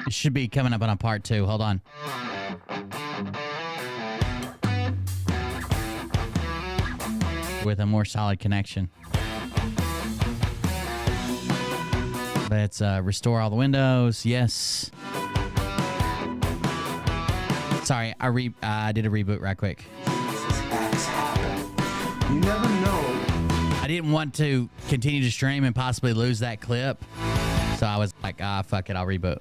It should be coming up on a part 2. Hold on. With a more solid connection. Let's restore all the windows. Yes. Sorry, I did a reboot right quick. You never know. I didn't want to continue to stream and possibly lose that clip. So I was like, fuck it, I'll reboot.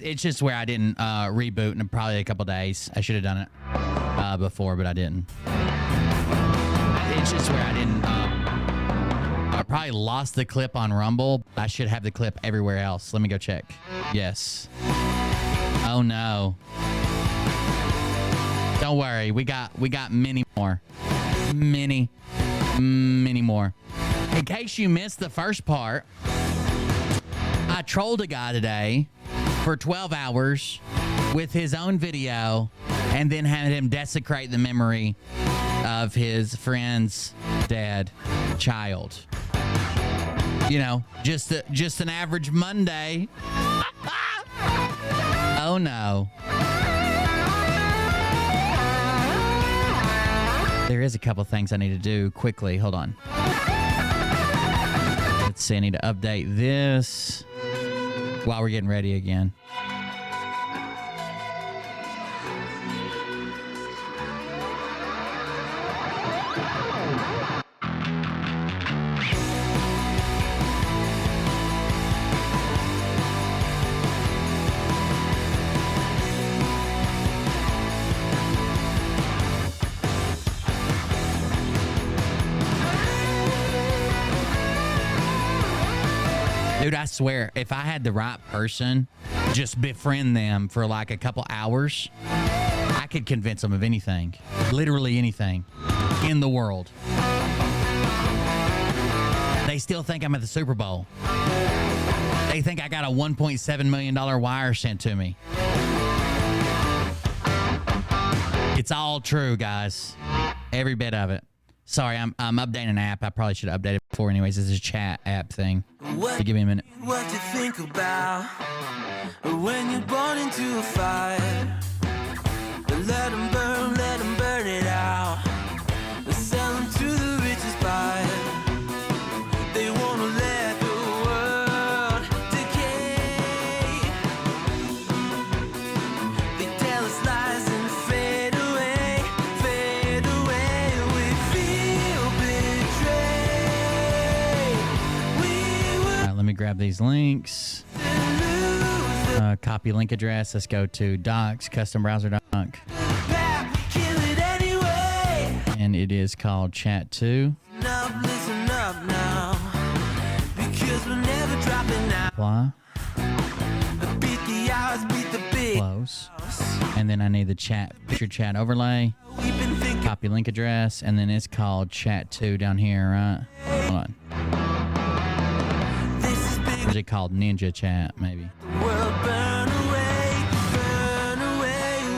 It's just where I didn't reboot in probably a couple days. I should have done it before, but I didn't. It's just where I didn't. I probably lost the clip on Rumble. I should have the clip everywhere else. Let me go check. Yes. Oh no. Don't worry. We got many more. Many more. In case you missed the first part, I trolled a guy today for 12 hours with his own video and then had him desecrate the memory of his friend's dead child. You know, just an average Monday. Oh no. There is a couple things I need to do quickly. Hold on. Let's see, I need to update this while we're getting ready again. Dude, I swear, if I had the right person, just befriend them for like a couple hours, I could convince them of anything. Literally anything in the world. They still think I'm at the Super Bowl. They think I got a $1.7 million wire sent to me. It's all true, guys. Every bit of it. Sorry, I'm updating an app. I probably should have updated it before anyways. This is a chat app thing. So give me a minute. What to think about when you're born into a fire. Let them burn it out. Sell them to the richest buyer. They want to let the world decay. They tell us lies and fade away, fade away. We feel betrayed. All right, let me grab these links. Copy link address. Let's go to docs, custom browser doc. And it is called Chat 2. Listen up now, because we're never dropping out. Apply. Beat the hours, beat the big. Close. And then I need the chat, picture chat overlay. Copy link address. And then it's called Chat 2 down here, right? Hold on. Or is it called Ninja Chat, maybe? World burn away,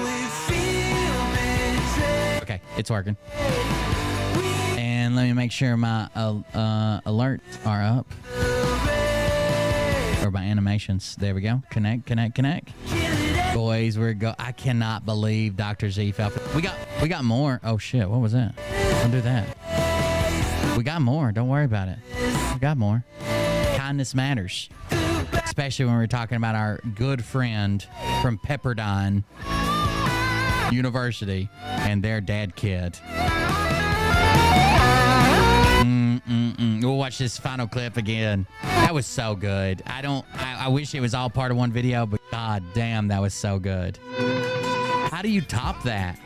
we feel betrayed. Okay, it's working. And let me make sure my alerts are up. Or my animations. There we go. Connect. Boys, I cannot believe Dr. Z fell. We got more. Oh shit, what was that? Don't do that. We got more. Don't worry about it. We got more. Kindness matters. Especially when we're talking about our good friend from Pepperdine University and their dad kid. We'll watch this final clip again. That was so good. I wish it was all part of one video, but god damn, that was so good. How do you top that?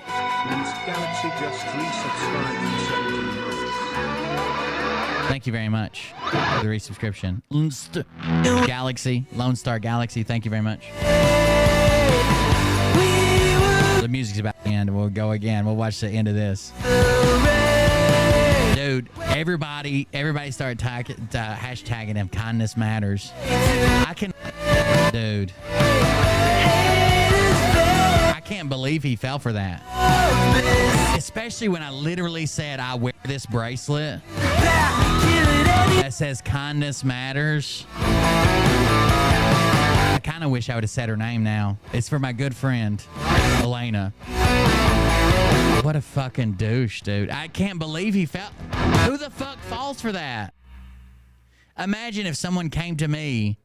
Galaxy just resubscribed for 17 months. Thank you very much for the resubscription. Galaxy, Lone Star Galaxy, thank you very much. The music's about to end. We'll go again. We'll watch the end of this. Dude, everybody started hashtagging him. Kindness matters. I can't believe he fell for that. Especially when I literally said I wear this bracelet that says kindness matters. I kind of wish I would have said her name now. It's for my good friend, Elena. What a fucking douche, dude. I can't believe he fell. Who the fuck falls for that? Imagine if someone came to me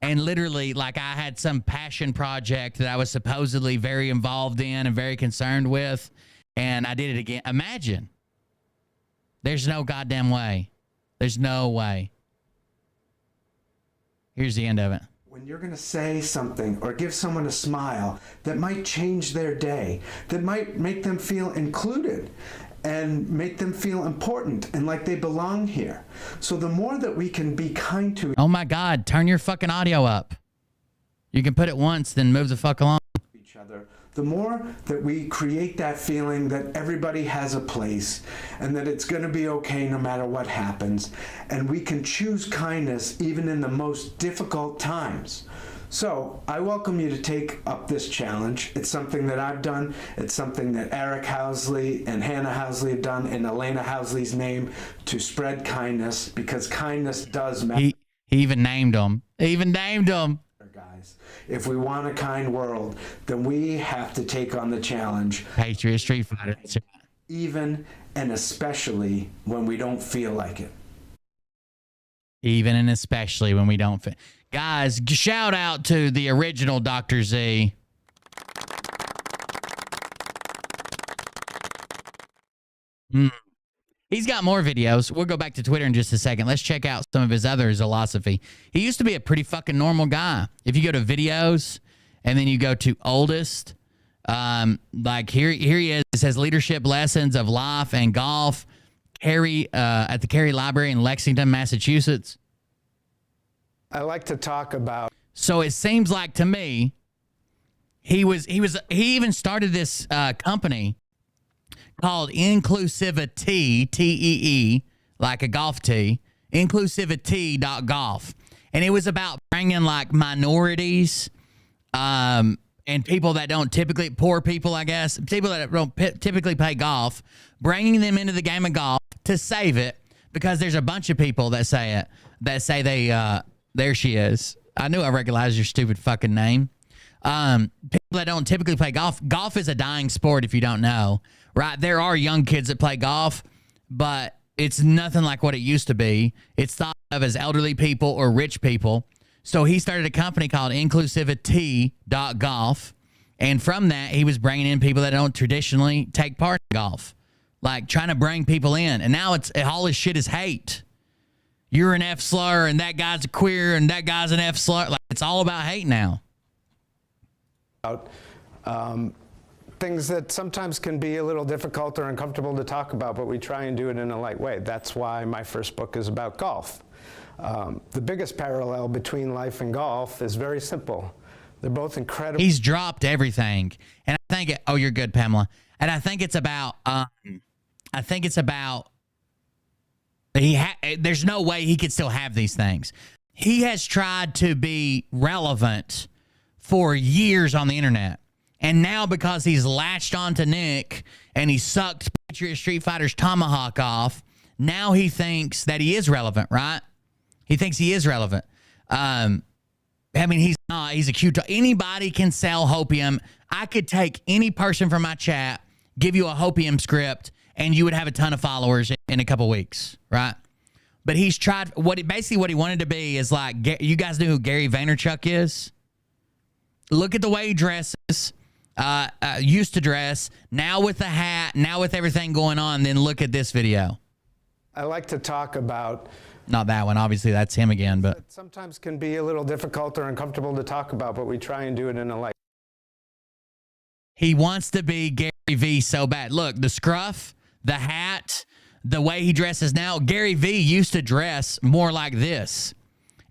and literally, like, I had some passion project that I was supposedly very involved in and very concerned with, and I did it again. Imagine. There's no goddamn way. There's no way. Here's the end of it. When you're going to say something or give someone a smile that might change their day, that might make them feel included and make them feel important and like they belong here. So the more that we can be kind to Oh my God, turn your fucking audio up. You can put it once, then move the fuck along. each other, the more that we create that feeling that everybody has a place and that it's going to be okay no matter what happens, and we can choose kindness even in the most difficult times. So I welcome you to take up this challenge. It's something that I've done. It's something that Eric Housley and Hannah Housley have done in Elena Housley's name to spread kindness, because kindness does matter. He even named them. He even named them. Guys, if we want a kind world, then we have to take on the challenge. Patriot Street Fighter. Even and especially when we don't feel like it. Even and especially when we don't fit. Guys, shout out to the original Dr. Z. He's got more videos. We'll go back to Twitter in just a second. Let's check out some of his other philosophy. He used to be a pretty fucking normal guy. If you go to videos and then you go to oldest, like here he is. It says leadership lessons of life and golf. Carey at the Carey Library in Lexington, Massachusetts. I like to talk about. So it seems like to me, he even started this company called Inclusivity, T-E-E, like a golf tee, inclusivity.golf. And it was about bringing like minorities and people that don't typically, poor people, I guess, people that don't typically play golf, bringing them into the game of golf to save it, because there's a bunch of people that say they, there she is. I knew I recognized your stupid fucking name. People that don't typically play golf. Golf is a dying sport if you don't know, right? There are young kids that play golf, but it's nothing like what it used to be. It's thought of as elderly people or rich people. So he started a company called inclusivity.golf. And from that, he was bringing in people that don't traditionally take part in golf, like trying to bring people in. And now all his shit is hate. You're an F slur and that guy's a queer and that guy's an F slur. Like, it's all about hate now. Things that sometimes can be a little difficult or uncomfortable to talk about, but we try and do it in a light way. That's why my first book is about golf. The biggest parallel between life and golf is very simple. They're both incredible. He's dropped everything. And I think, oh, you're good, Pamela. And I think it's about, there's no way he could still have these things. He has tried to be relevant for years on the internet. And now because he's latched onto Nick and he sucked Patriot Street Fighter's tomahawk off, now he thinks that he is relevant, right? He thinks he is relevant. I mean, he's not. He's a cute. Anybody can sell hopium. I could take any person from my chat, give you a hopium script, and you would have a ton of followers in a couple weeks, right? But he's tried. Basically what he wanted to be is like, you guys know who Gary Vaynerchuk is? Look at the way he dresses. Used to dress. Now with the hat. Now with everything going on. Then look at this video. I like to talk about. Not that one. Obviously, that's him again. But sometimes can be a little difficult or uncomfortable to talk about, but we try and do it in a light. He wants to be Gary V so bad. Look, the scruff, the hat, the way he dresses now. Gary V used to dress more like this.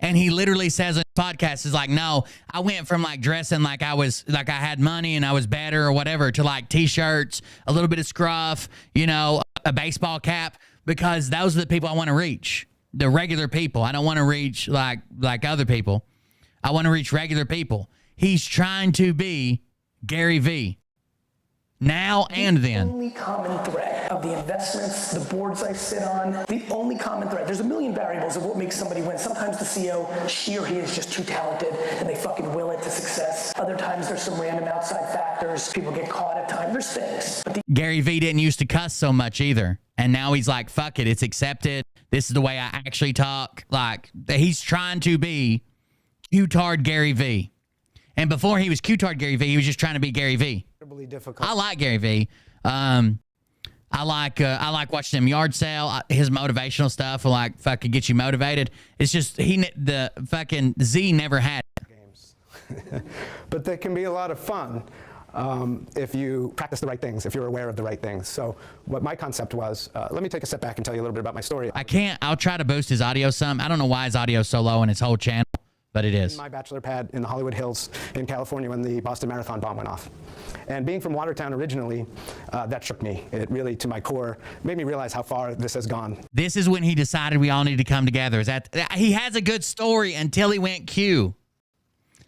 And he literally says in his podcast, is like, no, I went from like dressing like I had money and I was better or whatever to like t-shirts, a little bit of scruff, you know, a baseball cap. because those are the people I want to reach. The regular people. I don't want to reach like other people. I want to reach regular people. He's trying to be Gary V. Now and then. The only common thread of the investments, the boards I sit on, the only common thread, there's a million variables of what makes somebody win. Sometimes the CEO, she or he is just too talented and they fucking will it to success. Other times there's some random outside factors. People get caught at times. There's things. But Gary V didn't used to cuss so much either. And now he's like, fuck it, it's accepted. This is the way I actually talk. Like, he's trying to be Q-tard Gary V. And before he was Q-tard Gary V, he was just trying to be Gary V. Difficult. I like Gary V. I like watching him yard sale. His motivational stuff will like fucking get you motivated. It's just the fucking Z never had games. But they can be a lot of fun if you practice the right things, if you're aware of the right things. So what my concept was, let me take a step back and tell you a little bit about my story. I'll try to boost his audio some. I don't know why his audio is so low in his whole channel, but it is. My bachelor pad in the Hollywood Hills in California when the Boston Marathon bomb went off. And being from Watertown originally, that shook me. It really, to my core, made me realize how far this has gone. This is when he decided we all need to come together. He has a good story until he went Q.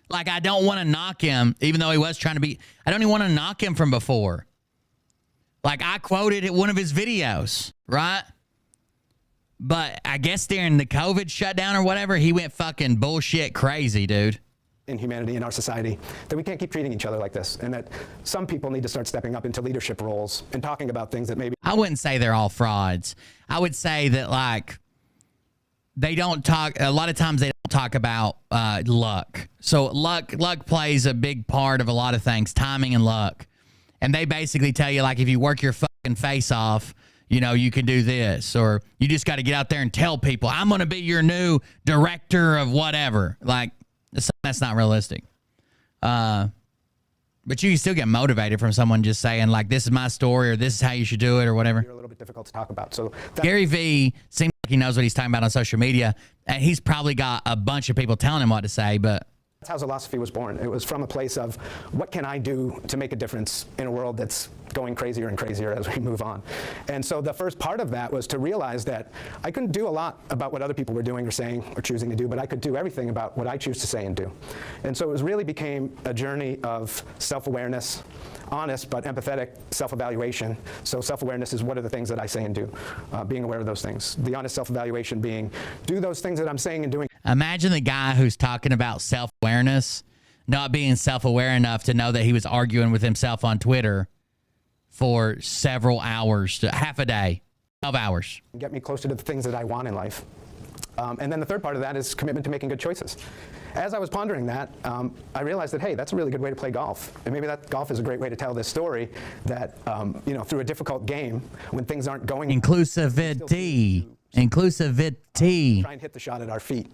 Like, I don't want to knock him, even though he was trying to be. I don't even want to knock him from before. Like, I quoted at one of his videos, right? But I guess during the COVID shutdown or whatever, he went fucking bullshit crazy, dude. In humanity, in our society, that we can't keep treating each other like this, and that some people need to start stepping up into leadership roles and talking about things that maybe... I wouldn't say they're all frauds. I would say that, like, they don't talk... A lot of times they don't talk about luck. So luck plays a big part of a lot of things, timing and luck. And they basically tell you, like, if you work your fucking face off, you know, you can do this, or you just got to get out there and tell people, I'm going to be your new director of whatever. Like, that's not realistic. But you can still get motivated from someone just saying, like, this is my story, or this is how you should do it, or whatever. You're a little bit difficult to talk about. So Gary V seems like he knows what he's talking about on social media, and he's probably got a bunch of people telling him what to say, but... That's how Philosophy was born. It was from a place of, what can I do to make a difference in a world that's going crazier and crazier as we move on? And so the first part of that was to realize that I couldn't do a lot about what other people were doing or saying or choosing to do, but I could do everything about what I choose to say and do. And so it really became a journey of self-awareness, honest but empathetic self-evaluation. So self-awareness is what are the things that I say and do, being aware of those things. The honest self-evaluation being, do those things that I'm saying and doing. Imagine the guy who's talking about self-awareness not being self-aware enough to know that he was arguing with himself on Twitter for several hours, half a day, 12 hours. Get me closer to the things that I want in life. And then the third part of that is commitment to making good choices. As I was pondering that, I realized that, hey, that's a really good way to play golf. And maybe that golf is a great way to tell this story that, you know, through a difficult game, when things aren't going... Inclusivity. Inclusivity. Try and hit the shot at our feet.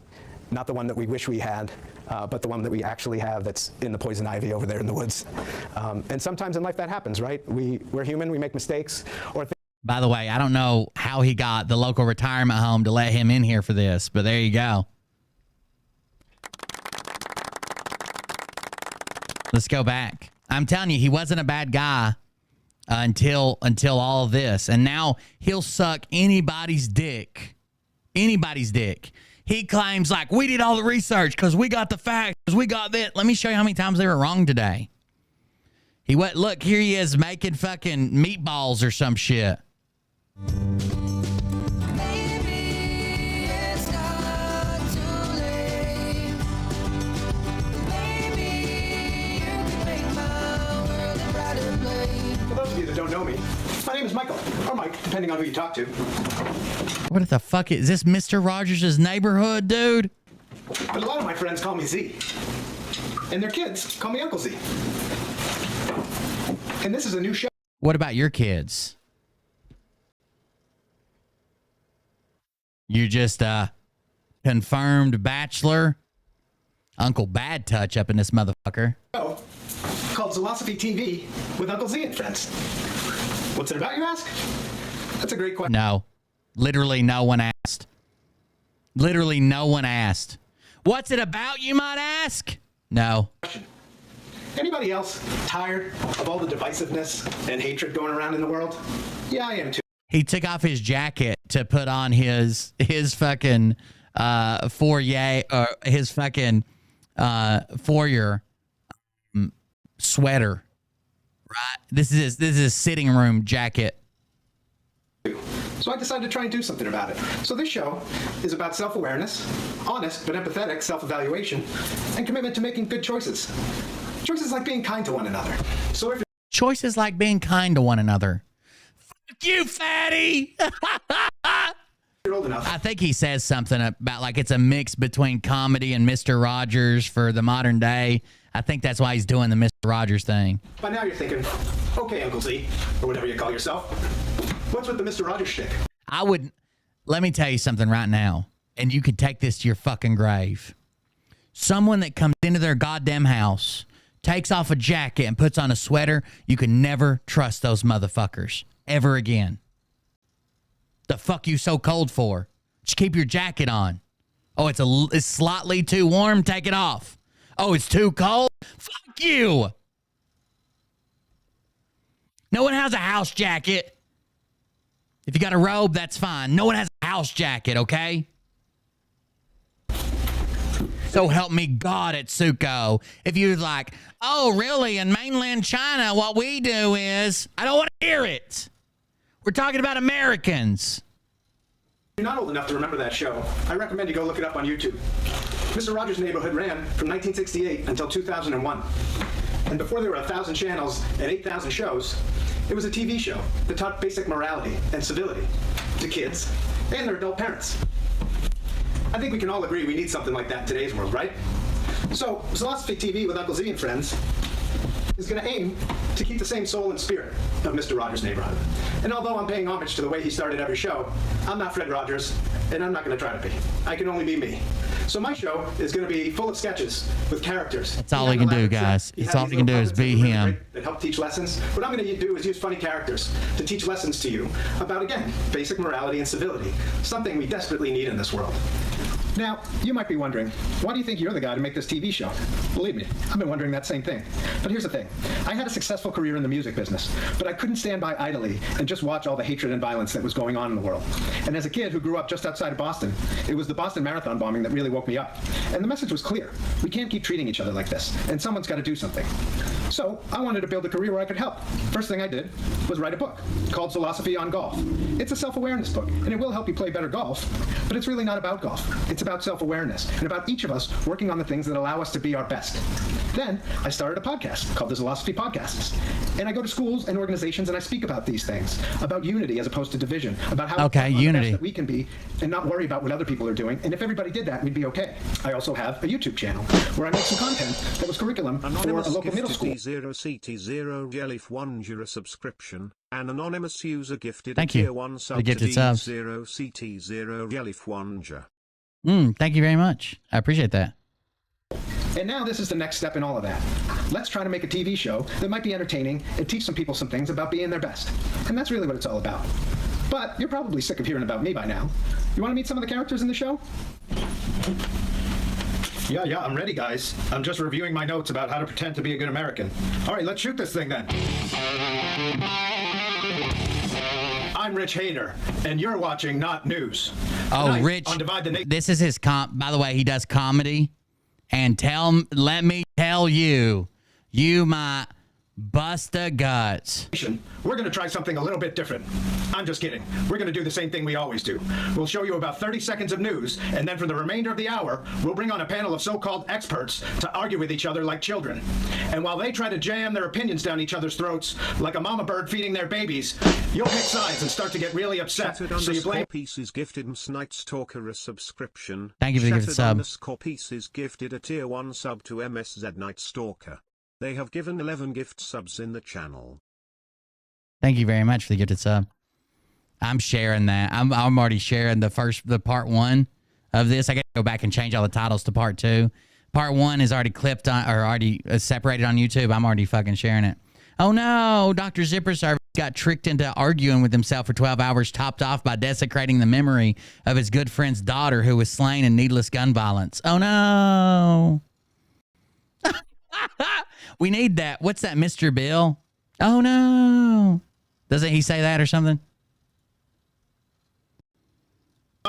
Not the one that we wish we had, but the one that we actually have that's in the poison ivy over there in the woods. And sometimes in life that happens, right? We're human, we make mistakes. By the way, I don't know how he got the local retirement home to let him in here for this, but there you go. Let's go back. I'm telling you, he wasn't a bad guy until all this. And now he'll suck anybody's dick. Anybody's dick. He claims, like, we did all the research because we got the facts, because we got that. Let me show you how many times they were wrong today. He went, look, here he is making fucking meatballs or some shit. For those of you that don't know me, my name is Michael, or Mike, depending on who you talk to. What the fuck is this, Mr. Rogers' neighborhood, dude? But a lot of my friends call me Z. And their kids call me Uncle Z. And this is a new show. What about your kids? You just confirmed bachelor? Uncle Bad Touch up in this motherfucker. Called Philosophy TV with Uncle Z and friends. What's it about, you ask? That's a great question. No. Literally no one asked. Literally no one asked. What's it about, you might ask? No. Anybody else tired of all the divisiveness and hatred going around in the world? Yeah, I am too. He took off his jacket to put on his fucking foyer or his fucking foyer sweater. Right. This is his sitting room jacket. So I decided to try and do something about it. So this show is about self-awareness, honest but empathetic self-evaluation, and commitment to making good choices. Choices like being kind to one another. So if Choices like being kind to one another. Fuck you, fatty. you're old enough, I think he says something about like it's a mix between comedy and Mr. Rogers for the modern day. I think that's why he's doing the Mr. Rogers thing. by now you're thinking, okay, Uncle Z, or whatever you call yourself, what's with the Mr. Rogers shtick? Let me tell you something right now, and you can take this to your fucking grave. Someone that comes into their goddamn house, takes off a jacket and puts on a sweater, you can never trust those motherfuckers ever again. The fuck you so cold for? Just keep your jacket on. Oh, it's slightly too warm, take it off. Oh, it's too cold? Fuck you. No one has a house jacket. If you got a robe, that's fine. No one has a house jacket, okay? So help me God at Suko. If you're like, oh, really? In mainland China, what we do is, I don't want to hear it. We're talking about Americans. If you're not old enough to remember that show, I recommend you go look it up on YouTube. Mr. Rogers' Neighborhood ran from 1968 until 2001. And before there were 1,000 channels and 8,000 shows, it was a TV show that taught basic morality and civility to kids and their adult parents. I think we can all agree we need something like that in today's world, right? So, Philosophy TV with Uncle Z and friends is going to aim to keep the same soul and spirit of Mr. Rogers' Neighborhood. And although I'm paying homage to the way he started every show, I'm not Fred Rogers, and I'm not going to try to be. I can only be me. So my show is going to be full of sketches with characters. That's all he can do, guys. That's all he can do is be him. That help teach lessons. What I'm going to do is use funny characters to teach lessons to you about, again, basic morality and civility, something we desperately need in this world. Now, you might be wondering, why do you think you're the guy to make this TV show? Believe me, I've been wondering that same thing. But here's the thing. I had a successful career in the music business, but I couldn't stand by idly and just watch all the hatred and violence that was going on in the world. And as a kid who grew up just outside of Boston, it was the Boston Marathon bombing that really woke me up. And the message was clear. We can't keep treating each other like this, and someone's got to do something. So I wanted to build a career where I could help. First thing I did was write a book called Philosophy on Golf. It's a self-awareness book, and it will help you play better golf, but it's really not about golf. It's about self-awareness and about each of us working on the things that allow us to be our best. Then I started a podcast called the Philosophy Podcasts, and I go to schools and organizations and I speak about these things, about unity as opposed to division, about how unity that we can be and not worry about what other people are doing. And if everybody did that, we'd be okay. I also have a YouTube channel where I make some content that was curriculum for a local middle school. 0CT0 Jelif 1 Jura subscription. An anonymous user gifted Thank a you tier 1 for sub the to gifted subs. 0CT0 Jelif 1 Jura. Thank you very much. I appreciate that. And now this is the next step in all of that. Let's try to make a TV show that might be entertaining and teach some people some things about being their best. And that's really what it's all about. But you're probably sick of hearing about me by now. You want to meet some of the characters in the show? Yeah, I'm ready, guys. I'm just reviewing my notes about how to pretend to be a good American. All right, let's shoot this thing then. I'm Rich Hayner, and you're watching Not News. Oh, Tonight, Rich, on Divide the Nation. this is his by the way, he does comedy. And let me tell you, you might bust the guts. We're going to try something a little bit different. I'm just kidding. We're going to do the same thing we always do. We'll show you about 30 seconds of news, and then for the remainder of the hour, we'll bring on a panel of so-called experts to argue with each other like children. And while they try to jam their opinions down each other's throats like a mama bird feeding their babies, you'll pick sides and start to get really upset. So you blame Pieces gifted Ms. Night Stalker a subscription. Thank you for the gifted sub. Pieces gifted a tier 1 sub to MSZ Night Stalker. They have given 11 gift subs in the channel. Thank you very much for the gifted sub. I'm sharing that. I'm already sharing the part 1 of this. I got to go back and change all the titles to part 2. Part 1 is already clipped on or already separated on YouTube. I'm already fucking sharing it. Oh no, Dr. Zipper Service got tricked into arguing with himself for 12 hours, topped off by desecrating the memory of his good friend's daughter who was slain in needless gun violence. Oh no. We need that. What's that, Mr. Bill? Oh no. Doesn't he say that or something?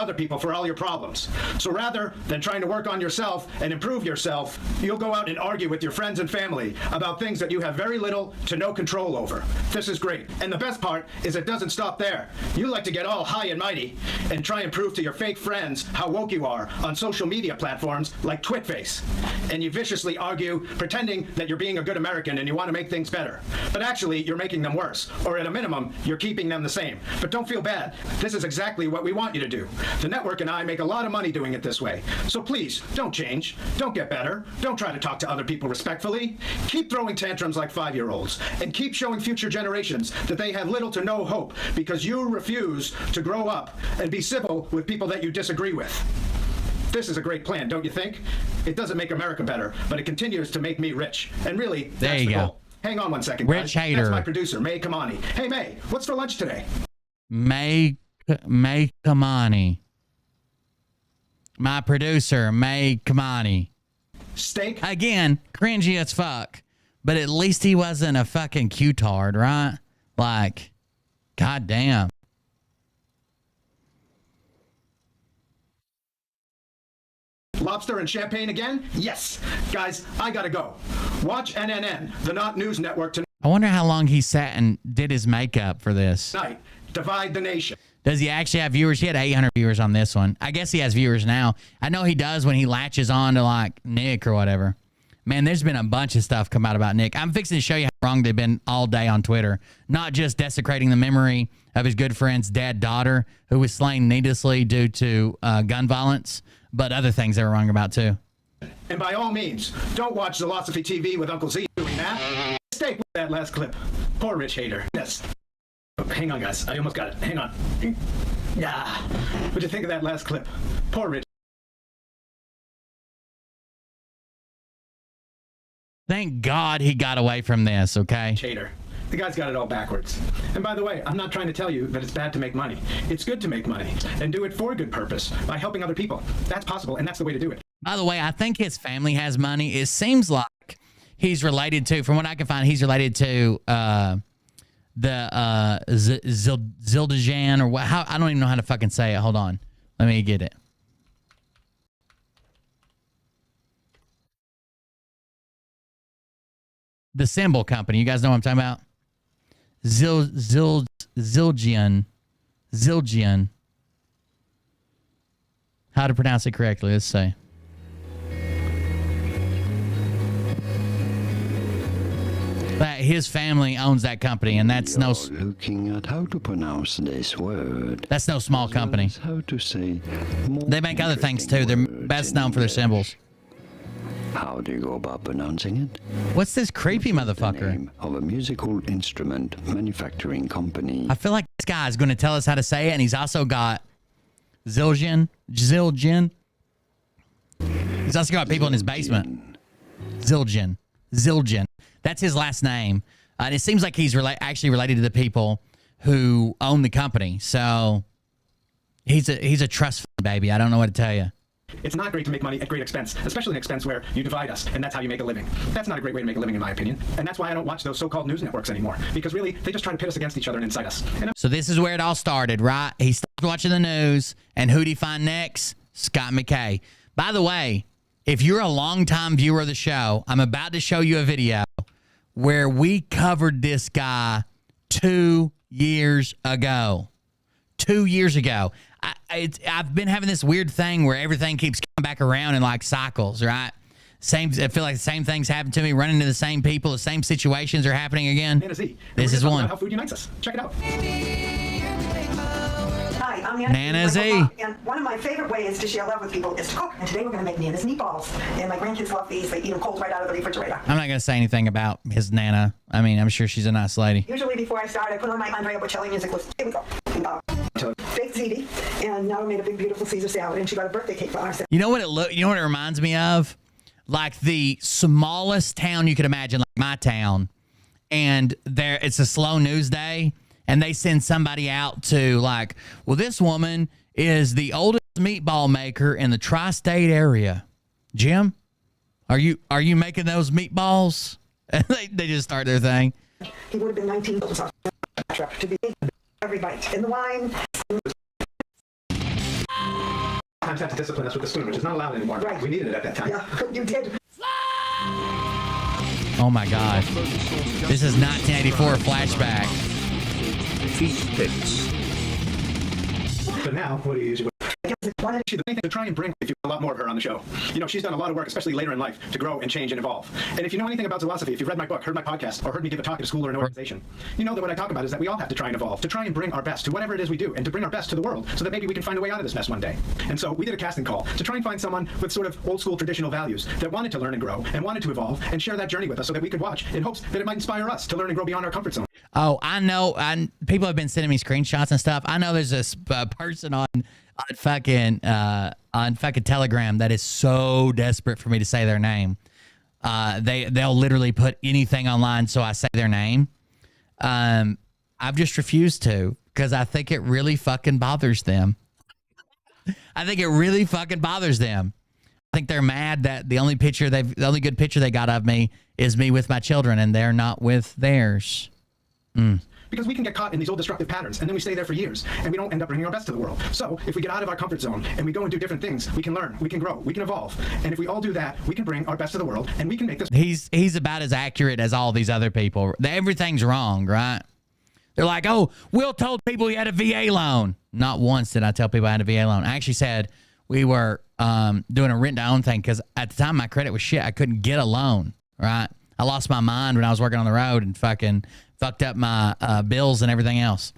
other people for all your problems. So rather than trying to work on yourself and improve yourself, you'll go out and argue with your friends and family about things that you have very little to no control over. This is great. And the best part is it doesn't stop there. You like to get all high and mighty and try and prove to your fake friends how woke you are on social media platforms like Twitface. And you viciously argue, pretending that you're being a good American and you want to make things better. But actually, you're making them worse. Or at a minimum, you're keeping them the same. But don't feel bad. This is exactly what we want you to do. The network and I make a lot of money doing it this way. So please, don't change. Don't get better. Don't try to talk to other people respectfully. Keep throwing tantrums like 5-year-olds. And keep showing future generations that they have little to no hope because you refuse to grow up and be civil with people that you disagree with. This is a great plan, don't you think? It doesn't make America better, but it continues to make me rich. And really, that's the goal. Hang on one second, guys. Rich hater. That's my producer, May Kamani. Hey, May, what's for lunch today? May Kamani. My producer, May Kamani. Steak? Again, cringy as fuck. But at least he wasn't a fucking Q-tard, right? Like, goddamn. Lobster and champagne again? Yes. Guys, I gotta go. Watch NNN, the Not News Network tonight. I wonder how long he sat and did his makeup for this. Divide the nation. Does he actually have viewers? He had 800 viewers on this one. I guess he has viewers now. I know he does when he latches on to like Nick or whatever. Man, there's been a bunch of stuff come out about Nick. I'm fixing to show you how wrong they've been all day on Twitter. Not just desecrating the memory of his good friend's dead daughter who was slain needlessly due to gun violence, but other things they were wrong about too. And by all means, don't watch Philosophy TV with Uncle Z doing that. Stay with that last clip. Poor rich hater. Yes. Oh, hang on, guys. I almost got it. Hang on. Yeah. What'd you think of that last clip? Poor rich. Thank God he got away from this, okay? Hater. The guy's got it all backwards. And by the way, I'm not trying to tell you that it's bad to make money. It's good to make money and do it for a good purpose by helping other people. That's possible, and that's the way to do it. By the way, I think his family has money. It seems like he's related to, from what I can find, he's related to the Zildjian or what? How I don't even know how to fucking say it. Hold on, let me get it. The symbol company. You guys know what I'm talking about? Zildjian. How to pronounce it correctly? Let's say. That his family owns that company, and that's no. Looking at how to pronounce this word. That's no small company. How to say. They make other things too. They're best known for their symbols. How do you go about pronouncing it? What's this creepy motherfucker? The name of a musical instrument manufacturing company. I feel like this guy is going to tell us how to say it, and he's also got Zildjian. He's also got people in his basement. Zildjian. That's his last name. And it seems like he's actually related to the people who own the company. So he's a trust fund, baby. I don't know what to tell you. It's not great to make money at great expense, especially an expense where you divide us, and that's how you make a living. That's not a great way to make a living, in my opinion. And that's why I don't watch those so-called news networks anymore, because really, they just try to pit us against each other and incite us. So this is where it all started, right? He stopped watching the news, and who'd he find next? Scott McKay. By the way, if you're a longtime viewer of the show, I'm about to show you a video where we covered this guy 2 years ago. 2 years ago. I've been having this weird thing where everything keeps coming back around in like cycles, right? I feel like the same things happen to me, running into the same people, the same situations are happening again. This is one. How food unites us. Check it out. Hi, I'm Nana Z. And one of my favorite ways to share love with people is to cook. And today we're going to make Nana's meatballs. And my grandkids love these. They eat them cold right out of the refrigerator. I'm not going to say anything about his Nana. I mean, I'm sure she's a nice lady. Usually before I start, I put on my Andrea Bocelli music list. Here we go. Baked ziti, and now I made a big, beautiful Caesar salad, and she got a birthday cake for us. You know what it reminds me of? Like the smallest town you could imagine, like my town, and it's a slow news day, and they send somebody out to like, well, this woman is the oldest meatball maker in the tri-state area. Jim, are you making those meatballs? And they just start their thing. He would have been 19 to be every bite in the wine. sometimes have to discipline us with the spoon, which is not allowed anymore. Right. We needed it at that time. Yeah, you did. Oh my God. This is 1984 flashback. Feet pics. But now, what do you usually... Why The main thing to try and bring a lot more of her on the show. You know, she's done a lot of work, especially later in life, to grow and change and evolve. And if you know anything about philosophy, if you've read my book, heard my podcast, or heard me give a talk at a school or an organization, you know that what I talk about is that we all have to try and evolve, to try and bring our best to whatever it is we do, and to bring our best to the world, so that maybe we can find a way out of this mess one day. And so we did a casting call to try and find someone with sort of old school traditional values that wanted to learn and grow, and wanted to evolve, and share that journey with us so that we could watch in hopes that it might inspire us to learn and grow beyond our comfort zone. Oh, I know. People have been sending me screenshots and stuff. I know there's this person on fucking Telegram that is so desperate for me to say their name. They'll literally put anything online so I say their name. I've just refused to because I think it really fucking bothers them. I think it really fucking bothers them. I think they're mad that the only good picture they got of me is me with my children and they're not with theirs. Because we can get caught in these old destructive patterns, and then we stay there for years, and we don't end up bringing our best to the world. So if we get out of our comfort zone, and we go and do different things, we can learn, we can grow, we can evolve. And if we all do that, we can bring our best to the world, and we can make this... He's about as accurate as all these other people. Everything's wrong, right? They're like, oh, Will told people he had a VA loan. Not once did I tell people I had a VA loan. I actually said we were doing a rent-to-own thing, because at the time my credit was shit. I couldn't get a loan, right? I lost my mind when I was working on the road and fucking fucked up my bills and everything else.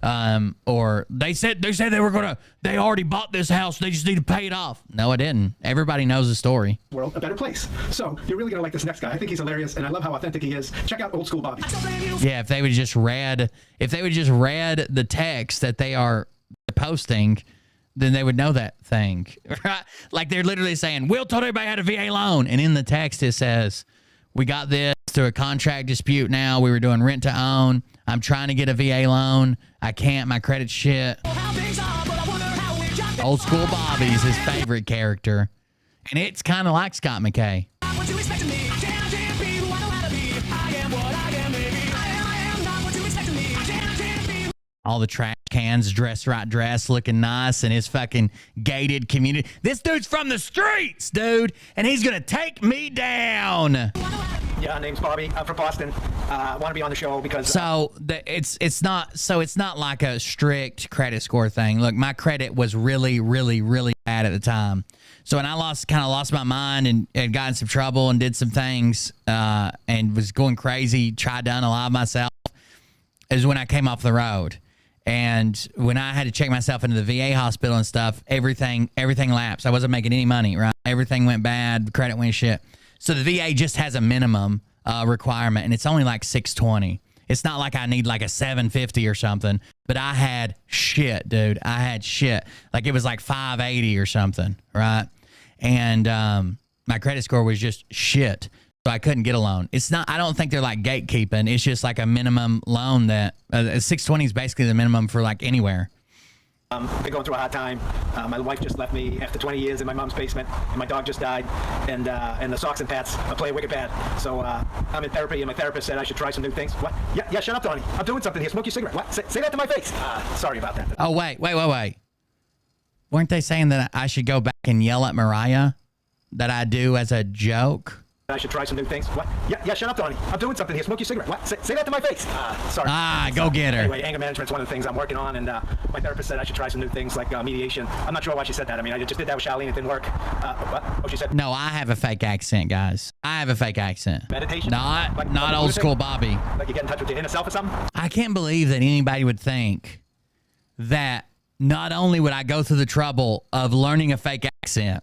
Or they said they already bought this house. They just need to pay it off. No, I didn't. Everybody knows the story. World a better place. So you're really gonna like this next guy. I think he's hilarious, and I love how authentic he is. Check out Old School Bobby. Yeah, if they would just read the text that they are posting, then they would know that thing, right? Like they're literally saying, Will told everybody had a VA loan, and in the text it says, we got this through a contract dispute now. We were doing rent to own. I'm trying to get a VA loan. I can't. My credit's shit. Old School Bobby's his favorite character. And it's kind of like Scott McKay. All the trash cans, dressed looking nice, and his fucking gated community. This dude's from the streets, dude, and he's gonna take me down. Yeah, name's Bobby. I'm from Boston. I want to be on the show because... it's not like a strict credit score thing. Look, my credit was really, really, really bad at the time. So when I kind of lost my mind and got in some trouble and did some things and was going crazy, tried to unalive myself, is when I came off the road. And when I had to check myself into the VA hospital and stuff, everything lapsed. I wasn't making any money, right? Everything went bad. Credit went shit. So the VA just has a minimum requirement, and it's only like 620. It's not like I need like a 750 or something. But I had shit, dude. I had shit. Like it was like 580 or something, right? And my credit score was just shit. So I couldn't get a loan. It's not, I don't think they're like gatekeeping. It's just like a minimum loan that 620 is basically the minimum for like anywhere. Been going through a hard time. My wife just left me after 20 years in my mom's basement, and my dog just died, and the socks and pats are playing wicked bad. So I'm in therapy, and my therapist said I should try some new things. What? Yeah, shut up, Donnie. I'm doing something here. Smoke your cigarette. What? Say that to my face. Sorry about that. Oh, wait. Weren't they saying that I should go back and yell at Mariah that I do as a joke? I should try some new things. What? Yeah, shut up, Donnie. I'm doing something here. Smoke your cigarette. What? Say that to my face. Sorry. Go get her. Anyway, anger management's one of the things I'm working on, and my therapist said I should try some new things like mediation. I'm not sure why she said that. I mean, I just did that with Charlene. It didn't work. What? Oh, she said... No, I have a fake accent, guys. I have a fake accent. Meditation? Not Old School Bobby. Like you get in touch with your inner self or something? I can't believe that anybody would think that not only would I go through the trouble of learning a fake accent,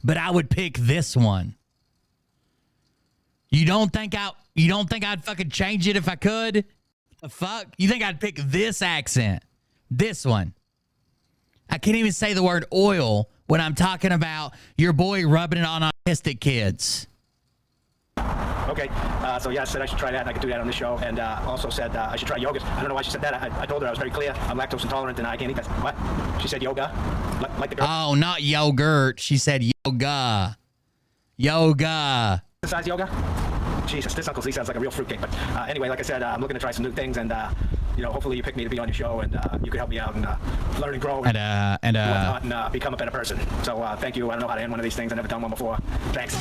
but I would pick this one. You don't think I'd fucking change it if I could? The fuck? You think I'd pick this accent? This one. I can't even say the word oil when I'm talking about your boy rubbing it on autistic kids. Okay, so yeah, I said I should try that, and I could do that on the show, and also said I should try yoga. I don't know why she said that. I told her I was very clear. I'm lactose intolerant, and I can't eat that. What? She said yoga? Like the girl? Oh, not yogurt. She said yoga. Yoga. Exercise yoga? Jesus, this Uncle Z sounds like a real fruitcake. But anyway, like I said, I'm looking to try some new things, and hopefully you pick me to be on your show, and you can help me out and learn and grow and whatnot, and become a better person. So thank you. I don't know how to end one of these things. I've never done one before. Thanks.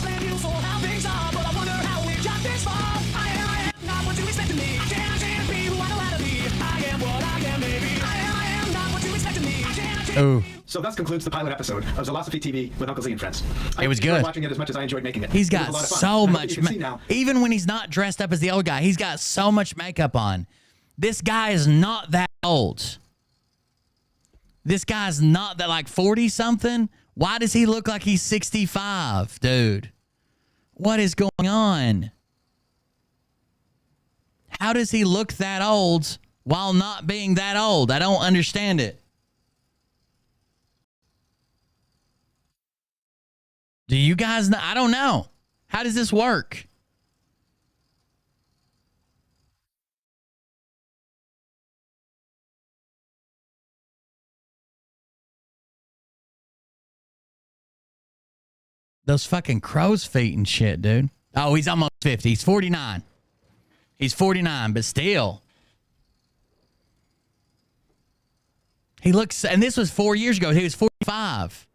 Ooh. So thus concludes the pilot episode of Zolosophy TV with Uncle Z and friends. It was I enjoyed good. watching it as much as I enjoyed making it. He's It was got a lot of fun. so I hope much, you can see now. even when he's not dressed up as the old guy, he's got so much makeup on. This guy is not that old. This guy's not that, like 40 something. Why does he look like he's 65, dude? What is going on? How does he look that old while not being that old? I don't understand it. Do you guys know? I don't know. How does this work? Those fucking crow's feet and shit, dude. Oh, he's almost 50. He's 49. He's 49, but still. He looks, and this was 4 years ago. He was 45.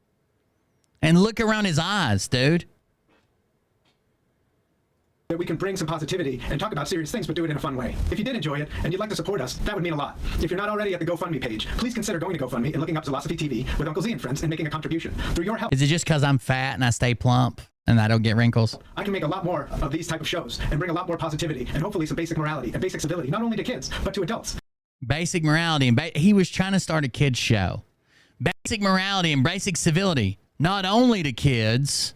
And look around his eyes, dude. That we can bring some positivity and talk about serious things, but do it in a fun way. If you did enjoy it and you'd like to support us, that would mean a lot. If you're not already at the GoFundMe page, please consider going to GoFundMe and looking up Zolosophy TV with Uncle Z and friends and making a contribution. Through your help, Is it just because I'm fat and I stay plump and I don't get wrinkles? I can make a lot more of these type of shows and bring a lot more positivity and hopefully some basic morality and basic civility, not only to kids, but to adults. Basic morality. And he was trying to start a kids show. Basic morality and basic civility, not only to kids,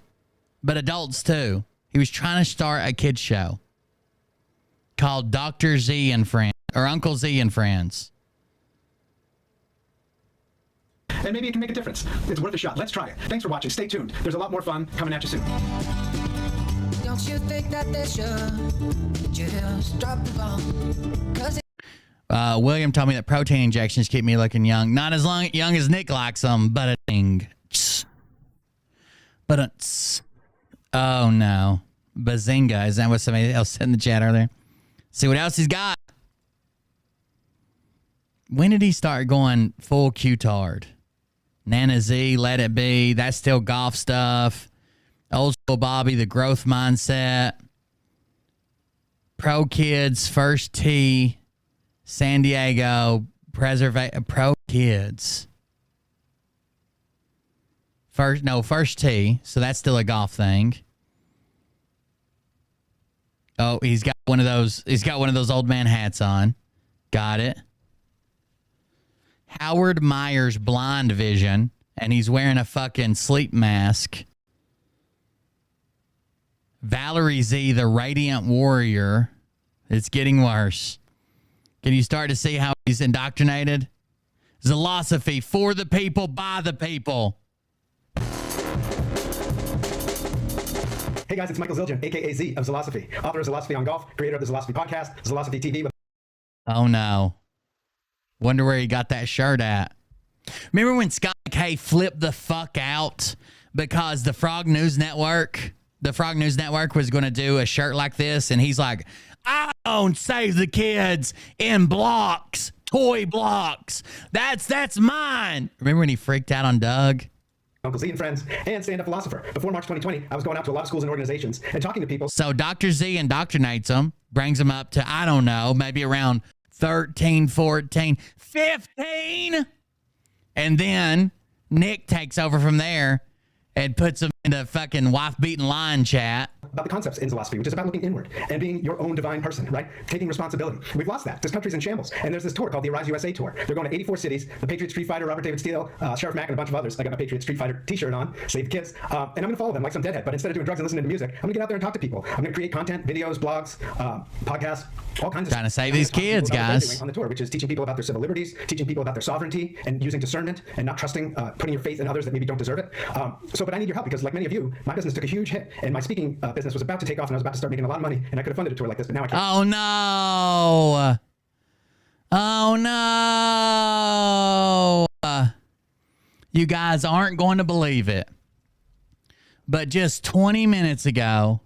but adults too. He was trying to start a kids show called Dr. Z and Friends, or Uncle Z and Friends. And maybe it can make a difference. It's worth a shot. Let's try it. Thanks for watching. Stay tuned. There's a lot more fun coming at you soon. Don't you think that they should just drop the ball? 'Cause William told me that protein injections keep me looking young. Not as young as Nick likes them, but a ding. But oh no. Bazinga. Is that what somebody else said in the chat earlier? See what else he's got. When did he start going full Q-tard? Nana Z, Let It Be. That's still golf stuff. Old School Bobby, The Growth Mindset. Pro Kids, First Tee. San Diego, Pro Kids. First Tee. So that's still a golf thing. Oh, he's got one of those old man hats on. Got it. Howard Myers Blind Vision, and he's wearing a fucking sleep mask. Valerie Z, the Radiant Warrior. It's getting worse. Can you start to see how he's indoctrinated? Zolosophy, for the people, by the people. Hey guys, it's Michael Zildjian, aka Z of Zolosophy, author of Zolosophy on Golf, creator of the Zolosophy podcast, Zolosophy TV. Oh no. Wonder where he got that shirt at. Remember when Scott K flipped the fuck out because the Frog News Network was going to do a shirt like this, and he's like, I don't save the kids in blocks, toy blocks. That's mine. Remember when he freaked out on Doug? Uncle Z and friends, and stand-up philosopher. Before March 2020, I was going out to a lot of schools and organizations and talking to people. So Dr. Z indoctrinates them, brings them up to, I don't know, maybe around 13, 14, 15. And then Nick takes over from there and puts them in the fucking wife-beating lion chat. About the concepts in Zolosophy, which is about looking inward and being your own divine person, right? Taking responsibility. We've lost that. This country's in shambles. And there's this tour called the Arise USA Tour. They're going to 84 cities. The Patriot Street Fighter, Robert David Steele, Sheriff Mack, and a bunch of others. I got my Patriot Street Fighter t-shirt on, Save the Kids. And I'm going to follow them like some deadhead. But instead of doing drugs and listening to music, I'm going to get out there and talk to people. I'm going to create content, videos, blogs, podcasts, all kinds of Trying to save these kids, guys. On the tour, which is teaching people about their civil liberties, teaching people about their sovereignty, and using discernment and not trusting, putting your faith in others that maybe don't deserve it. But I need your help because, like many of you, my business took a huge hit, and my speaking business was about to take off, and I was about to start making a lot of money, and I could have funded a tour like this, but now I can't. Oh no! Oh no! You guys aren't going to believe it, but just 20 minutes ago,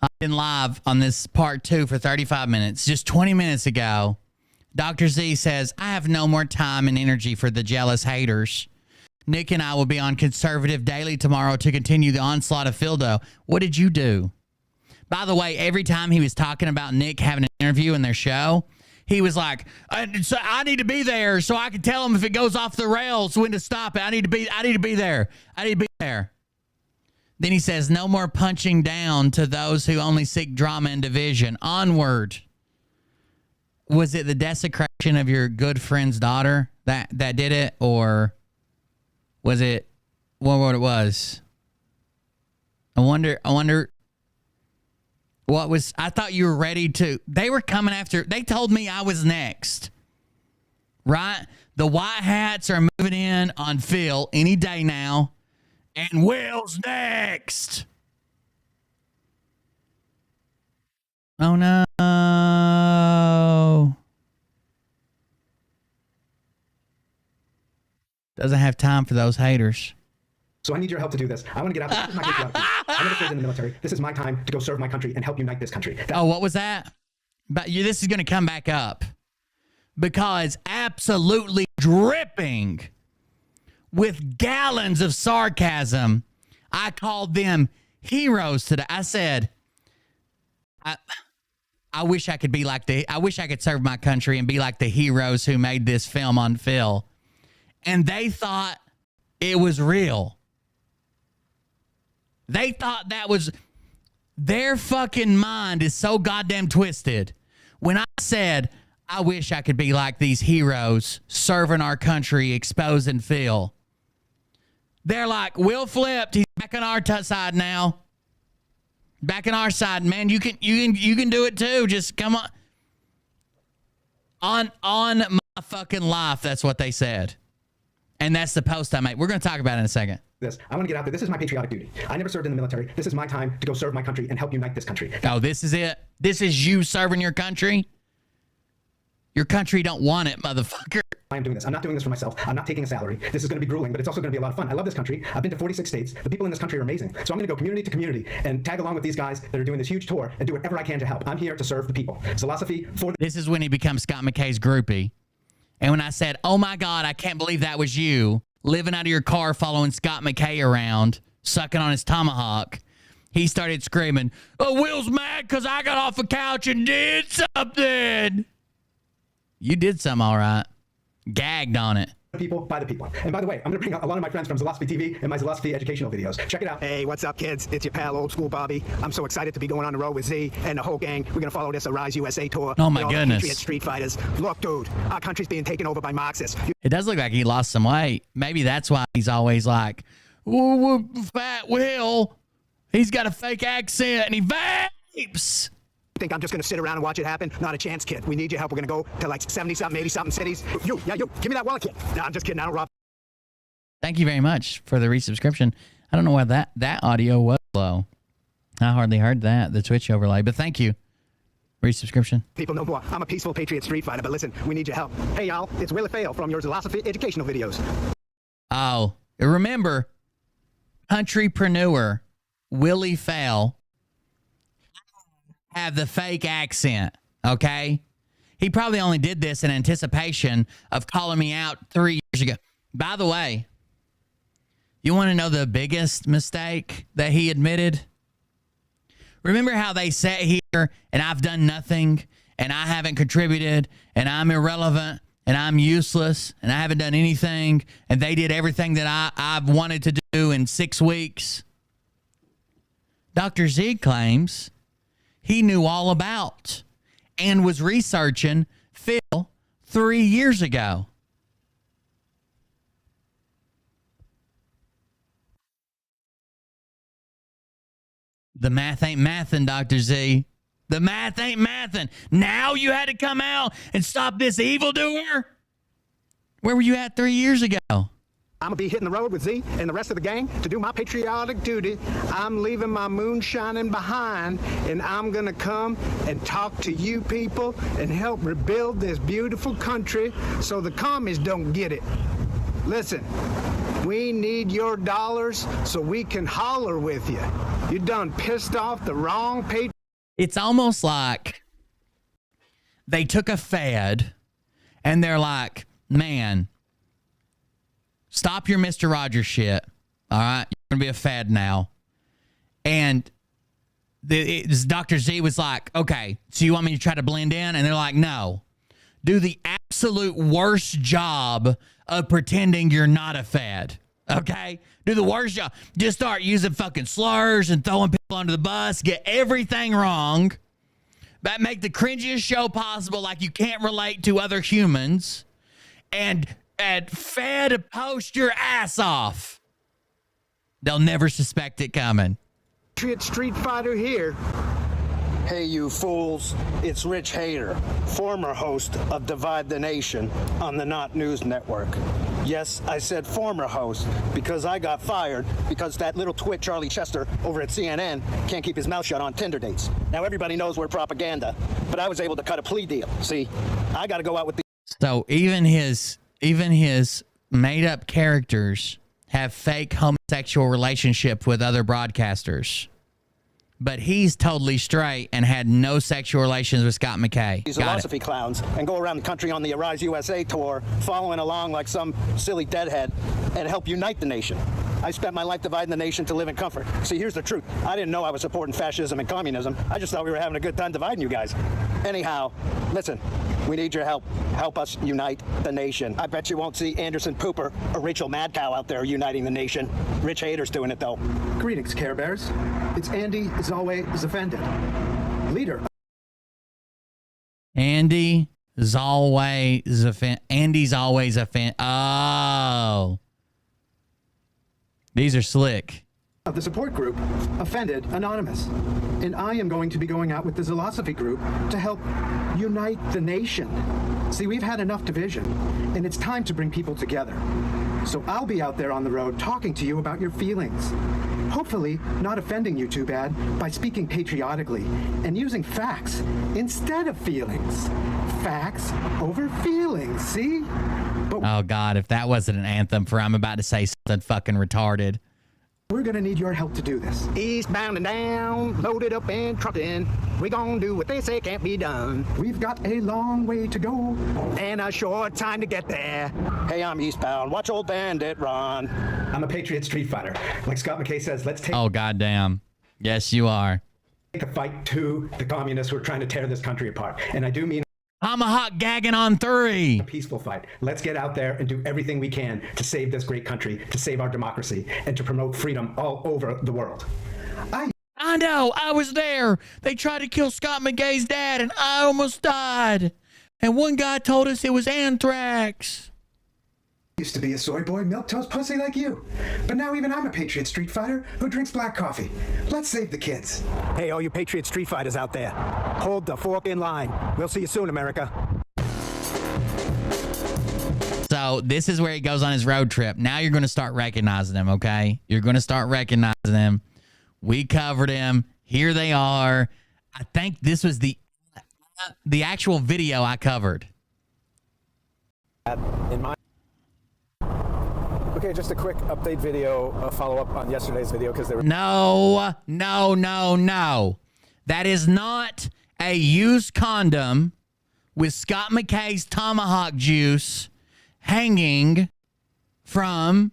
I've been live on this part 2 for 35 minutes. Just 20 minutes ago, Dr. Z says, I have no more time and energy for the jealous haters. Nick and I will be on Conservative Daily tomorrow to continue the onslaught of Fildo. What did you do? By the way, every time he was talking about Nick having an interview in their show, he was like, I need to be there so I can tell him if it goes off the rails when to stop it. I need to be there. I need to be there. Then he says, no more punching down to those who only seek drama and division. Onward. Was it the desecration of your good friend's daughter that did it? Or was it what it was? I wonder what was, I thought you were ready to, they were coming after, they told me I was next, right? The white hats are moving in on Phil any day now. And Will's next. Oh, no. Doesn't have time for those haters. So I need your help to do this. I want to get out. This is my patriotic duty. I never served in the military. This is my time to go serve my country and help unite this country. Oh, what was that? But this is going to come back up. Because absolutely dripping with gallons of sarcasm, I called them heroes today. I said, I wish I could be like I wish I could serve my country and be like the heroes who made this film on Phil. And they thought it was real. They thought that was, their fucking mind is so goddamn twisted. When I said, I wish I could be like these heroes serving our country, exposing Phil. They're like, Will flipped. He's back on our side now. Back on our side, man. You can do it too. Just come on. On my fucking life, that's what they said. And that's the post I made. We're going to talk about it in a second. I want to get out there. This is my patriotic duty. I never served in the military. This is my time to go serve my country and help unite this country. Oh, this is it? This is you serving your country? Your country don't want it, motherfucker. I am doing this. I'm not doing this for myself. I'm not taking a salary. This is going to be grueling, but it's also going to be a lot of fun. I love this country. I've been to 46 states. The people in this country are amazing. So I'm going to go community to community and tag along with these guys that are doing this huge tour and do whatever I can to help. I'm here to serve the people. Philosophy for... This is when he becomes Scott McKay's groupie. And when I said, oh my God, I can't believe that was you, living out of your car following Scott McKay around, sucking on his tomahawk, he started screaming, oh, Will's mad because I got off the couch and did something. You did something all right. Gagged on it. People by the people. And by the way, I'm going to bring out a lot of my friends from Philosophy TV and my Philosophy educational videos. Check it out. Hey, what's up, kids? It's your pal, Old School Bobby. I'm so excited to be going on the road with Z and the whole gang. We're going to follow this Arise USA tour. Oh, my with all goodness. the Patriot Street Fighters. Look, dude, our country's being taken over by Marxists. It does look like he lost some weight. Maybe that's why he's always like, oh, Fat Will. He's got a fake accent and he vapes. Think I'm just going to sit around and watch it happen? Not a chance, kid. We need your help. We're going to go to like 70-something, 80-something cities. You, give me that wallet, kid. No, I'm just kidding. I don't rob. Thank you very much for the resubscription. I don't know why that audio was low. I hardly heard that, the Twitch overlay, but thank you. Resubscription. People know more. I'm a peaceful patriot street fighter, but listen, we need your help. Hey, y'all, it's Willie Fail from your Philosophy educational videos. Oh, remember, countrypreneur Willie Fail have the fake accent, okay? He probably only did this in anticipation of calling me out 3 years ago. By the way, you want to know the biggest mistake that he admitted? Remember how they sat here and I've done nothing and I haven't contributed and I'm irrelevant and I'm useless and I haven't done anything and they did everything that I've wanted to do in 6 weeks? Dr. Z claims he knew all about and was researching Phil 3 years ago. The math ain't mathin', Dr. Z. The math ain't mathin'. Now you had to come out and stop this evildoer? Where were you at 3 years ago? I'm going to be hitting the road with Z and the rest of the gang to do my patriotic duty. I'm leaving my moonshining behind, and I'm going to come and talk to you people and help rebuild this beautiful country so the commies don't get it. Listen, we need your dollars so we can holler with you. You done pissed off the wrong patriot. It's almost like they took a fad and they're like, man, stop your Mr. Rogers shit. All right. You're going to be a fad now. And Dr. Z was like, okay, so you want me to try to blend in? And they're like, no. Do the absolute worst job of pretending you're not a fad. Okay? Do the worst job. Just start using fucking slurs and throwing people under the bus. Get everything wrong. But make the cringiest show possible like you can't relate to other humans. And fad post your ass off. They'll never suspect it coming. Patriot Street Fighter here. Hey, you fools. It's Rich Hader, former host of Divide the Nation on the Not News Network. Yes, I said former host because I got fired because that little twit Charlie Chester over at CNN can't keep his mouth shut on Tinder dates. Now everybody knows we're propaganda, but I was able to cut a plea deal. See, I got to go out with the... So even his made up characters have fake homosexual relationships with other broadcasters. But he's totally straight and had no sexual relations with Scott McKay. These philosophy clowns and go around the country on the Arise USA tour, following along like some silly deadhead, and help unite the nation. I spent my life dividing the nation to live in comfort. See, here's the truth. I didn't know I was supporting fascism and communism. I just thought we were having a good time dividing you guys. Anyhow, listen, we need your help. Help us unite the nation. I bet you won't see Anderson Pooper or Rachel Madcow out there uniting the nation. Rich Hader's doing it, though. Greetings, Care Bears. It's Andy is always offended. Leader. Andy's always offended. Oh. These are slick. Of the support group, Offended Anonymous. And I am going to be going out with the Zilosophy group to help unite the nation. See, we've had enough division, and it's time to bring people together. So I'll be out there on the road talking to you about your feelings. Hopefully not offending you too bad by speaking patriotically and using facts instead of feelings. Facts over feelings, see? But oh, God, if that wasn't an anthem for I'm about to say something fucking retarded. we're gonna need your help to do this. Eastbound and down, loaded up and trucking. We gonna do what they say can't be done. We've got a long way to go. And a short time to get there. Hey, I'm eastbound. Watch old bandit run. I'm a Patriot Street Fighter. Like Scott McKay says, let's take Oh, goddamn. Yes, you are. the fight to the communists who are trying to tear this country apart. And I do mean Tomahawk gagging on 3. a peaceful fight. Let's get out there and do everything we can to save this great country, to save our democracy, and to promote freedom all over the world. I know. I was there. They tried to kill Scott McKay's dad, and I almost died. And one guy told us it was anthrax. Used to be a soy boy, milquetoast pussy like you. But now even I'm a Patriot Street Fighter who drinks black coffee. Let's save the kids. Hey, all you Patriot Street Fighters out there, hold the fork in line. We'll see you soon, America. So this is where he goes on his road trip. Now you're going to start recognizing them, okay? You're going to start recognizing them. We covered him. Here they are. I think this was the actual video I covered. In my Okay, just a quick update video, follow-up on yesterday's video, because there were... No. That is not a used condom with Scott McKay's tomahawk juice hanging from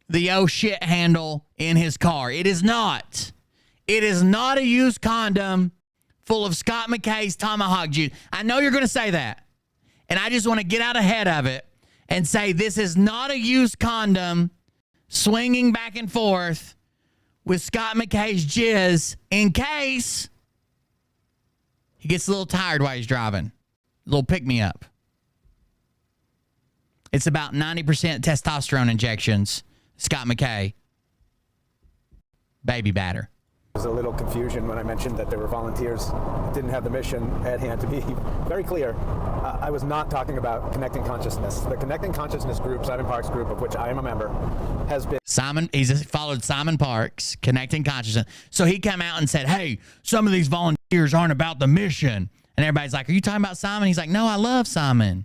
the oh shit handle in his car. It is not. It is not a used condom full of Scott McKay's tomahawk juice. I know you're going to say that, and I just want to get out ahead of it and say this is not a used condom swinging back and forth with Scott McKay's jizz in case he gets a little tired while he's driving. A little pick-me-up. It's about 90% testosterone injections. Scott McKay. Baby batter. There was a little confusion when I mentioned that there were volunteers that didn't have the mission at hand. To be very clear, I was not talking about Connecting Consciousness. The Connecting Consciousness group, Simon Parks group, of which I am a member, has been... He's followed Simon Parks, Connecting Consciousness. So he came out and said, hey, some of these volunteers aren't about the mission. And everybody's like, are you talking about Simon? He's like, no, I love Simon.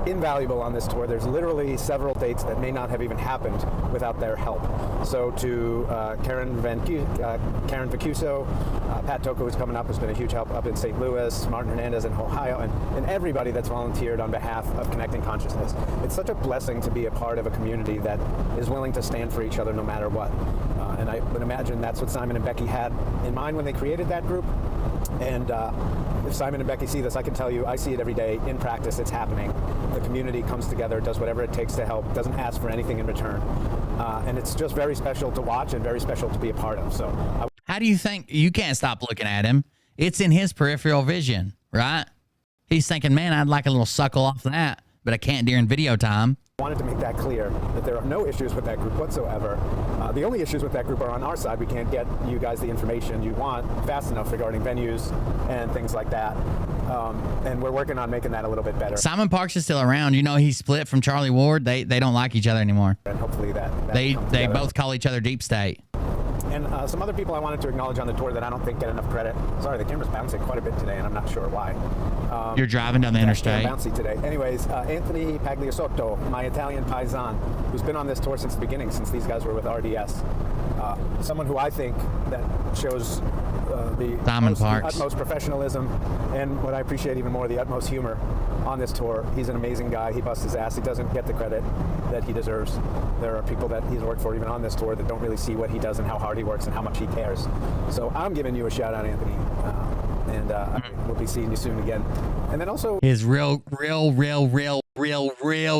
invaluable on this tour. There's literally several dates that may not have even happened without their help. So to Karen Vacuso, Pat Toko, who's coming up, has been a huge help up in St. Louis, Martin Hernandez in Ohio, and everybody that's volunteered on behalf of Connecting Consciousness. It's such a blessing to be a part of a community that is willing to stand for each other no matter what. And I would imagine that's what Simon and Becky had in mind when they created that group. And if Simon and Becky see this, I can tell you, I see it every day in practice. It's happening. The community comes together, does whatever it takes to help, doesn't ask for anything in return. And it's just very special to watch and very special to be a part of. So, how do you think you can't stop looking at him? It's in his peripheral vision, right? He's thinking, man, I'd like a little suckle off that, but I can't during video time. I wanted to make that clear that there are no issues with that group whatsoever. The only issues with that group are on our side. We can't get you guys the information you want fast enough regarding venues and things like that. And we're working on making that a little bit better. Simon Parks is still around. You know, he split from Charlie Ward. They don't like each other anymore. And hopefully that they both call each other Deep State. And some other people I wanted to acknowledge on the tour that I don't think get enough credit. Sorry, the camera's bouncing quite a bit today, and I'm not sure why. You're driving down the interstate. Bouncy today. Anyways, Anthony Pagliasotto, my Italian paisan, who's been on this tour since the beginning, since these guys were with RDS. Someone who I think that shows the utmost professionalism, and what I appreciate even more, the utmost humor on this tour. He's an amazing guy. He busts his ass. He doesn't get the credit that he deserves. There are people that he's worked for even on this tour that don't really see what he does and how hard he works and how much he cares. So I'm giving you a shout out, Anthony. And we'll be seeing you soon again. And then also his real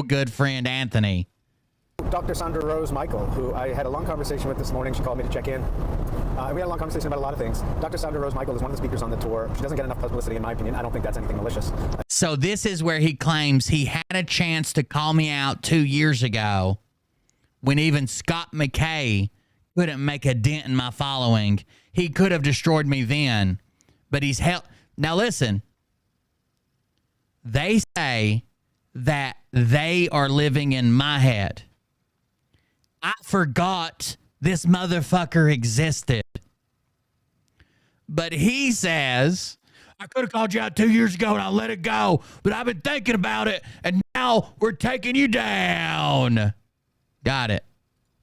good friend, Anthony. Dr. Sandra Rose Michael, who I had a long conversation with this morning. She called me to check in. We had a long conversation about a lot of things. Dr. Sandra Rose Michael is one of the speakers on the tour. She doesn't get enough publicity, in my opinion. I don't think that's anything malicious. So this is where he claims he had a chance to call me out 2 years ago when even Scott McKay couldn't make a dent in my following. He could have destroyed me then, but he's held. Now listen, they say that they are living in my head. I forgot this motherfucker existed. But he says, I could have called you out 2 years ago and I let it go, but I've been thinking about it and now we're taking you down. Got it.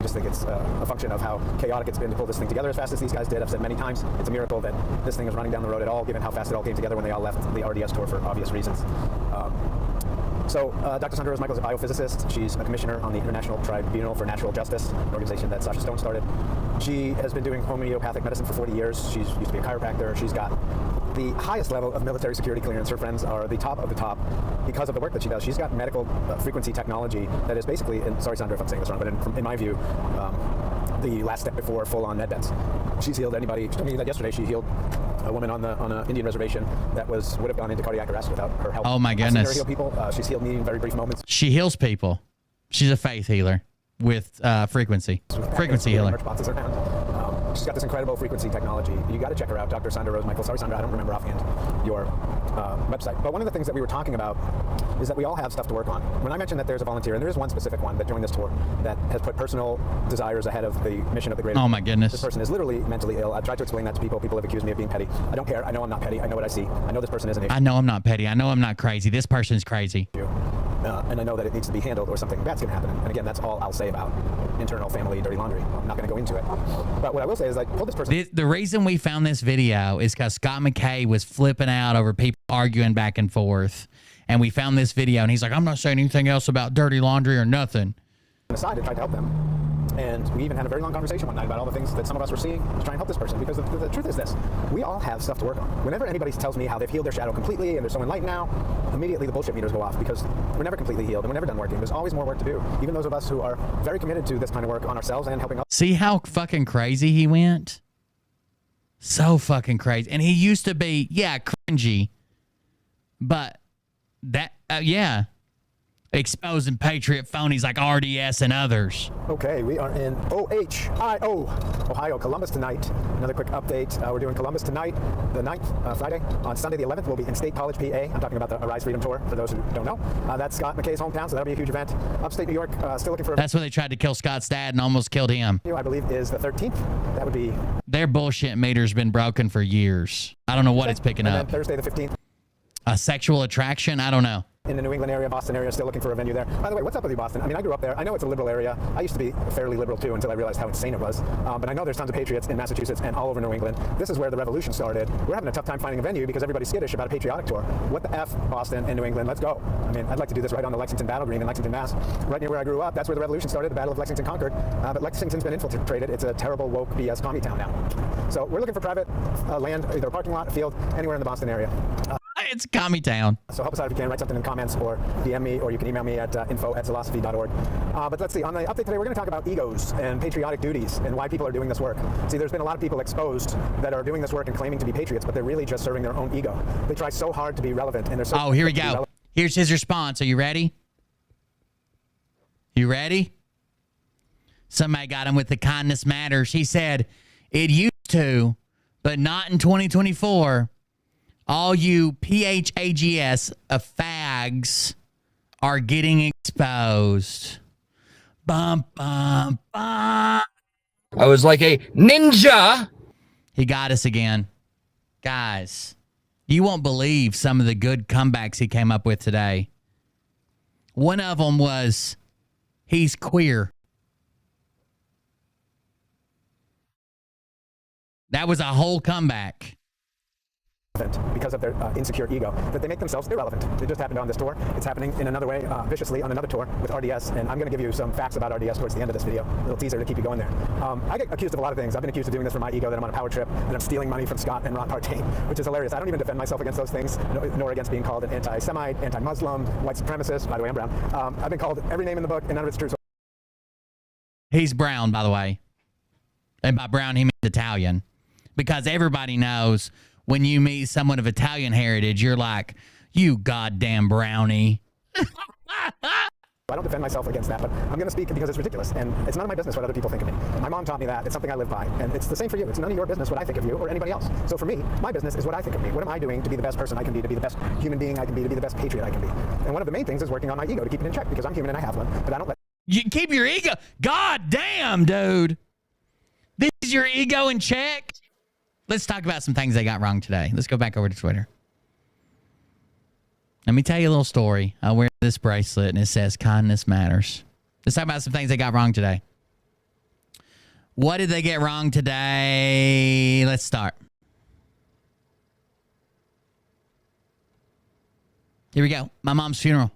I just think it's a function of how chaotic it's been to pull this thing together as fast as these guys did. I've said many times, it's a miracle that this thing is running down the road at all, given how fast it all came together when they all left the RDS tour for obvious reasons. So Dr. Sandra Rose Michael is a biophysicist. She's a commissioner on the International Tribunal for Natural Justice, an organization that Sasha Stone started. She has been doing homeopathic medicine for 40 years. She's used to be a chiropractor. She's got the highest level of military security clearance. Her friends are the top of the top because of the work that she does. She's got medical frequency technology that is basically, and sorry Sandra if I'm saying this wrong, but in my view, the last step before full-on med beds. She's healed anybody. She told me that yesterday she healed a woman on an Indian reservation that would have gone into cardiac arrest without her help. Oh my goodness. I've seen her heal people. She's healed me in very brief moments. She heals people. She's a faith healer with frequency healer. Boxes are found. She's got this incredible frequency technology. You got to check her out, Dr. Sandra Rose Michael. Sorry, Sandra, I don't remember offhand your website. But one of the things that we were talking about is that we all have stuff to work on. When I mentioned that there's a volunteer, and there is one specific one that joined this tour that has put personal desires ahead of the mission of the greater. Oh my goodness. This person is literally mentally ill. I've tried to explain that to people. People have accused me of being petty. I don't care. I know I'm not petty. I know what I see. I know this person is an issue. I know I'm not petty. I know I'm not crazy. This person's crazy. And I know that it needs to be handled or something bad's going to happen. And again, that's all I'll say about internal family dirty laundry. I'm not going to go into it. But what I will say is, like, pull this person. The reason we found this video is because Scott McKay was flipping out over people arguing back and forth. And we found this video, and he's like, I'm not saying anything else about dirty laundry or nothing. Aside and tried to help them. And we even had a very long conversation one night about all the things that some of us were seeing to try and help this person. Because the truth is this, we all have stuff to work on. Whenever anybody tells me how they've healed their shadow completely and they're so enlightened now, immediately the bullshit meters go off because we're never completely healed and we're never done working. There's always more work to do. Even those of us who are very committed to this kind of work on ourselves and helping others. See how fucking crazy he went? So fucking crazy. And he used to be, yeah, cringy. But that, yeah. Exposing patriot phonies like RDS and others. Okay, we are in Ohio, Columbus tonight. Another quick update. We're doing Columbus tonight, the 9th, Friday. On Sunday the 11th, we'll be in State College, PA. I'm talking about the Arise Freedom Tour, for those who don't know. That's Scott McKay's hometown, so that'll be a huge event. Upstate New York, still looking for... That's when they tried to kill Scott's dad and almost killed him. I believe is the 13th. That would be... Their bullshit meter's been broken for years. I don't know what it's picking up. Thursday the 15th. A sexual attraction? I don't know. in the New England area, Boston area, still looking for a venue there. By the way, what's up with you, Boston? I mean, I grew up there. I know it's a liberal area. I used to be fairly liberal too until I realized how insane it was. But I know there's tons of patriots in Massachusetts and all over New England. This is where the revolution started. We're having a tough time finding a venue because everybody's skittish about a patriotic tour. What the F, Boston and New England? Let's go. I mean, I'd like to do this right on the Lexington Battle Green in Lexington, Mass. Right near where I grew up. That's where the revolution started. The Battle of Lexington conquered. But Lexington's been infiltrated. It's a terrible woke BS commie town now. So we're looking for private land, either a parking lot, a field, anywhere in the Boston area. It's a commie town. So help us out if you can. Write something in the comments or DM me, or you can email me at info@zilosophy.org. But let's see. On the update today, we're going to talk about egos and patriotic duties and why people are doing this work. See, there's been a lot of people exposed that are doing this work and claiming to be patriots, but they're really just serving their own ego. They try so hard to be relevant, and they're so... Oh, here we go. Here's his response. Are you ready? You ready? Somebody got him with the kindness matters. He said, it used to, but not in 2024. All you PHAGS fags are getting exposed. Bum, bum, bum. I was like a ninja. He got us again. Guys, you won't believe some of the good comebacks he came up with today. One of them was, he's queer. That was a whole comeback. Because of their insecure ego, that they make themselves irrelevant. It just happened on this tour. It's happening in another way, viciously, on another tour with RDS, and I'm going to give you some facts about RDS towards the end of this video. A little teaser to keep you going there. I get accused of a lot of things. I've been accused of doing this for my ego, that I'm on a power trip, and I'm stealing money from Scott and Ron Partain, which is hilarious. I don't even defend myself against those things, nor against being called an anti-Semite, anti-Muslim, white supremacist. By the way, I'm brown. I've been called every name in the book, and none of it's true. So He's brown, by the way. And by brown, he means Italian. Because everybody knows when you meet someone of Italian heritage, you're like, you goddamn brownie. I don't defend myself against that, but I'm going to speak because it's ridiculous, and it's none of my business what other people think of me. My mom taught me that. It's something I live by, and it's the same for you. It's none of your business what I think of you or anybody else. So for me, my business is what I think of me. What am I doing to be the best person I can be, to be the best human being I can be, to be the best patriot I can be? And one of the main things is working on my ego to keep it in check, because I'm human and I have one, but I don't let... You keep your ego. God damn, dude. This is your ego in check? Let's talk about some things they got wrong today. Let's go back over to Twitter. Let me tell you a little story. I wear this bracelet and it says kindness matters. Let's talk about some things they got wrong today. What did they get wrong today? Let's start. Here we go. My mom's funeral.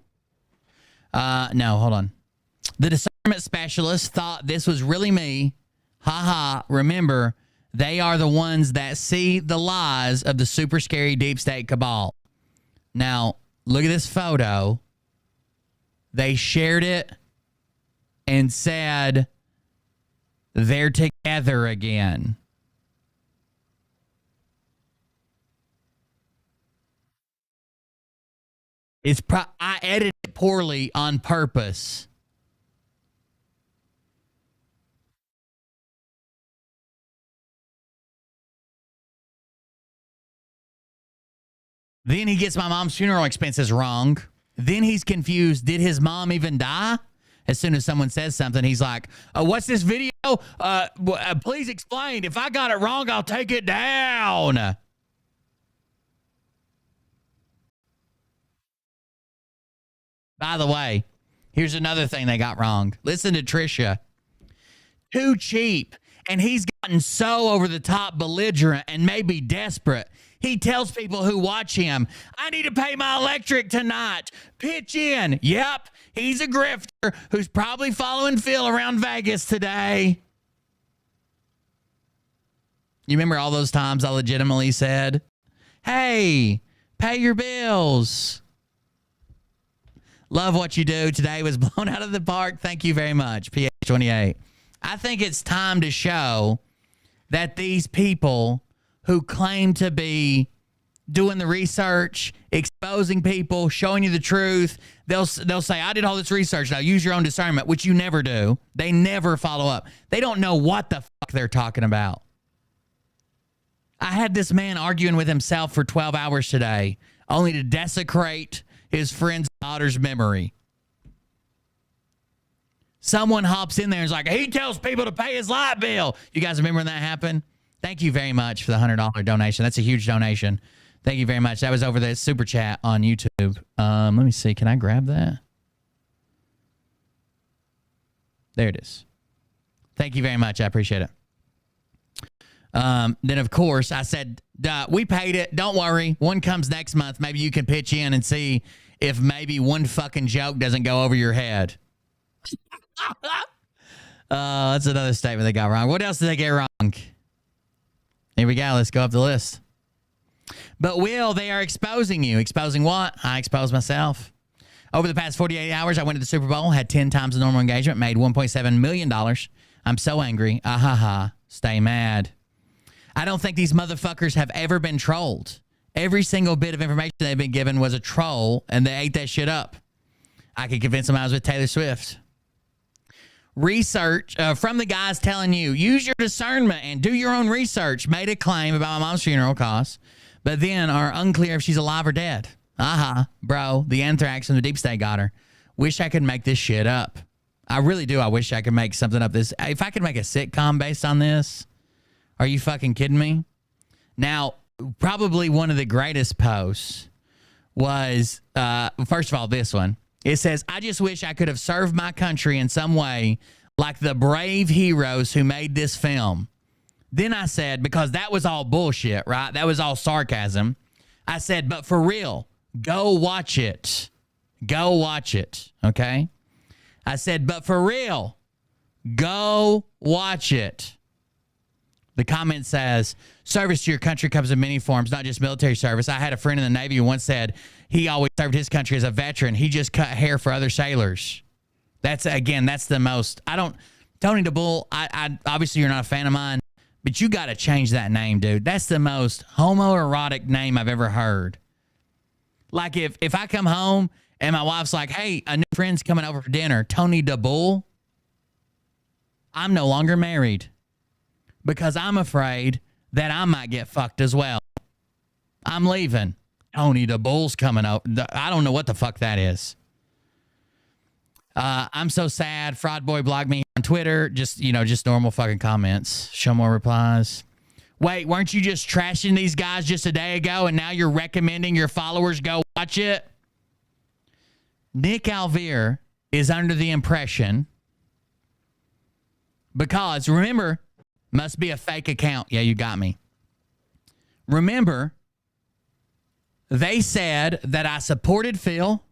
No, hold on. The discernment specialist thought this was really me. Ha ha. Remember, they are the ones that see the lies of the super scary deep state cabal. Now, look at this photo. They shared it and said they're together again. I edited it poorly on purpose. Then he gets my mom's funeral expenses wrong. Then he's confused. Did his mom even die? As soon as someone says something, he's like, what's this video? Please explain. If I got it wrong, I'll take it down. By the way, here's another thing they got wrong. Listen to Trisha. Too cheap. And he's gotten so over the top belligerent and maybe desperate. He tells people who watch him, I need to pay my electric tonight. Pitch in. Yep, he's a grifter who's probably following Phil around Vegas today. You remember all those times I legitimately said, hey, pay your bills. Love what you do. Today was blown out of the park. Thank you very much, PH28. I think it's time to show that these people who claim to be doing the research, exposing people, showing you the truth, they'll say, I did all this research. Now use your own discernment, which you never do. They never follow up. They don't know what the fuck they're talking about. I had this man arguing with himself for 12 hours today, only to desecrate his friend's daughter's memory. Someone hops in there and is like, he tells people to pay his light bill. You guys remember when that happened? Thank you very much for the $100 donation. That's a huge donation. Thank you very much. That was over the super chat on YouTube. Let me see. Can I grab that? There it is. Thank you very much. I appreciate it. Then, of course, I said, we paid it. Don't worry. One comes next month. Maybe you can pitch in and see if maybe one fucking joke doesn't go over your head. That's another statement they got wrong. What else did they get wrong? Here we go. Let's go up the list. But Will, they are exposing you. Exposing what? I exposed myself. Over the past 48 hours, I went to the Super Bowl, had 10 times the normal engagement, made $1.7 million. I'm so angry. Stay mad. I don't think these motherfuckers have ever been trolled. Every single bit of information they've been given was a troll, and they ate that shit up. I could convince them I was with Taylor Swift. Research from the guys telling you, use your discernment and do your own research, made a claim about my mom's funeral costs, but then are unclear if she's alive or dead. Bro, the anthrax and the deep state got her. Wish I could make this shit up. I really do. I wish I could make something up. If I could make a sitcom based on this, are you fucking kidding me? Now, probably one of the greatest posts was, first of all, this one. It says, I just wish I could have served my country in some way like the brave heroes who made this film. Then I said, because that was all bullshit, right? That was all sarcasm. I said, but for real, go watch it. Go watch it, okay? I said, but for real, go watch it. The comment says, service to your country comes in many forms, not just military service. I had a friend in the Navy who once said he always served his country as a veteran. He just cut hair for other sailors. That's the most, Tony DeBull, I obviously you're not a fan of mine, but you got to change that name, dude. That's the most homoerotic name I've ever heard. Like if I come home and my wife's like, hey, a new friend's coming over for dinner, Tony DeBull, I'm no longer married because I'm afraid that I might get fucked as well. I'm leaving. Tony DeBull's coming up. I don't know what the fuck that is. I'm so sad. Fraud Boy blocked me on Twitter. Just normal fucking comments. Show more replies. Wait, weren't you just trashing these guys just a day ago and now you're recommending your followers go watch it? Nick Alvear is under the impression, because remember, must be a fake account. Yeah, you got me. Remember, they said that I supported Phil,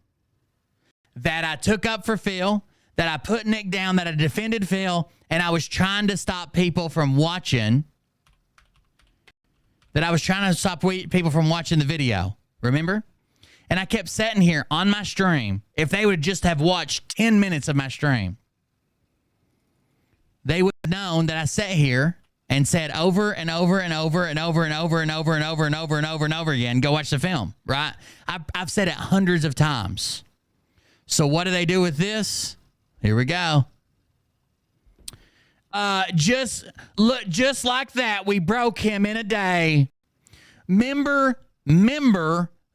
that I took up for Phil, that I put Nick down, that I defended Phil, and I was trying to stop people from watching. That I was trying to stop people from watching the video. Remember? And I kept sitting here on my stream. If they would just have watched 10 minutes of my stream, they would have known that I sat here and said over and over and over and over and over and over and over and over and over and over again, go watch the film, right? I've said it hundreds of times. So what do they do with this? Here we go. Just like that, we broke him in a day. Remember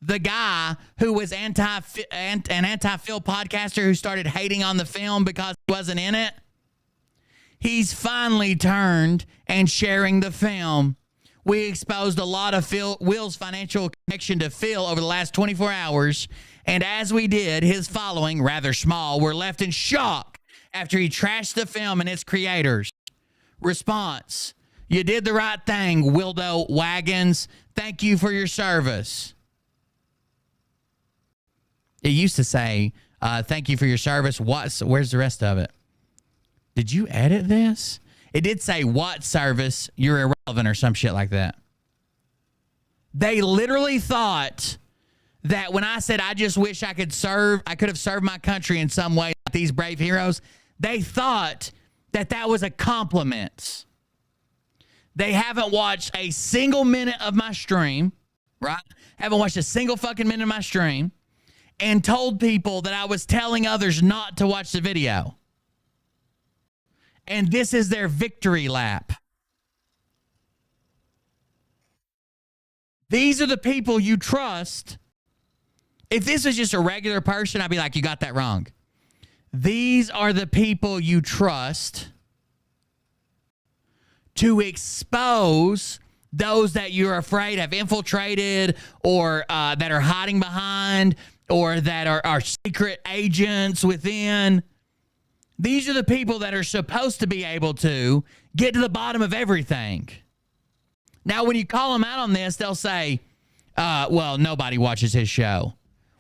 the guy who was an anti-Phil podcaster who started hating on the film because he wasn't in it? He's finally turned and sharing the film. We exposed a lot of Will's financial connection to Phil over the last 24 hours. And as we did, his following, rather small, were left in shock after he trashed the film and its creators. Response: you did the right thing, Wildo Wagons. Thank you for your service. It used to say, thank you for your service. Where's the rest of it? Did you edit this? It did say, what service? You're irrelevant or some shit like that. They literally thought that when I said, I just wish I could have served my country in some way like these brave heroes, they thought that was a compliment. They haven't watched a single minute of my stream, right? Haven't watched a single fucking minute of my stream, and told people that I was telling others not to watch the video. And this is their victory lap. These are the people you trust. If this was just a regular person, I'd be like, you got that wrong. These are the people you trust to expose those that you're afraid have infiltrated or that are hiding behind or that are secret agents within. These are the people that are supposed to be able to get to the bottom of everything. Now, when you call them out on this, they'll say, well, nobody watches his show.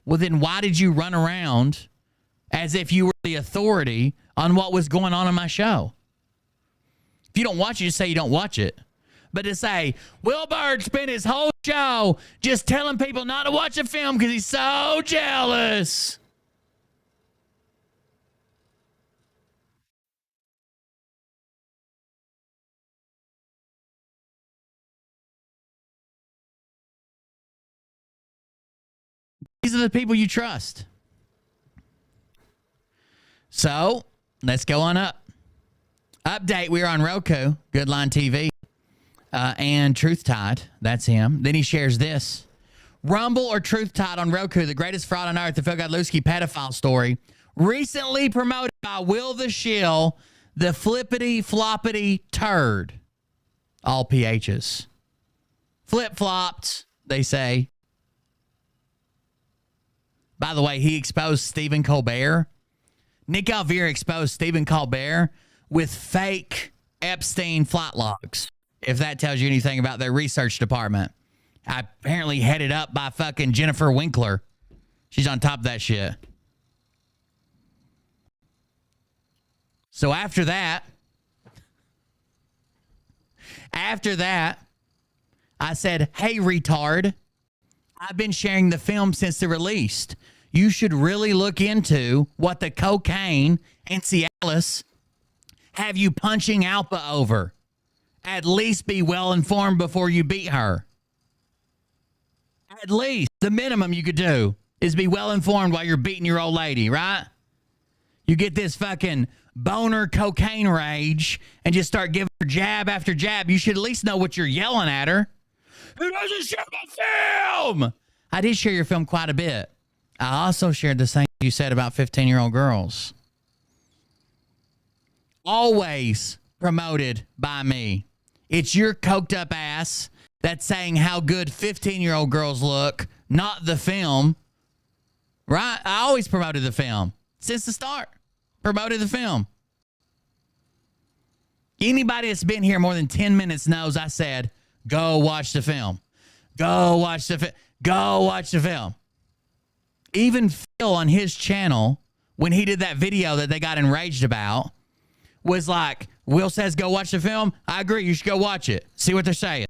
Well, then why did you run around as if you were the authority on what was going on in my show? If you don't watch it, just say you don't watch it. But to say, Will Bird spent his whole show just telling people not to watch a film because he's so jealous. These are the people you trust. So let's go on up. Update, we're on Roku, Good Line TV, and Truth Tide. That's him. Then he shares this. Rumble or Truth Tide on Roku, the greatest fraud on earth, the Phil Godlewski pedophile story, recently promoted by Will the Shill, the flippity floppity turd. All PHs. Flip-flopped, they say. By the way, he exposed Stephen Colbert. Nick Alvear exposed Stephen Colbert with fake Epstein flight logs, if that tells you anything about their research department. Apparently headed up by fucking Jennifer Winkler. She's on top of that shit. So after that, I said, hey, retard, I've been sharing the film since the release. You should really look into what the cocaine and Cialis have you punching Alpa over. At least be well informed before you beat her. At least the minimum you could do is be well informed while you're beating your old lady, right? You get this fucking boner cocaine rage and just start giving her jab after jab. You should at least know what you're yelling at her. Who doesn't share my film? I did share your film quite a bit. I also shared the same you said about 15-year-old girls. Always promoted by me. It's your coked up ass that's saying how good 15-year-old girls look, not the film. Right? I always promoted the film. Since the start. Promoted the film. Anybody that's been here more than 10 minutes knows I said, go watch the film. Go watch the film. Go watch the film. Even Phil on his channel, when he did that video that they got enraged about, was like, Will says go watch the film. I agree. You should go watch it. See what they're saying.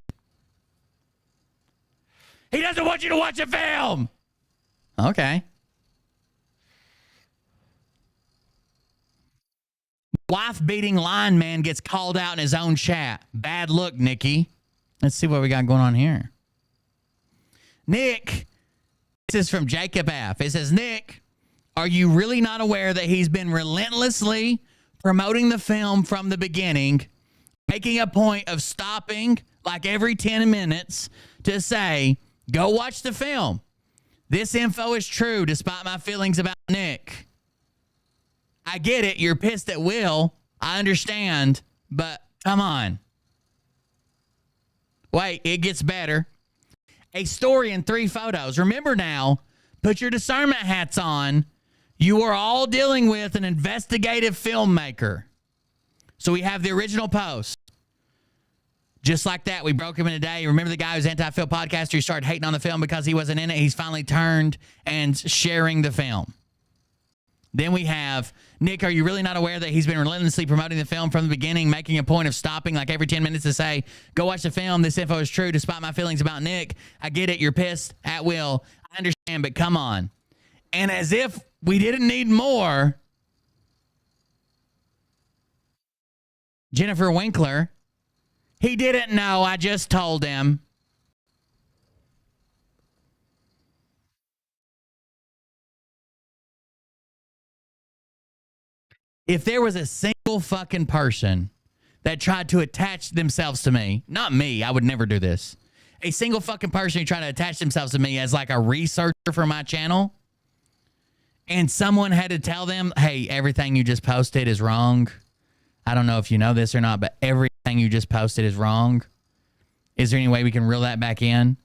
He doesn't want you to watch a film. Okay. Wife-beating line man gets called out in his own chat. Bad look, Nikki. Let's see what we got going on here. Nick, this is from Jacob F. It says, Nick, are you really not aware that he's been relentlessly promoting the film from the beginning, making a point of stopping like every 10 minutes to say, go watch the film. This info is true despite my feelings about Nick. I get it. You're pissed at Will. I understand, but come on. Wait, it gets better. A story in 3 photos. Remember now, put your discernment hats on. You are all dealing with an investigative filmmaker. So we have the original post. Just like that, we broke him in a day. Remember the guy who's anti-film podcaster? He started hating on the film because he wasn't in it. He's finally turned and sharing the film. Then we have, Nick, are you really not aware that he's been relentlessly promoting the film from the beginning, making a point of stopping like every 10 minutes to say, go watch the film. This info is true despite my feelings about Nick. I get it. You're pissed at Will. I understand, but come on. And as if we didn't need more, Jennifer Winkler, he didn't know. I just told him. If there was a single fucking person that tried to attach themselves to me, not me, I would never do this. A single fucking person who tried to attach themselves to me as like a researcher for my channel, and someone had to tell them, hey, everything you just posted is wrong. I don't know if you know this or not, but everything you just posted is wrong. Is there any way we can reel that back in?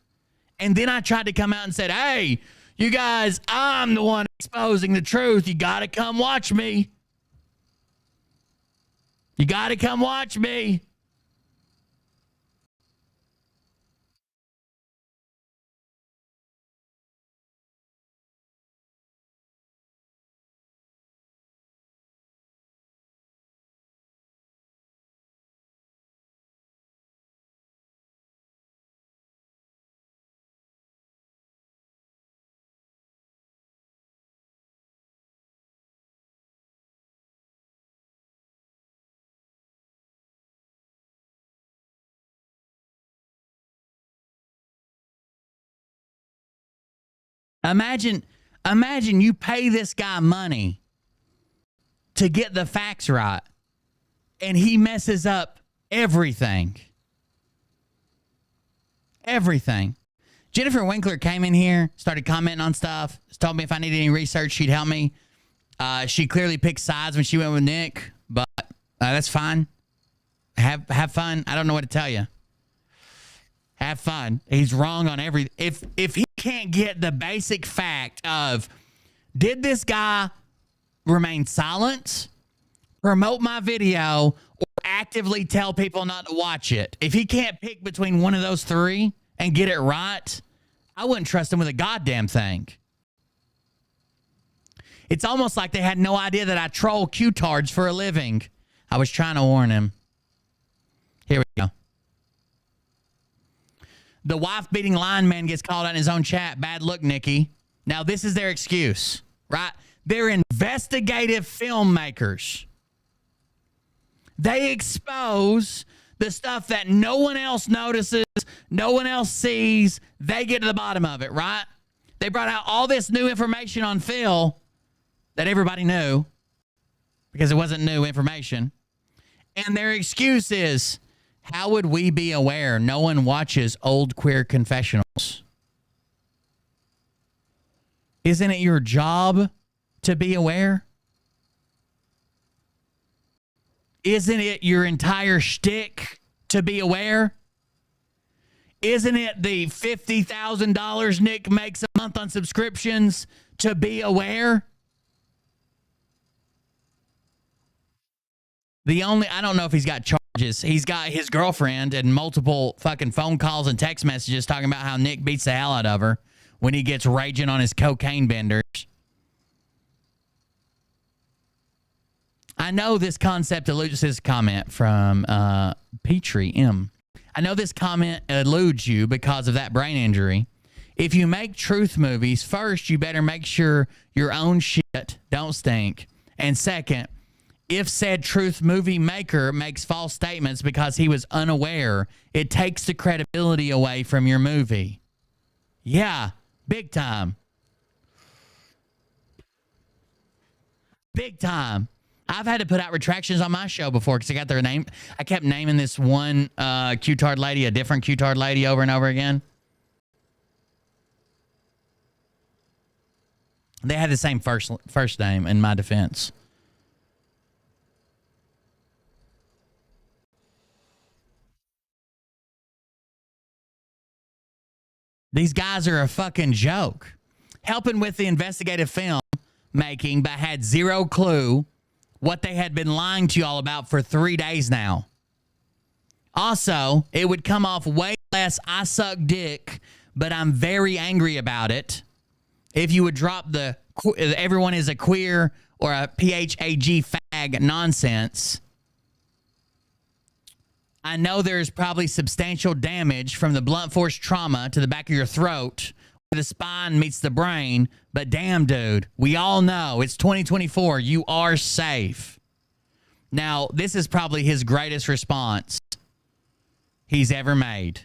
And then I tried to come out and said, hey, you guys, I'm the one exposing the truth. You got to come watch me. You got to come watch me. Imagine you pay this guy money to get the facts right, and he messes up everything. Everything. Jennifer Winkler came in here, started commenting on stuff, told me if I needed any research, she'd help me. She clearly picked sides when she went with Nick, but that's fine. Have fun. I don't know what to tell you. Have fun. He's wrong on every. If he can't get the basic fact of, did this guy remain silent, promote my video, or actively tell people not to watch it? If he can't pick between one of those three and get it right, I wouldn't trust him with a goddamn thing. It's almost like they had no idea that I troll Q-tards for a living. I was trying to warn him. Here we go. The wife-beating lineman gets called out in his own chat. Bad look, Nikki. Now, this is their excuse, right? They're investigative filmmakers. They expose the stuff that no one else notices, no one else sees. They get to the bottom of it, right? They brought out all this new information on Phil that everybody knew because it wasn't new information. And their excuse is, how would we be aware? No one watches old queer confessionals. Isn't it your job to be aware? Isn't it your entire shtick to be aware? Isn't it the $50,000 Nick makes a month on subscriptions to be aware? I don't know if he's got charges. He's got his girlfriend and multiple fucking phone calls and text messages talking about how Nick beats the hell out of her when he gets raging on his cocaine benders. I know this concept eludes this comment from Petrie M. I know this comment eludes you because of that brain injury. If you make truth movies, first, you better make sure your own shit don't stink. And second, if said truth movie maker makes false statements because he was unaware, it takes the credibility away from your movie. Yeah, big time. Big time. I've had to put out retractions on my show before because I got their name. I kept naming this one Q-tard lady a different Q-tard lady over and over again. They had the same first name in my defense. These guys are a fucking joke. Helping with the investigative film making, but had zero clue what they had been lying to y'all about for 3 days now. Also, it would come off way less I suck dick, but I'm very angry about it if you would drop the everyone is a queer or a PHAG fag nonsense. I know there's probably substantial damage from the blunt force trauma to the back of your throat where the spine meets the brain, but damn, dude, we all know it's 2024. You are safe. Now, this is probably his greatest response he's ever made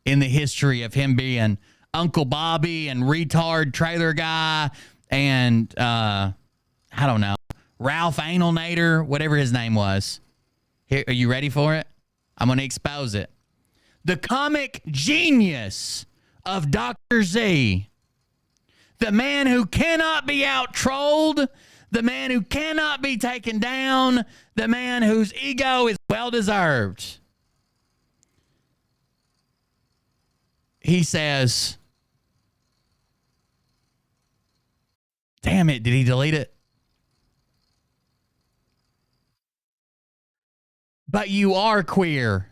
in the history of him being Uncle Bobby and retard trailer guy and, I don't know, Ralph Analnator, whatever his name was. Here, are you ready for it? I'm going to expose it. The comic genius of Dr. Z. The man who cannot be out-trolled. The man who cannot be taken down. The man whose ego is well-deserved. he says, damn it, did he delete it? But you are queer.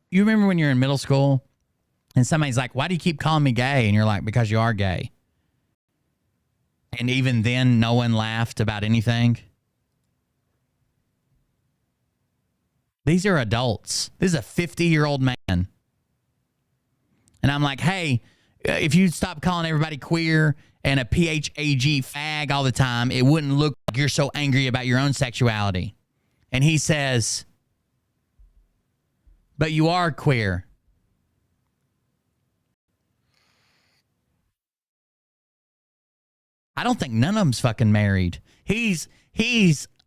You remember when you're in middle school and somebody's like, why do you keep calling me gay? And you're like, because you are gay. And even then, no one laughed about anything. These are adults. This is a 50-year-old man. And I'm like, hey, if you stop calling everybody queer and a PHAG fag all the time, it wouldn't look like you're so angry about your own sexuality. And he says, but you are queer. I don't think none of them's fucking married. He's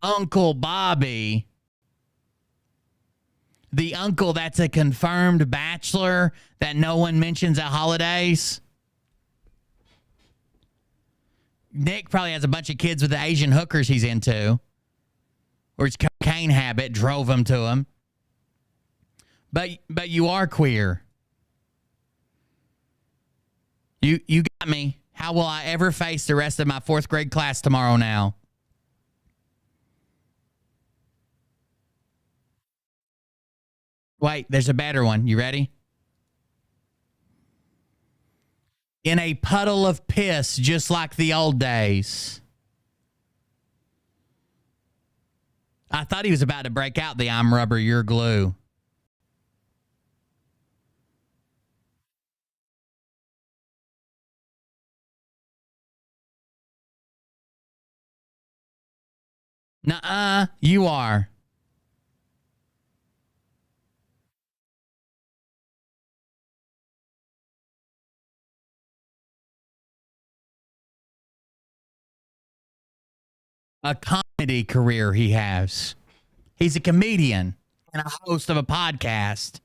Uncle Bobby, the uncle that's a confirmed bachelor that no one mentions at holidays. Nick probably has a bunch of kids with the Asian hookers he's into, or his cocaine habit drove him to him. But you are queer. You got me. How will I ever face the rest of my 4th grade class tomorrow now? Wait, there's a better one. You ready? In a puddle of piss, just like the old days. I thought he was about to break out the I'm rubber, you're glue. Nuh-uh, you are. A comedy career he has. He's a comedian and a host of a podcast.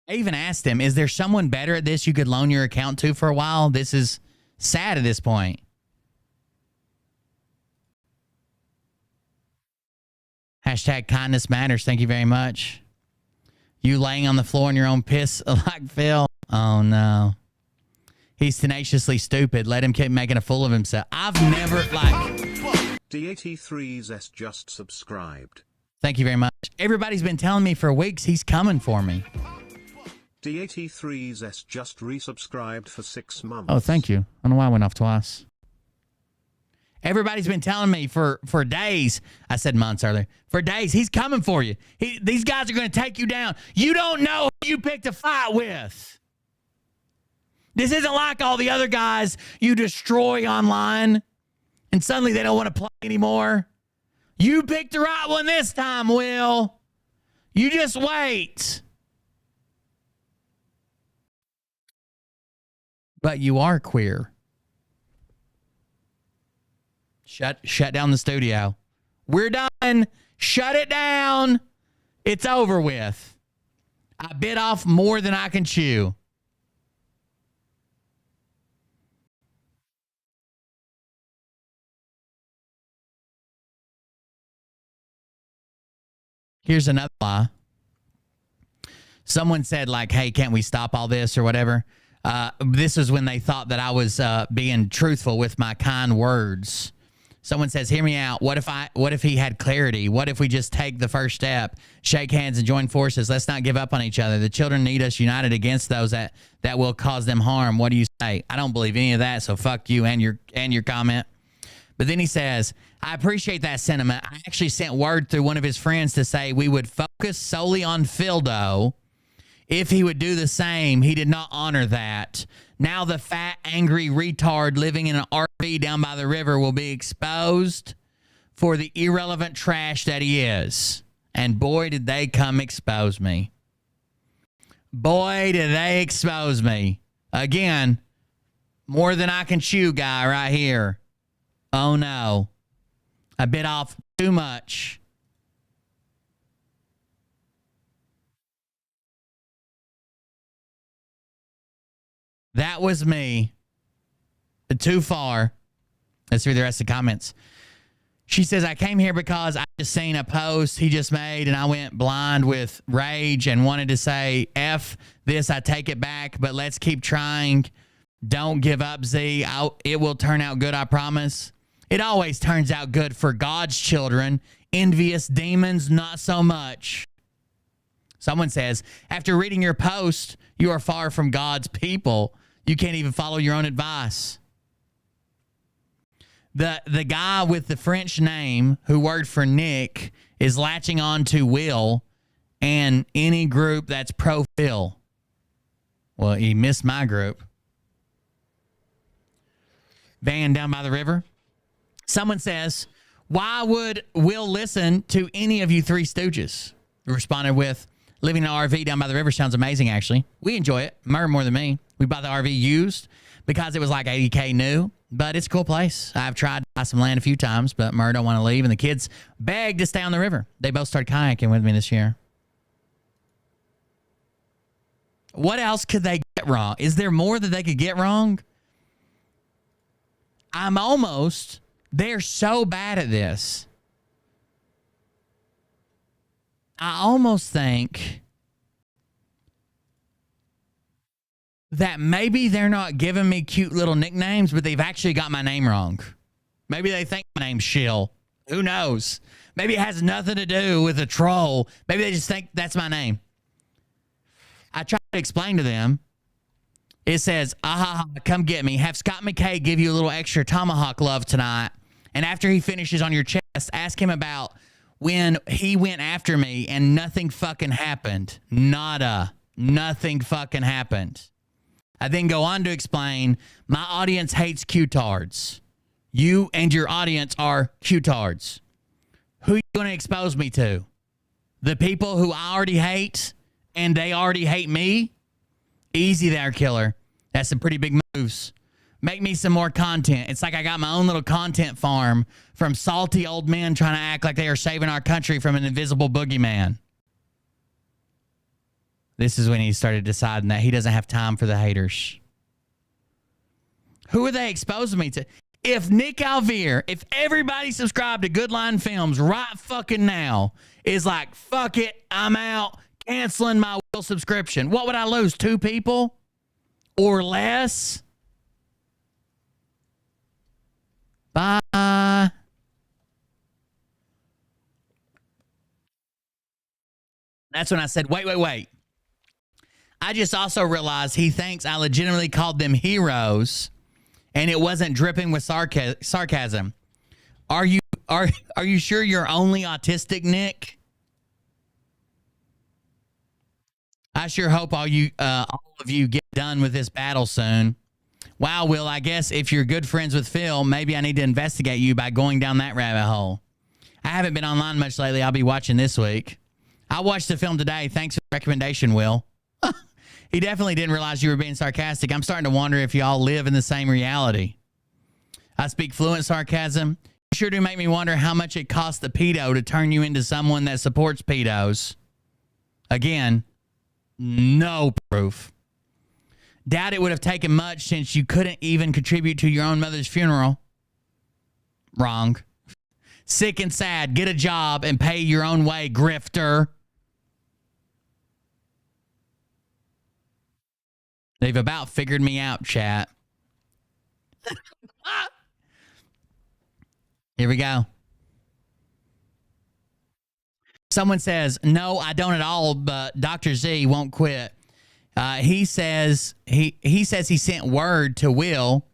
I even asked him, is there someone better at this you could loan your account to for a while? This is sad at this point. Hashtag kindness matters. Thank you very much. You laying on the floor in your own piss like Phil? Oh, no. He's tenaciously stupid. Let him keep making a fool of himself. I've never, D83s just subscribed. Thank you very much. Everybody's been telling me for weeks he's coming for me. D83s just resubscribed for 6 months. Oh, thank you. I don't know why I went off twice. Everybody's been telling me for days. I said months earlier. For days, he's coming for you. These guys are going to take you down. You don't know who you picked a fight with. This isn't like all the other guys you destroy online and suddenly they don't want to play anymore. You picked the right one this time, Will. You just wait. But you are queer. Shut down the studio. We're done. Shut it down. It's over with. I bit off more than I can chew. Here's another lie. Someone said, like, hey, can't we stop all this or whatever? This is when they thought that I was being truthful with my kind words. Someone says, hear me out. What if he had clarity? What if we just take the first step, shake hands and join forces? Let's not give up on each other. The children need us united against those that will cause them harm. What do you say? I don't believe any of that, so fuck you and your comment. But then he says, I appreciate that sentiment. I actually sent word through one of his friends to say we would focus solely on Phildo. If he would do the same, he did not honor that. Now the fat, angry retard living in an RV down by the river will be exposed for the irrelevant trash that he is. And boy, did they come expose me. Boy, did they expose me. Again, more than I can chew guy right here. Oh no. I bit off too much. That was me. Too far. Let's read the rest of the comments. She says, I came here because I just seen a post he just made and I went blind with rage and wanted to say, F this, I take it back, but let's keep trying. Don't give up, Z. It will turn out good, I promise. It always turns out good for God's children. Envious demons, not so much. Someone says, after reading your post, you are far from God's people. You can't even follow your own advice. The guy with the French name who worked for Nick is latching on to Will and any group that's pro-Phil. Well, he missed my group. Van down by the river. Someone says, why would Will listen to any of you three stooges? We responded with, living in an RV down by the river sounds amazing, actually. We enjoy it. Murr more than me. We bought the RV used because it was like $80K new. But it's a cool place. I've tried to buy some land a few times, but Murr don't want to leave, and the kids begged to stay on the river. They both started kayaking with me this year. What else could they get wrong? Is there more that they could get wrong? They're so bad at this. I almost think that maybe they're not giving me cute little nicknames, but they've actually got my name wrong. Maybe they think my name's Shill. Who knows? Maybe it has nothing to do with a troll. Maybe they just think that's my name. I try to explain to them. It says, come get me. Have Scott McKay give you a little extra tomahawk love tonight. And after he finishes on your chest, ask him about when he went after me and nothing fucking happened. Nada. Nothing fucking happened. I then go on to explain, my audience hates Q-tards. You and your audience are Q-tards. Who are you going to expose me to? The people who I already hate and they already hate me? Easy there, killer. That's some pretty big moves. Make me some more content. It's like I got my own little content farm from salty old men trying to act like they are saving our country from an invisible boogeyman. This is when he started deciding that he doesn't have time for the haters. Who are they exposing me to? If Nick Alvear, if everybody subscribed to Good Line Films right fucking now is like, fuck it, I'm out, canceling my Will subscription, what would I lose? 2 people? Or less? Bye. That's when I said, wait. I just also realized he thinks I legitimately called them heroes and it wasn't dripping with sarcasm. Are you sure you're only autistic, Nick? I sure hope all of you get done with this battle soon. Wow, Will, I guess if you're good friends with Phil, maybe I need to investigate you by going down that rabbit hole. I haven't been online much lately. I'll be watching this week. I watched the film today. Thanks for the recommendation, Will. He definitely didn't realize you were being sarcastic. I'm starting to wonder if y'all live in the same reality. I speak fluent sarcasm. You sure do make me wonder how much it costs the pedo to turn you into someone that supports pedos. Again, no proof. Doubt it would have taken much since you couldn't even contribute to your own mother's funeral. Wrong. Sick and sad. Get a job and pay your own way, grifter. They've about figured me out, chat. Here we go. Someone says, no, I don't at all, but Dr. Z won't quit. He says he sent word to Will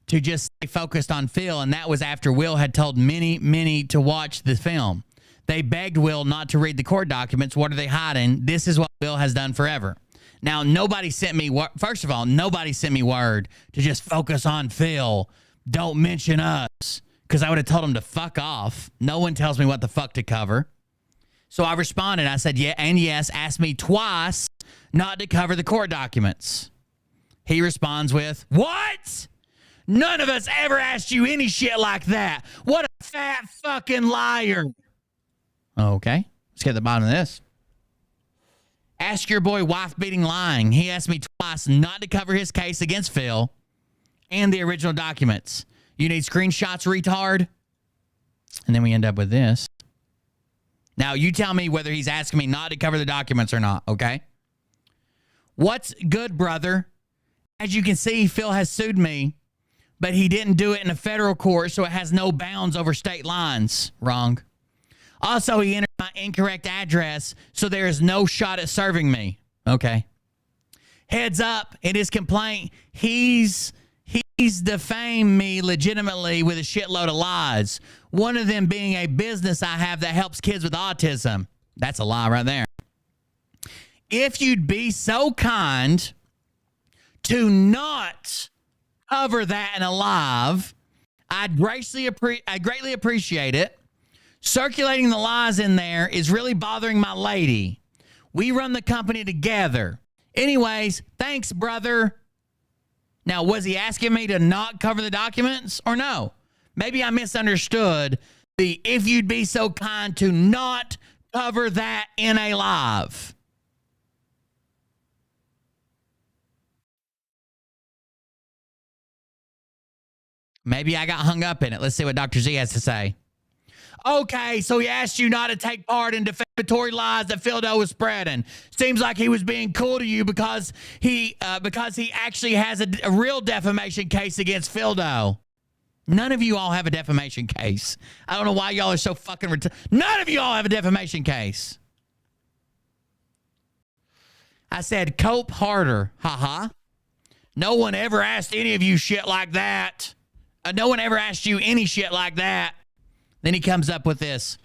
to just stay focused on Phil, and that was after Will had told many to watch the film. They begged Will not to read the court documents. What are they hiding? This is what Will has done forever. Now, nobody sent me, first of all, nobody sent me word to just focus on Phil. Don't mention us. Because I would have told him to fuck off. No one tells me what the fuck to cover. So I responded. I said, yeah, and yes, asked me twice not to cover the court documents. He responds with, what? None of us ever asked you any shit like that. What a fat fucking liar. Okay, let's get to the bottom of this. Ask your boy wife-beating lying. He asked me twice not to cover his case against Phil and the original documents. You need screenshots, retard? And then we end up with this. Now, you tell me whether he's asking me not to cover the documents or not, okay? What's good, brother? As you can see, Phil has sued me, but he didn't do it in a federal court, so it has no bounds over state lines. Wrong. Also, he entered my incorrect address, so there is no shot at serving me. Okay. Heads up, in his complaint, he's defamed me legitimately with a shitload of lies. One of them being a business I have that helps kids with autism. That's a lie right there. If you'd be so kind to not cover that in a live, I'd greatly appreciate it. Circulating the lies in there is really bothering my lady. We run the company together. Anyways, thanks, brother. Now, was he asking me to not cover the documents or no? Maybe I misunderstood the if you'd be so kind to not cover that in a live. Maybe I got hung up in it. Let's see what Dr. Z has to say. Okay, so he asked you not to take part in defamatory lies that Phildo was spreading. Seems like he was being cool to you because he actually has a real defamation case against Phildo. None of you all have a defamation case. I don't know why y'all are so fucking none of you all have a defamation case. I said, cope harder. Haha. No one ever asked any of you shit like that. No one ever asked you any shit like that. Then he comes up with this.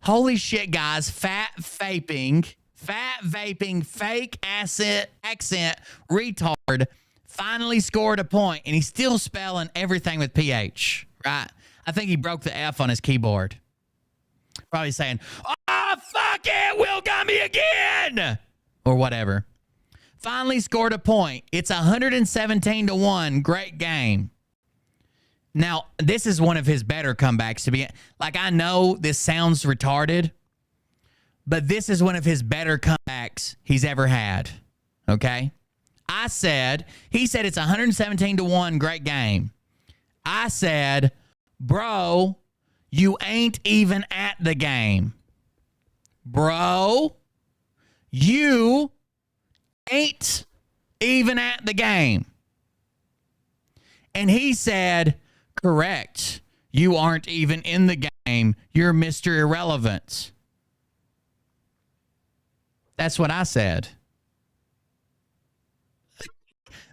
Holy shit, guys. Fat vaping, fake accent retard finally scored a point, and he's still spelling everything with PH, right? I think he broke the F on his keyboard. Probably saying, oh, fuck it, Will got me again, or whatever. Finally scored a point. It's 117-1. Great game. Now, this is one of his better comebacks to be. Like, I know this sounds retarded, but this is one of his better comebacks he's ever had. Okay? He said it's 117-1, great game. I said, bro, you ain't even at the game. Bro, you ain't even at the game. And he said, correct. You aren't even in the game. You're Mr. Irrelevant. That's what I said.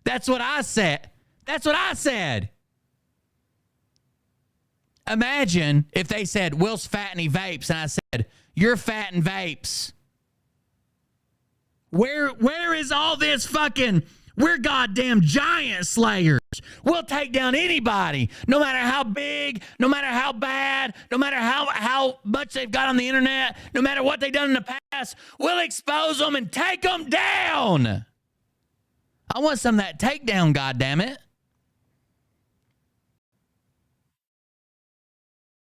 That's what I said. That's what I said. Imagine if they said, Will's fat and he vapes, and I said, you're fat and vapes. Where is all this fucking... We're goddamn giant slayers. We'll take down anybody, no matter how big, no matter how bad, no matter how much they've got on the internet, no matter what they've done in the past. We'll expose them and take them down. I want some of that takedown, goddammit.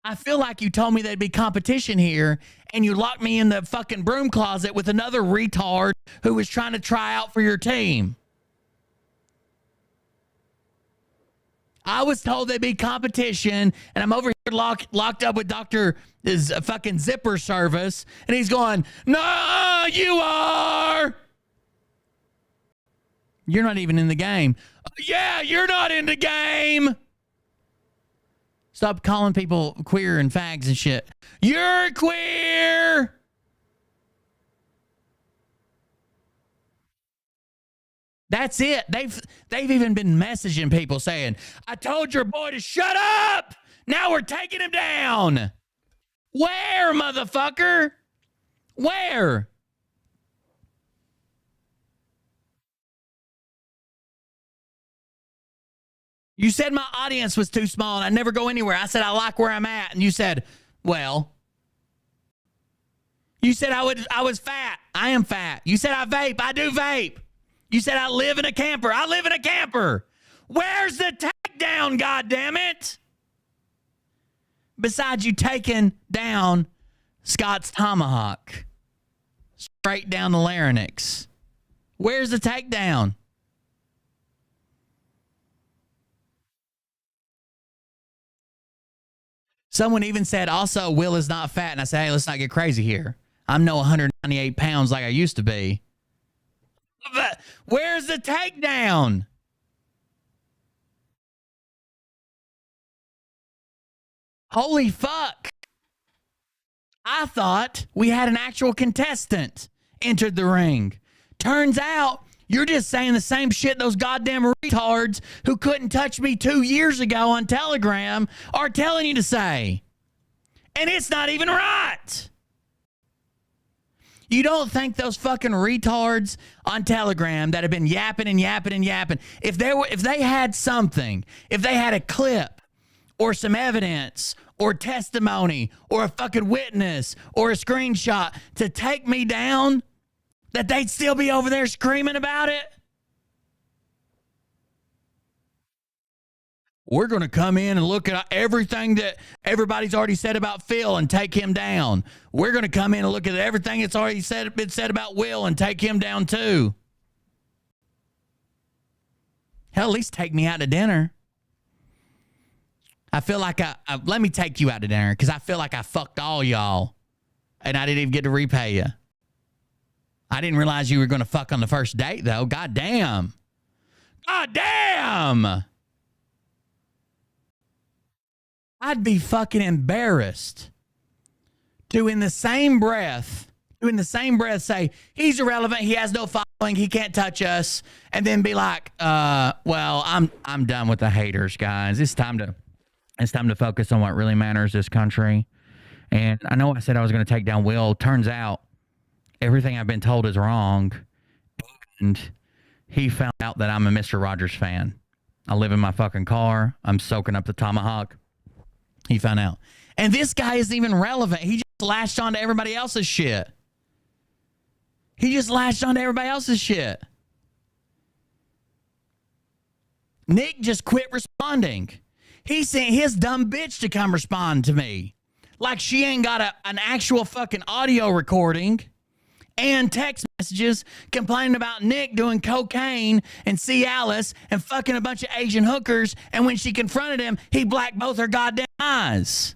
I feel like you told me there'd be competition here, and you locked me in the fucking broom closet with another retard who was trying to try out for your team. I was told there'd be competition, and I'm over here locked up with Dr.'s fucking zipper service, and he's going, no, you are. You're not even in the game. Yeah, you're not in the game. Stop calling people queer and fags and shit. You're queer. That's it. They've even been messaging people saying, I told your boy to shut up. Now we're taking him down. Where, motherfucker? Where? You said my audience was too small and I never go anywhere. I said I like where I'm at. And you said, well, you said I was fat. I am fat. You said I vape. I do vape. You said I live in a camper. I live in a camper. Where's the takedown, goddammit? Besides you taking down Scott's tomahawk straight down the larynx. Where's the takedown? Someone even said, also, Will is not fat. And I said, hey, let's not get crazy here. I'm no 198 pounds like I used to be. But where's the takedown? Holy fuck. I thought we had an actual contestant entered the ring. Turns out you're just saying the same shit those goddamn retards who couldn't touch me 2 years ago on Telegram are telling you to say. And it's not even right. You don't think those fucking retards on Telegram that have been yapping and yapping and yapping, if they had something, if they had a clip or some evidence or testimony or a fucking witness or a screenshot to take me down, that they'd still be over there screaming about it? We're going to come in and look at everything that everybody's already said about Phil and take him down. We're going to come in and look at everything that's already been said about Will and take him down too. Hell, at least take me out to dinner. I feel like let me take you out to dinner because I feel like I fucked all y'all and I didn't even get to repay you. I didn't realize you were going to fuck on the first date, though. God damn. God damn. I'd be fucking embarrassed to, in the same breath, say, he's irrelevant, he has no following, he can't touch us, and then be like, well, I'm done with the haters, guys. It's time to focus on what really matters this country. And I know I said I was going to take down Will. Turns out everything I've been told is wrong. And he found out that I'm a Mr. Rogers fan. I live in my fucking car. I'm soaking up the tomahawk. He found out. And this guy isn't even relevant. He just latched on to everybody else's shit. Nick just quit responding. He sent his dumb bitch to come respond to me. Like she ain't got an actual fucking audio recording and text messages complaining about Nick doing cocaine and Cialis and fucking a bunch of Asian hookers. And when she confronted him, he blacked both her goddamn eyes.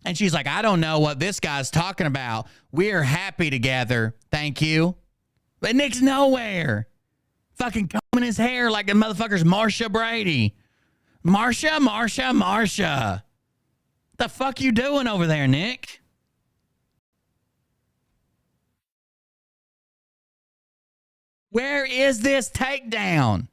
And she's like, I don't know what this guy's talking about. We're happy together. Thank you. But Nick's nowhere. Fucking combing his hair like the motherfucker's Marsha Brady. Marsha. The fuck you doing over there, Nick? Where is this takedown?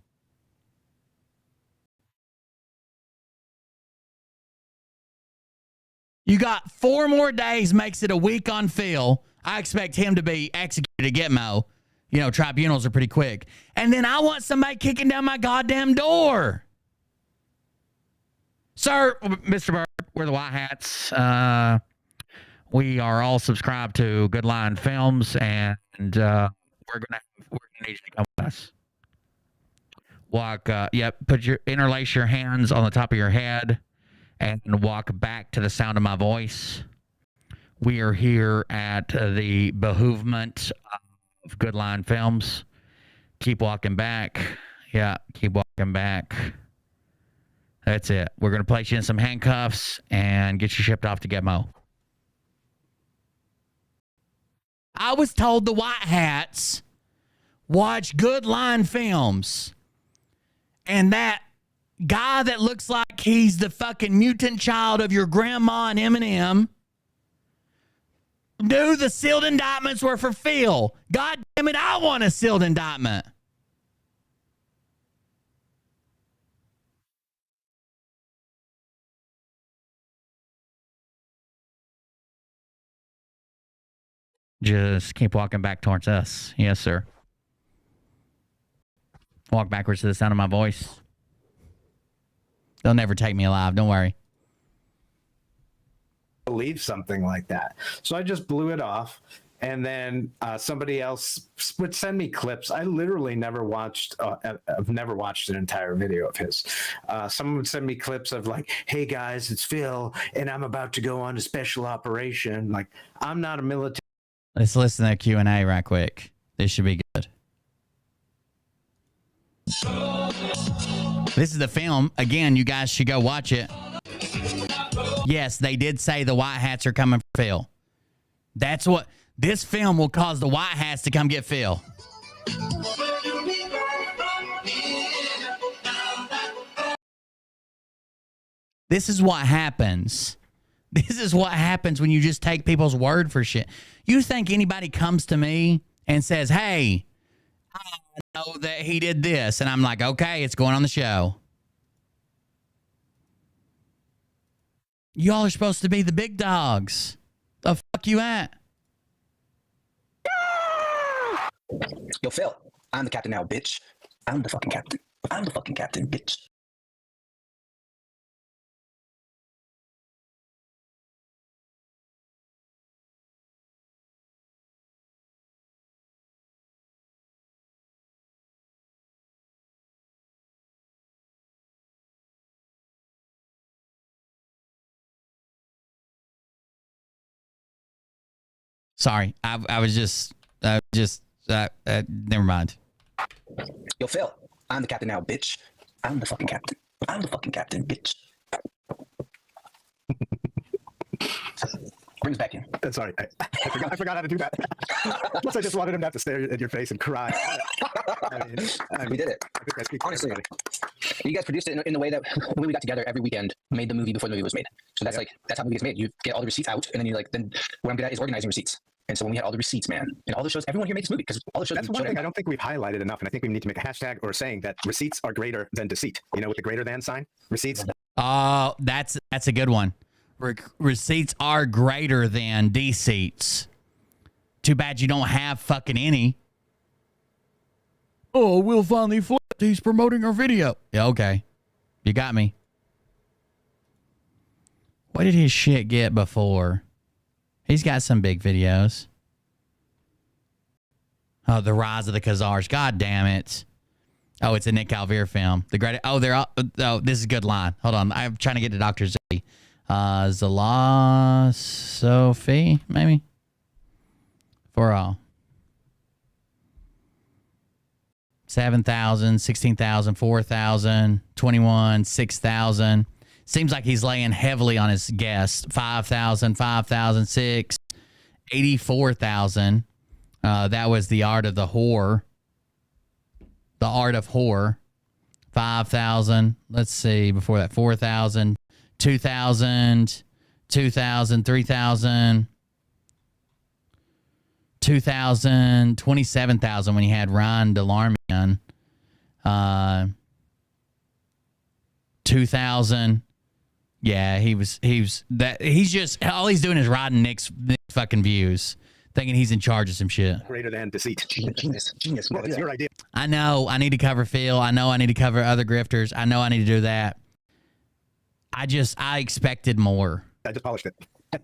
You got 4 more days, makes it a week on Phil. I expect him to be executed at Gitmo. You know, tribunals are pretty quick. And then I want somebody kicking down my goddamn door. Sir, Mr. Bird, we're the White Hats. We are all subscribed to Good Line Films, and we're gonna need you to come with us. Walk, interlace your hands on the top of your head and walk back to the sound of my voice. We are here at the behoovement of Good Line Films. Keep walking back. Yeah, keep walking back. That's it. We're going to place you in some handcuffs and get you shipped off to Gitmo. I was told the White Hats watch Good Line Films. And that guy that looks like he's the fucking mutant child of your grandma and Eminem knew the sealed indictments were for Phil. God damn it, I want a sealed indictment. Just keep walking back towards us. Yes, sir. Walk backwards to the sound of my voice. They'll never take me alive. Don't worry. Believe something like that. So I just blew it off. And then somebody else would send me clips. I literally never watched, I've never watched an entire video of his. Someone would send me clips of like, hey guys, it's Phil, and I'm about to go on a special operation. Like, I'm not a military. Let's listen to that Q&A right quick. This should be good. This is the film. Again, you guys should go watch it. Yes, they did say the white hats are coming for Phil. That's what... This film will cause the white hats to come get Phil. This is what happens. This is what happens when you just take people's word for shit. You think anybody comes to me and says, hey, I know that he did this. And I'm like, okay, it's going on the show. Y'all are supposed to be the big dogs. The fuck you at? Yo, Phil, I'm the captain now, bitch. I'm the fucking captain. I'm the fucking captain, bitch. Sorry, I was just never mind. Yo, Phil, I'm the captain now, bitch. I'm the fucking captain. I'm the fucking captain, bitch. Brings back in. Sorry, I forgot how to do that. Plus, I just wanted him to have to stare at your face and cry. We did it. Honestly, you guys produced it in the way that when we got together every weekend, made the movie before the movie was made. So that's that's how movies made. You get all the receipts out, and then then what I'm good at is organizing receipts. And so when we had all the receipts, man, and all the shows, everyone here made this movie because all the shows. That's one thing I don't think we've highlighted enough, and I think we need to make a hashtag or saying that receipts are greater than deceit. You know, with the greater than sign, receipts. Oh, that's a good one. Receipts are greater than deceits. Too bad you don't have fucking any. Oh, Will finally flipped. He's promoting our video. Yeah, okay. You got me. What did his shit get before? He's got some big videos. Oh, The Rise of the Khazars. God damn it. Oh, it's a Nick Calvier film. The great. Oh, they're all. Oh, this is a good line. Hold on. I'm trying to get to Dr. Z. Zala Sophie, maybe? For all. 7,000, 16,000, 4,000, 21, 6,000. Seems like he's laying heavily on his guests. 5,000, 5,000, 6, 84,000. That was The Art of the Whore. The Art of Whore. 5,000. Let's see. Before that, 4,000, 2,000, 2,000, 3,000, 2,000, 27,000 when he had Ryan DeLarmian. 2,000. Yeah, he's just, all he's doing is riding Nick's fucking views, thinking he's in charge of some shit. Greater than deceit. Genius. Well, it's your idea. I know I need to cover Phil. I know I need to cover other grifters. I know I need to do that. I expected more. I just polished it.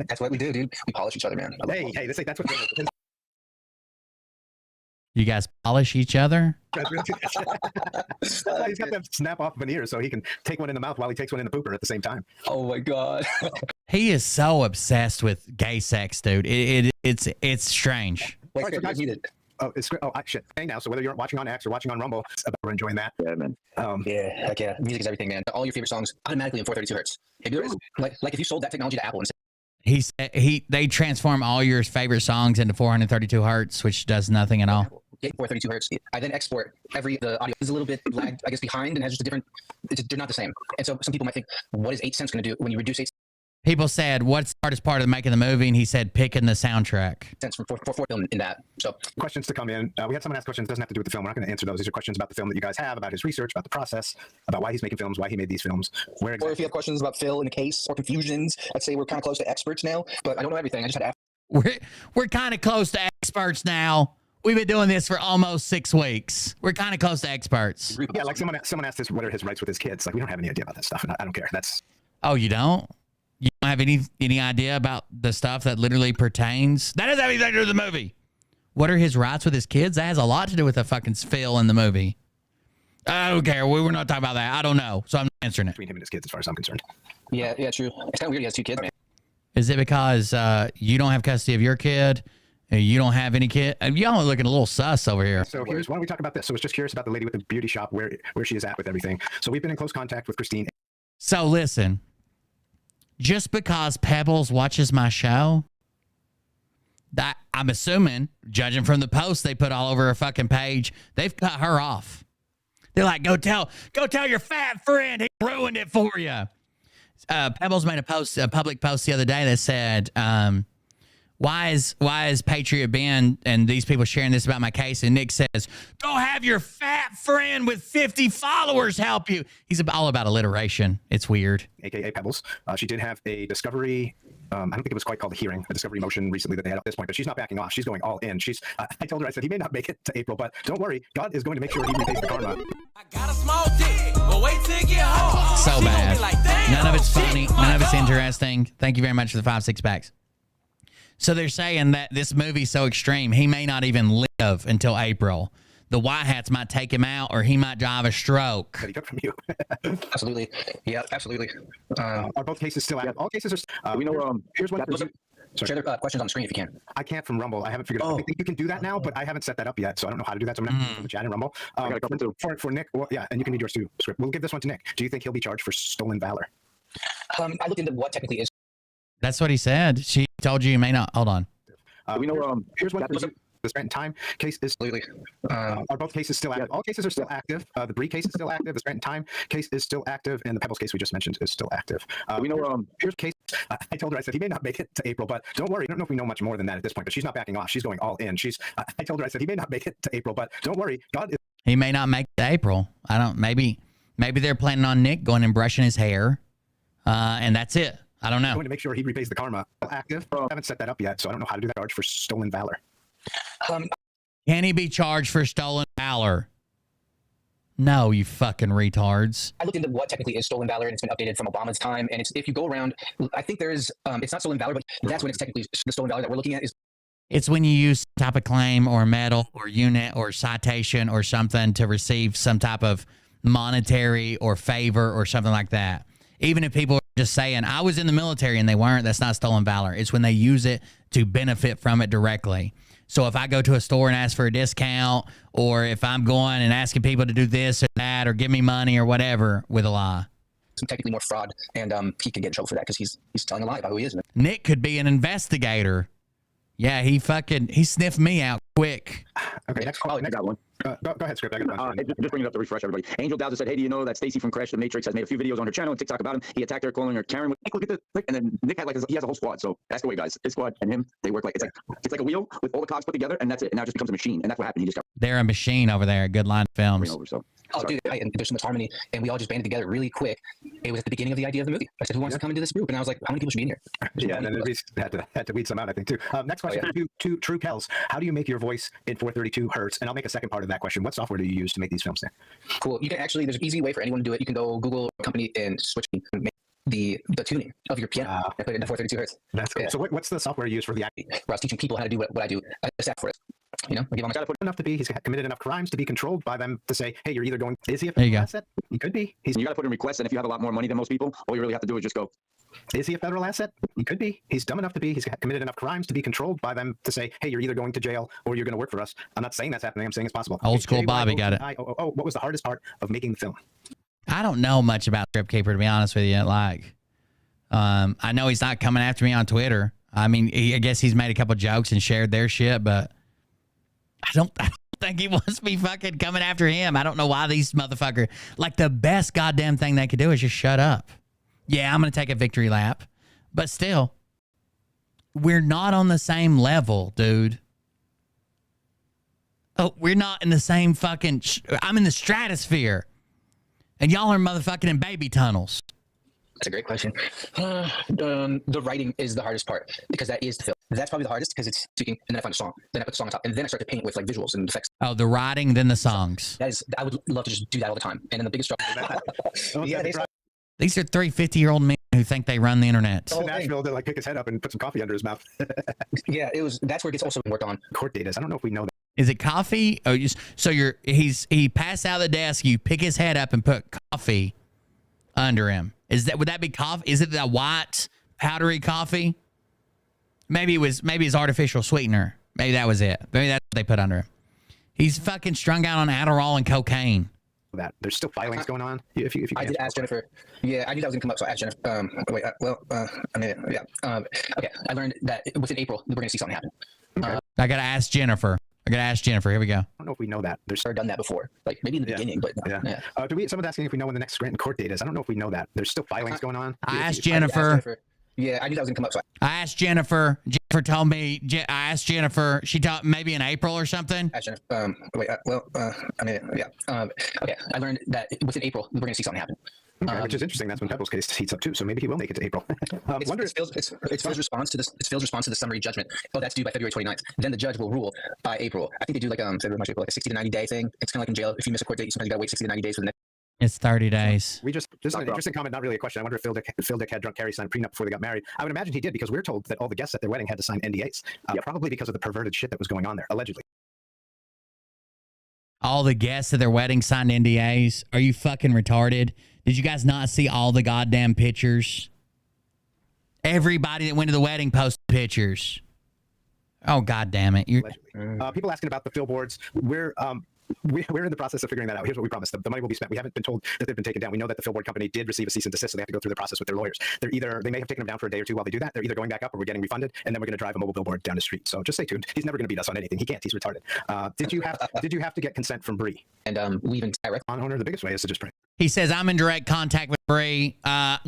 That's what we do, dude. We polish each other, man. Hey, that's what. You guys polish each other? He's got that snap off veneer so he can take one in the mouth while he takes one in the pooper at the same time. Oh my god. He is so obsessed with gay sex, dude. It's strange. Wait, oh, I muted. Oh, shit. Hey, now, so whether you're watching on X or watching on Rumble, we're enjoying that. Yeah, man. Yeah, heck yeah. Music is everything, man. All your favorite songs automatically in 432 hertz. Like if you sold that technology to Apple and they transform all your favorite songs into 432 hertz, which does nothing at all. 432 hertz. I then export the audio is a little bit lagged, I guess, behind and has just a different. They're not the same. And so some people might think, what is 8 cents going to do when you reduce 8 People said, what's the hardest part of making the movie? And he said, picking the soundtrack. cents for film in that. So questions to come in. We had someone ask questions. Doesn't have to do with the film. We're not going to answer those. These are questions about the film that you guys have, about his research, about the process, about why he's making films, why he made these films. Or if you have questions about Phil in a case or confusions, I'd say we're kind of close to experts now, but I don't know everything. I just had to ask. We're kind of close to experts now. We've been doing this for almost 6 weeks. We're kind of close to experts. Yeah, like someone asked us what are his rights with his kids. Like, we don't have any idea about that stuff, and I don't care. That's Oh, you don't? You don't have any idea about the stuff that literally pertains? That doesn't have anything to do with the movie. What are his rights with his kids? That has a lot to do with the fucking Phil in the movie. I don't care. We're not talking about that. I don't know. So I'm not answering it. between him and his kids, as far as I'm concerned. Yeah, true. It's kind of weird he has 2 kids, man. Is it because you don't have custody of your kid? You don't have any kid? Y'all are looking a little sus over here. So why don't we talk about this? So I was just curious about the lady with the beauty shop, where she is at with everything. So we've been in close contact with Christine. So listen, just because Pebbles watches my show, that I'm assuming, judging from the posts they put all over her fucking page, they've cut her off. They're like, go tell your fat friend he ruined it for you. Pebbles made a public post the other day that said, why is Patriot Ben and these people sharing this about my case? And Nick says, go have your fat friend with 50 followers help you. He's all about alliteration. It's weird. AKA Pebbles. She did have a discovery. I don't think it was quite called a hearing, a discovery motion recently that they had at this point, but she's not backing off. She's going all in. I told her, I said, he may not make it to April, but don't worry. God is going to make sure he repays the karma. I got a small dick, but wait till it get hard. So bad. Like, none of it's funny. None of it's interesting. Thank you very much for the 5 6-packs. So they're saying that this movie's so extreme, he may not even live until April. The White Hats might take him out, or he might drive a stroke. That he took from you. Absolutely. Yeah, absolutely. Are both cases still active? All cases are. We know. Here's one. Share their questions on the screen if you can. I can't from Rumble. I haven't figured out. I think you can do that now, but I haven't set that up yet, so I don't know how to do that. So I'm going to put the chat in Rumble. I got a couple too. For Nick, well, yeah, and you can read yours too. Script. We'll give this one to Nick. Do you think he'll be charged for stolen valor? I looked into what technically is. That's what he said. She told you may not. Hold on. We know. Here's one. The Scranton Time case is absolutely. Are both cases still active? All cases are still active. The Bree case is still active. The Scranton Time case is still active, and the Pebbles case we just mentioned is still active. We know. Here's case. I told her, I said, he may not make it to April, but don't worry. I don't know if we know much more than that at this point, but she's not backing off. She's going all in. I told her, I said, he may not make it to April, but don't worry. God is. He may not make it to April. I don't. Maybe they're planning on Nick going and brushing his hair, and that's it. I don't know. Going to make sure he repays the karma. Active. I haven't set that up yet, so I don't know how to do that. Charge for stolen valor. Can he be charged for stolen valor? No, you fucking retards. I looked into what technically is stolen valor, and it's been updated from Obama's time. And if you go around, I think there is, it's not stolen valor, but that's when it's technically the stolen valor that we're looking at is. It's when you use some type of claim or medal or unit or citation or something to receive some type of monetary or favor or something like that. Even if people are just saying, I was in the military and they weren't, that's not stolen valor. It's when they use it to benefit from it directly. So if I go to a store and ask for a discount, or if I'm going and asking people to do this or that or give me money or whatever with a lie. Some technically more fraud, and he can get in trouble for that because he's telling a lie about who he is. Nick could be an investigator. Yeah, he sniffed me out quick. Okay, next call. I got one. Go ahead, Script. I got one. Just bring it up to refresh everybody. Angel Dowser said, hey, do you know that Stacy from Crash the Matrix has made a few videos on her channel and TikTok about him? He attacked her, calling her Karen. Look at this. And then Nick had he has a whole squad. So that's the way, guys. His squad and him, they work it's like a wheel with all the cogs put together, and that's it. And now it just becomes a machine. And that's what happened. He just got. They're a machine over there at Good Line Films. Over, so. Oh, dude, and there's so much harmony, and we all just banded together really quick. It was at the beginning of the idea of the movie. I said, who wants to come into this group? And I was like, how many people should be in here? Yeah, and then we had to weed some out, I think, too. Next question to True Kells. How do you make your voice in 432 hertz? And I'll make a second part of that question. What software do you use to make these films there? Cool. You can actually, there's an easy way for anyone to do it. You can go Google a company and switch the tuning of your piano and put it into 432 hertz. That's cool. Yeah. So what's the software you use for the acting? Where I was teaching people how to do what I do. I just asked for it. You know, he's got to put enough to be. He's committed enough crimes to be controlled by them to say, hey, you're either going. Is he a federal asset? He could be. You got to put in requests, and if you have a lot more money than most people, all you really have to do is just go. Is he a federal asset? He could be. He's dumb enough to be. He's committed enough crimes to be controlled by them to say, hey, you're either going to jail or you're going to work for us. I'm not saying that's happening. I'm saying it's possible. Old school Bobby got it. What was the hardest part of making the film? I don't know much about Strip Keeper, to be honest with you. Like, I know he's not coming after me on Twitter. I mean, I guess he's made a couple jokes and shared their shit, but I don't think he wants me fucking coming after him. I don't know why these motherfuckers, like, the best goddamn thing they could do is just shut up. Yeah, I'm going to take a victory lap. But still, we're not on the same level, dude. Oh, we're not in the same fucking... I'm in the stratosphere. And y'all are motherfucking in baby tunnels. That's a great question. The writing is the hardest part because that is the film. That's probably the hardest because it's speaking, and then I find a song, then I put the song on top, and then I start to paint with like visuals and effects. Oh, the writing, then the songs. That is, I would love to just do that all the time. And then the biggest struggle. Yeah, These are 3 50-year-old men who think they run the internet. To Nashville to like pick his head up and put some coffee under his mouth. Yeah, that's where it gets also worked on. Court data. I don't know if we know that. Is it coffee? Oh, he passed out of the desk. You pick his head up and put coffee under him. Would that be coffee? Is it the white powdery coffee? Maybe it's artificial sweetener. Maybe that was it. Maybe that's what they put under him. He's fucking strung out on Adderall and cocaine. That there's still filings going on. If you I did ask Jennifer. Yeah, I knew that was gonna come up, so I asked Jennifer. Okay, I learned that within April we're gonna see something happen. Okay. I gotta ask Jennifer. Here we go. I don't know if we know that. There's done that before, like maybe in the beginning, but yeah. Someone's asking if we know when the next Scranton court date is. I don't know if we know that. There's still filings going on. I asked Jennifer. Yeah, I knew that was gonna come up. So I asked Jennifer. Jennifer told me. I asked Jennifer. She told maybe in April or something. I asked Jennifer. Okay, I learned that within April we're gonna see something happen. Which is interesting. That's when Pebble's case heats up too. So maybe he will make it to April. It's Phil's response to this. It's Phil's response to the summary judgment. Oh, that's due by February 29th. Then the judge will rule by April. I think they do like February, March, April, like a 60 to 90 day thing. It's kind of like in jail. If you miss a court date, you sometimes gotta wait 60 to 90 days for the next. It's 30 days. We just an interesting comment, not really a question. I wonder if Phil Dick had drunk Carrie sign a prenup before they got married. I would imagine he did because we're told that all the guests at their wedding had to sign NDAs, probably because of the perverted shit that was going on there, allegedly. All the guests at their wedding signed NDAs. Are you fucking retarded? Did you guys not see all the goddamn pictures? Everybody that went to the wedding posted pictures. Oh, God damn it. People asking about the Phil boards. We're in the process of figuring that out. Here's what we promised. The money will be spent. We haven't been told that they've been taken down. We know that the Phil board company did receive a cease and desist, so they have to go through the process with their lawyers. They may have taken them down for a day or two while they do that. They're either going back up or we're getting refunded, and then we're going to drive a mobile billboard down the street. So just stay tuned. He's never going to beat us on anything. He can't. He's retarded. Did you have to get consent from Bree? And we even on owner. The biggest way is to just pray. He says, I'm in direct contact with Bree. I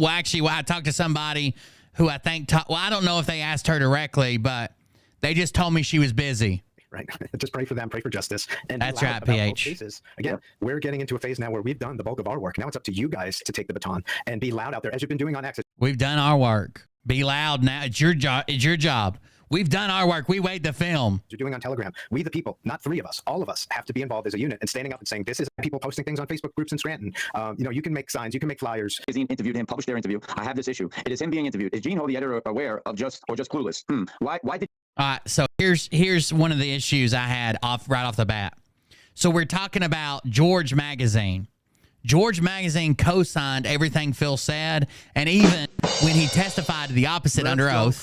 talked to somebody who I think, I don't know if they asked her directly, but they just told me she was busy. Right. Just pray for them, pray for justice. And that's right, PH. Cases. Again, we're getting into a phase now where we've done the bulk of our work. Now it's up to you guys to take the baton and be loud out there as you've been doing on Access. We've done our work. Be loud now. It's your job. It's your job. We've done our work. We weighed the film. You're doing on Telegram. We, the people, not 3 of us, all of us have to be involved as a unit and standing up and saying, this is people posting things on Facebook groups in Scranton. You can make signs, you can make flyers. Magazine interviewed him, published their interview. I have this issue. It is him being interviewed. Is Gene Ho, the editor, aware of just clueless? Why did? So here's one of the issues I had right off the bat. So we're talking about George Magazine. George Magazine co-signed everything Phil said, and even when he testified to the opposite under oath.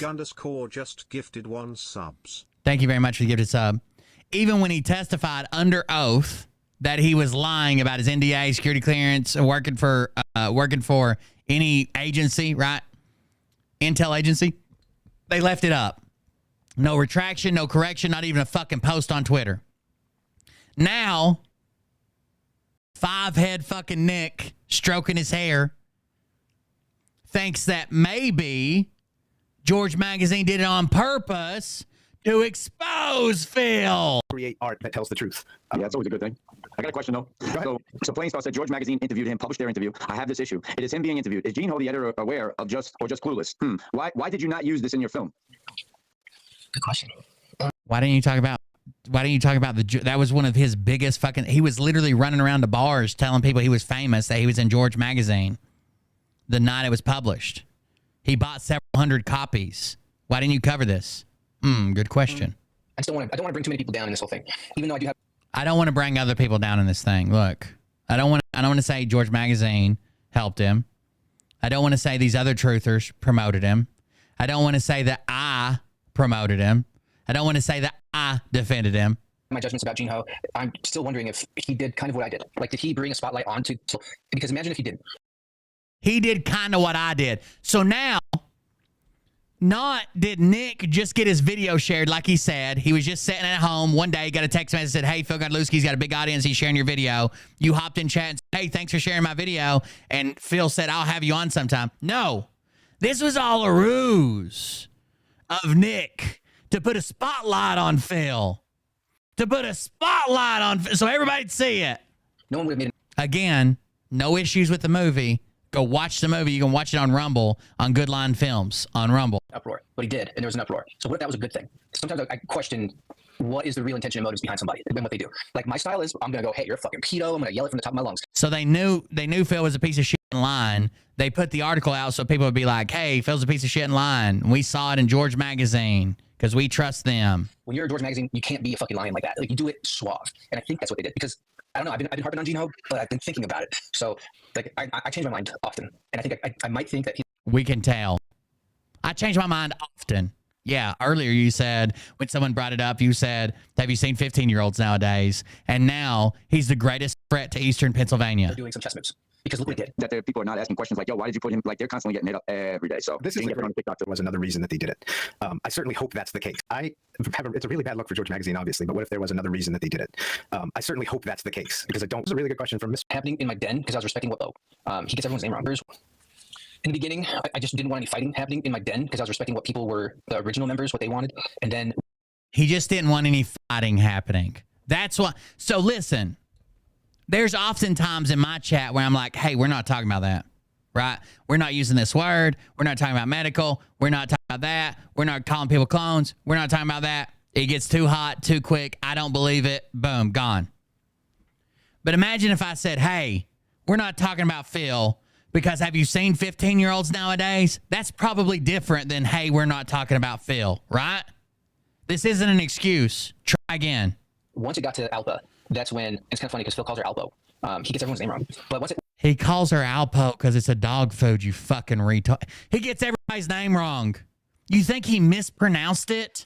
Just gifted 1 subs. Thank you very much for the gifted sub. Even when he testified under oath that he was lying about his NDA, security clearance, working for any agency, right? Intel agency, they left it up. No retraction, no correction, not even a fucking post on Twitter. Now, 5-head fucking Nick stroking his hair thinks that maybe George Magazine did it on purpose to expose Phil. Create art that tells the truth. Yeah, that's always a good thing. I got a question, though. So Plain Star said George Magazine interviewed him, published their interview. I have this issue. It is him being interviewed. Is Gene Ho, the editor, aware of just clueless? Why did you not use this in your film? Good question. Why didn't you talk about that was one of his biggest fucking, he was literally running around the bars telling people he was famous, that he was in George Magazine the night it was published. He bought several hundred copies. Why didn't you cover this? Good question. I don't want to bring too many people down in this whole thing, even though I do have. I don't want to bring other people down in this thing. Look, I don't want to say George Magazine helped him. I don't want to say these other truthers promoted him. I don't want to say that I promoted him. I don't want to say that I defended him. My judgments about Gene Ho, I'm still wondering if he did kind of what I did. Like, did he bring a spotlight onto? Because imagine if he did. He did kind of what I did. So now, not did Nick just get his video shared like he said. He was just sitting at home one day, got a text message that said, hey, Phil Godlewski's got a big audience. He's sharing your video. You hopped in chat and said, hey, thanks for sharing my video. And Phil said, I'll have you on sometime. No, this was all a ruse of Nick to put a spotlight on Phil. To put a spotlight on Phil so everybody'd see it. No one would have made it. Again, no issues with the movie. Go watch the movie. You can watch it on Rumble, on Good Line Films, on Rumble. Uproar, but he did, and there was an uproar. So what if that was a good thing? Sometimes I question what is the real intention and motives behind somebody and what they do. Like, my style is, I'm gonna go, hey, you're a fucking pedo. I'm gonna yell it from the top of my lungs. So they knew Phil was a piece of shit in line. They put the article out so people would be like, hey, Phil's a piece of shit in line. We saw it in George Magazine because we trust them. When you're a George Magazine, you can't be a fucking lion like that. Like, you do it suave, and I think that's what they did, because I don't know. I've been harping on Gino, but I've been thinking about it. So, like, I change my mind often, and I think I might think that we can tell. I change my mind often. Yeah, earlier you said, when someone brought it up, you said, have you seen 15-year-olds nowadays? And now he's the greatest threat to Eastern Pennsylvania. they're doing some chess moves. Because look what he did. That the people are not asking questions like, yo, why did you put him? Like, they're constantly getting hit up every day. So this is on TikTok. There was another reason that they did it. I certainly hope that's the case. It's a really bad look for George Magazine, obviously, but what if there was another reason that they did it? I certainly hope that's the case, because I don't. This is a really good question from Mr. Happening in my den, because I was respecting what he gets everyone's name wrong. In the beginning, I just didn't want any fighting happening in my den because I was respecting what people were, the original members, what they wanted. And then he just didn't want any fighting happening. That's why. So listen, there's often times in my chat where I'm like, hey, we're not talking about that, right? We're not using this word. We're not talking about medical. We're not talking about that. We're not calling people clones. We're not talking about that. It gets too hot, too quick. I don't believe it. Boom, gone. But imagine if I said, hey, we're not talking about Phil, because have you seen 15-year-olds nowadays? That's probably different than, hey, we're not talking about Phil, right? This isn't an excuse. Try again. Once it got to Alpa, that's when, it's kind of funny because Phil calls her Alpo. He gets everyone's name wrong. But once he calls her Alpo because it's a dog food, you fucking retard. He gets everybody's name wrong. You think he mispronounced it?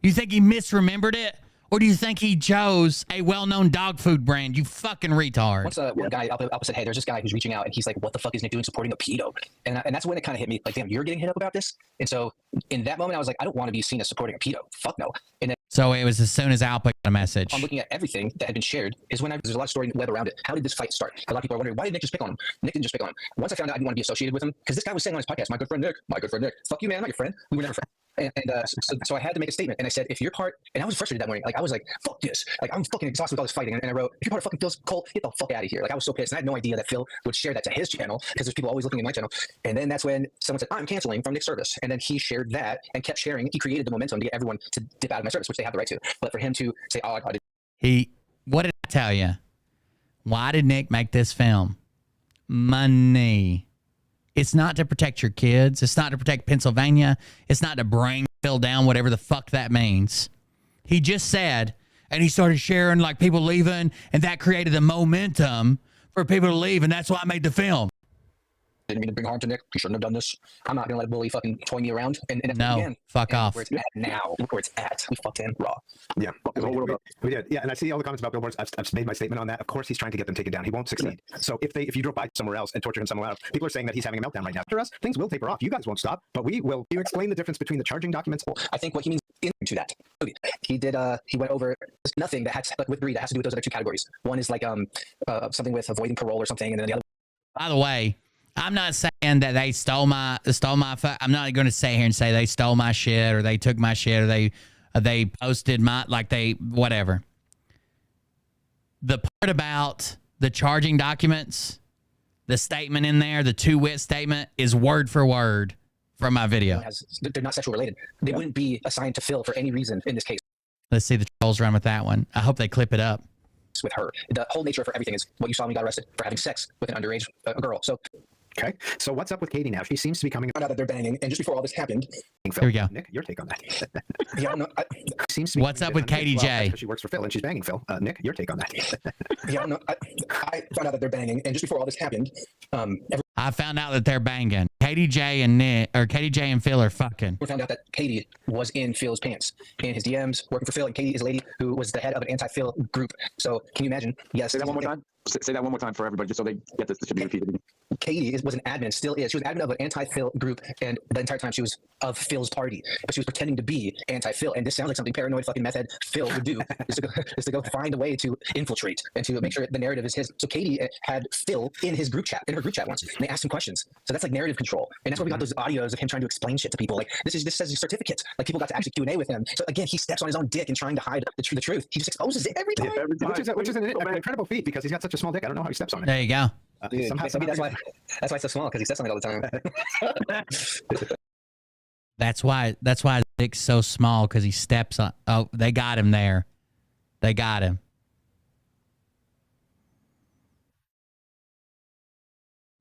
You think he misremembered it? Or do you think he chose a well-known dog food brand? You fucking retard. Once one guy, Alpa said, hey, there's this guy who's reaching out, and he's like, what the fuck is Nick doing supporting a pedo? And that's when it kind of hit me, like, damn, you're getting hit up about this? And so in that moment, I was like, I don't want to be seen as supporting a pedo. Fuck no. And then, so it was as soon as Alpa got a message. I'm looking at everything that had been shared is when there's a lot of story web around it. How did this fight start? A lot of people are wondering, why did Nick just pick on him? Nick didn't just pick on him. Once I found out I didn't want to be associated with him, because this guy was saying on his podcast, my good friend Nick. Fuck you, man, I'm not your friend. We were never friends. So I had to make a statement, and I said, if you're part, and I was frustrated that morning, like I was like, fuck this, like I'm fucking exhausted with all this fighting, and I wrote, if you're part of fucking Phil's cult, get the fuck out of here. Like I was so pissed, and I had no idea that Phil would share that to his channel, because there's people always looking at my channel. And then that's when someone said, I'm canceling from Nick's service, and then he shared that and kept sharing. He created the momentum to get everyone to dip out of my service, which they have the right to. But for him to say, oh, I did. What did I tell you? Why did Nick make this film? Money. It's not to protect your kids. It's not to protect Pennsylvania. It's not to bring Phil down, whatever the fuck that means. He just said, and he started sharing like people leaving, and that created the momentum for people to leave, and that's why I made the film. Didn't mean to bring harm to Nick. He shouldn't have done this. I'm not going to let Bully fucking toy me around. And no, again, fuck off. Where it's at now. Look where it's at. We fucked him raw. Yeah, we did. Yeah, and I see all the comments about billboards. I've made my statement on that. Of course, he's trying to get them taken down. He won't succeed. So if you drove by somewhere else and torture him somewhere else, people are saying that he's having a meltdown right now. After us, things will taper off. You guys won't stop, but we will. You explain the difference between the charging documents? I think what he means into that. He did. He went over nothing that had like with greed that has to do with those other two categories. One is like something with avoiding parole or something, and then the other. By the way, I'm not saying that they stole my. I'm not going to sit here and say they stole my shit or they took my shit or they posted my whatever. The part about the charging documents, the statement in there, the two-wit statement is word for word from my video. They're not sexual related. They wouldn't be assigned to Phil for any reason in this case. Let's see the trolls run with that one. I hope they clip it up. With her, the whole nature of everything is what you saw when he got arrested for having sex with an underage girl. So. Okay, so what's up with Katie now? She seems to be coming. Found out that they're banging, and just before all this happened, here we go. Nick, your take on that? Yeah, no, seems to be what's up with Katie J? She works for Phil, and she's banging Phil. Nick, your take on that? Yeah, no, I found out that they're banging, and just before all this happened, I found out that they're banging. Katie J and Phil are fucking. We found out that Katie was in Phil's pants, in his DMs, working for Phil, and Katie is a lady who was the head of an anti-Phil group. So can you imagine? Yes. Say that one more time. Say that one more time for everybody, just so they get this. This should be repeated. Katie was an admin, still is. She was an admin of an anti-Phil group, and the entire time she was of Phil's party, but she was pretending to be anti-Phil. And this sounds like something paranoid fucking meth head Phil would do, is to go find a way to infiltrate and to make sure the narrative is his. So Katie had Phil in her group chat once, and they asked him questions. So that's like narrative control, and that's why we got those audios of him trying to explain shit to people. Like this says his certificate. Like people got to actually Q&A with him. So again, he steps on his own dick and trying to hide the truth. He just exposes it every time. Which is an incredible feat because he's got such a small dick. I don't know how he steps on it. There you go. Dude, maybe that's why it's so small, because he says something all the time. That's why his dick's so small, because he steps on. Oh, they got him there. They got him.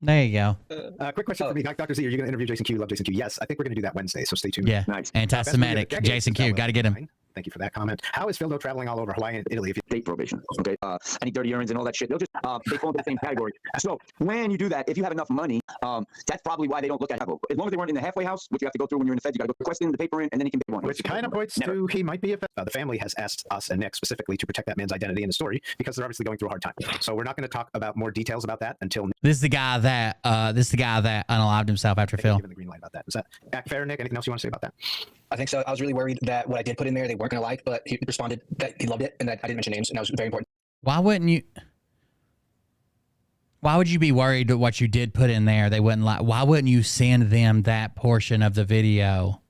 There you go. Quick question for me, Dr. Z. Are you going to interview Jason Q? Love Jason Q. Yes, I think we're going to do that Wednesday, so stay tuned. Yeah, Nice. Anti-Semitic. Jason Q. Got to get him. Thank you for that comment. How is Phildo traveling all over Hawaii and Italy? If you State probation. Okay. Any dirty errands and all that shit, they'll just they fall into the same category. So when you do that, if you have enough money, that's probably why they don't look at travel. As long as they weren't in the halfway house, which you have to go through when you're in the Fed, you got to go request in the paper in, and then you can pay one. Which kind of points to he might be a the family has asked us and Nick specifically to protect that man's identity in the story, because they're obviously going through a hard time. So we're not going to talk about more details about that until This is the guy that unalived himself after Phil. given the green light about that. Is that fair, Nick? Anything else you want to say about that? I think so. I was really worried that what I did put in there they weren't going to like, but he responded that he loved it and that I didn't mention names, and that was very important. Why would you be worried that what you did put in there they wouldn't like? Why wouldn't you send them that portion of the video?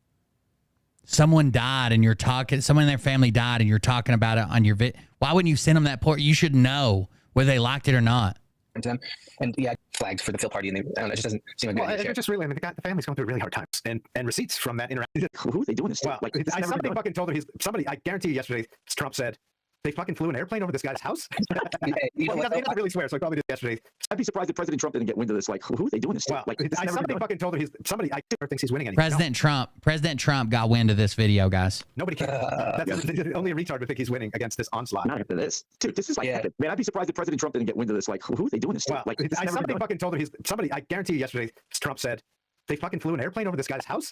Someone died and you're talking, someone in their family died and you're talking about it on your vid. Why wouldn't you send them that port? You should know whether they liked it or not. To them. And yeah, flagged for the Phil party, and I don't know, it just doesn't seem like Well, it just really, I mean, the family's going through really hard times, and receipts from that interaction. Who are they doing this to? Well, Like, somebody fucking told her I guarantee you yesterday, Trump said, they fucking flew an airplane over this guy's house? He doesn't really swear, so I probably did yesterday. I'd be surprised if President Trump didn't get wind of this. Like, who are they doing this to? Well, Like, somebody fucking told her I thinks he's winning. President Trump got wind of this video, guys. Nobody can. Only a retard would think he's winning against this onslaught. Not after this. Dude, this is like epic. Man, I'd be surprised if President Trump didn't get wind of this. Like, who are they doing this to? Well, like, somebody fucking told her I guarantee you yesterday, Trump said, they fucking flew an airplane over this guy's house?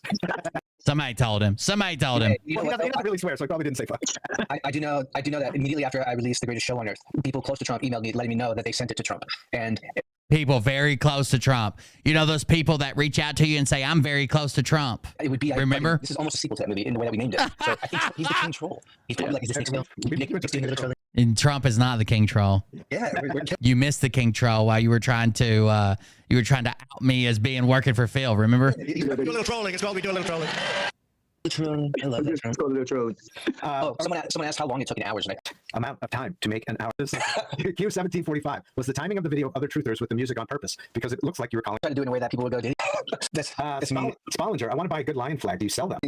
Somebody told him. He doesn't really swear, so I probably didn't say fuck. I do know that immediately after I released The Greatest Show on Earth, people close to Trump emailed me letting me know that they sent it to Trump. And people very close to Trump. You know those people that reach out to you and say, I'm very close to Trump. It would be, remember? This is almost a sequel to that movie in the way that we named it. So I think he's the king troll. He's probably like, is this Nick Phil? Nick doing a little trolling. And Trump is not the king troll. Yeah, you missed the king troll while you were trying to out me as being working for Phil. Remember? Do a little trolling. It's called we do a little trolling. I love that. Someone asked how long it took in hours. Amount of time to make an hour. Q1745 was the timing of the video of other truthers with the music on purpose, because it looks like you were calling. Trying to do it in a way that people would go, that's me. Spollinger, I want to buy a good lion flag. Do you sell them?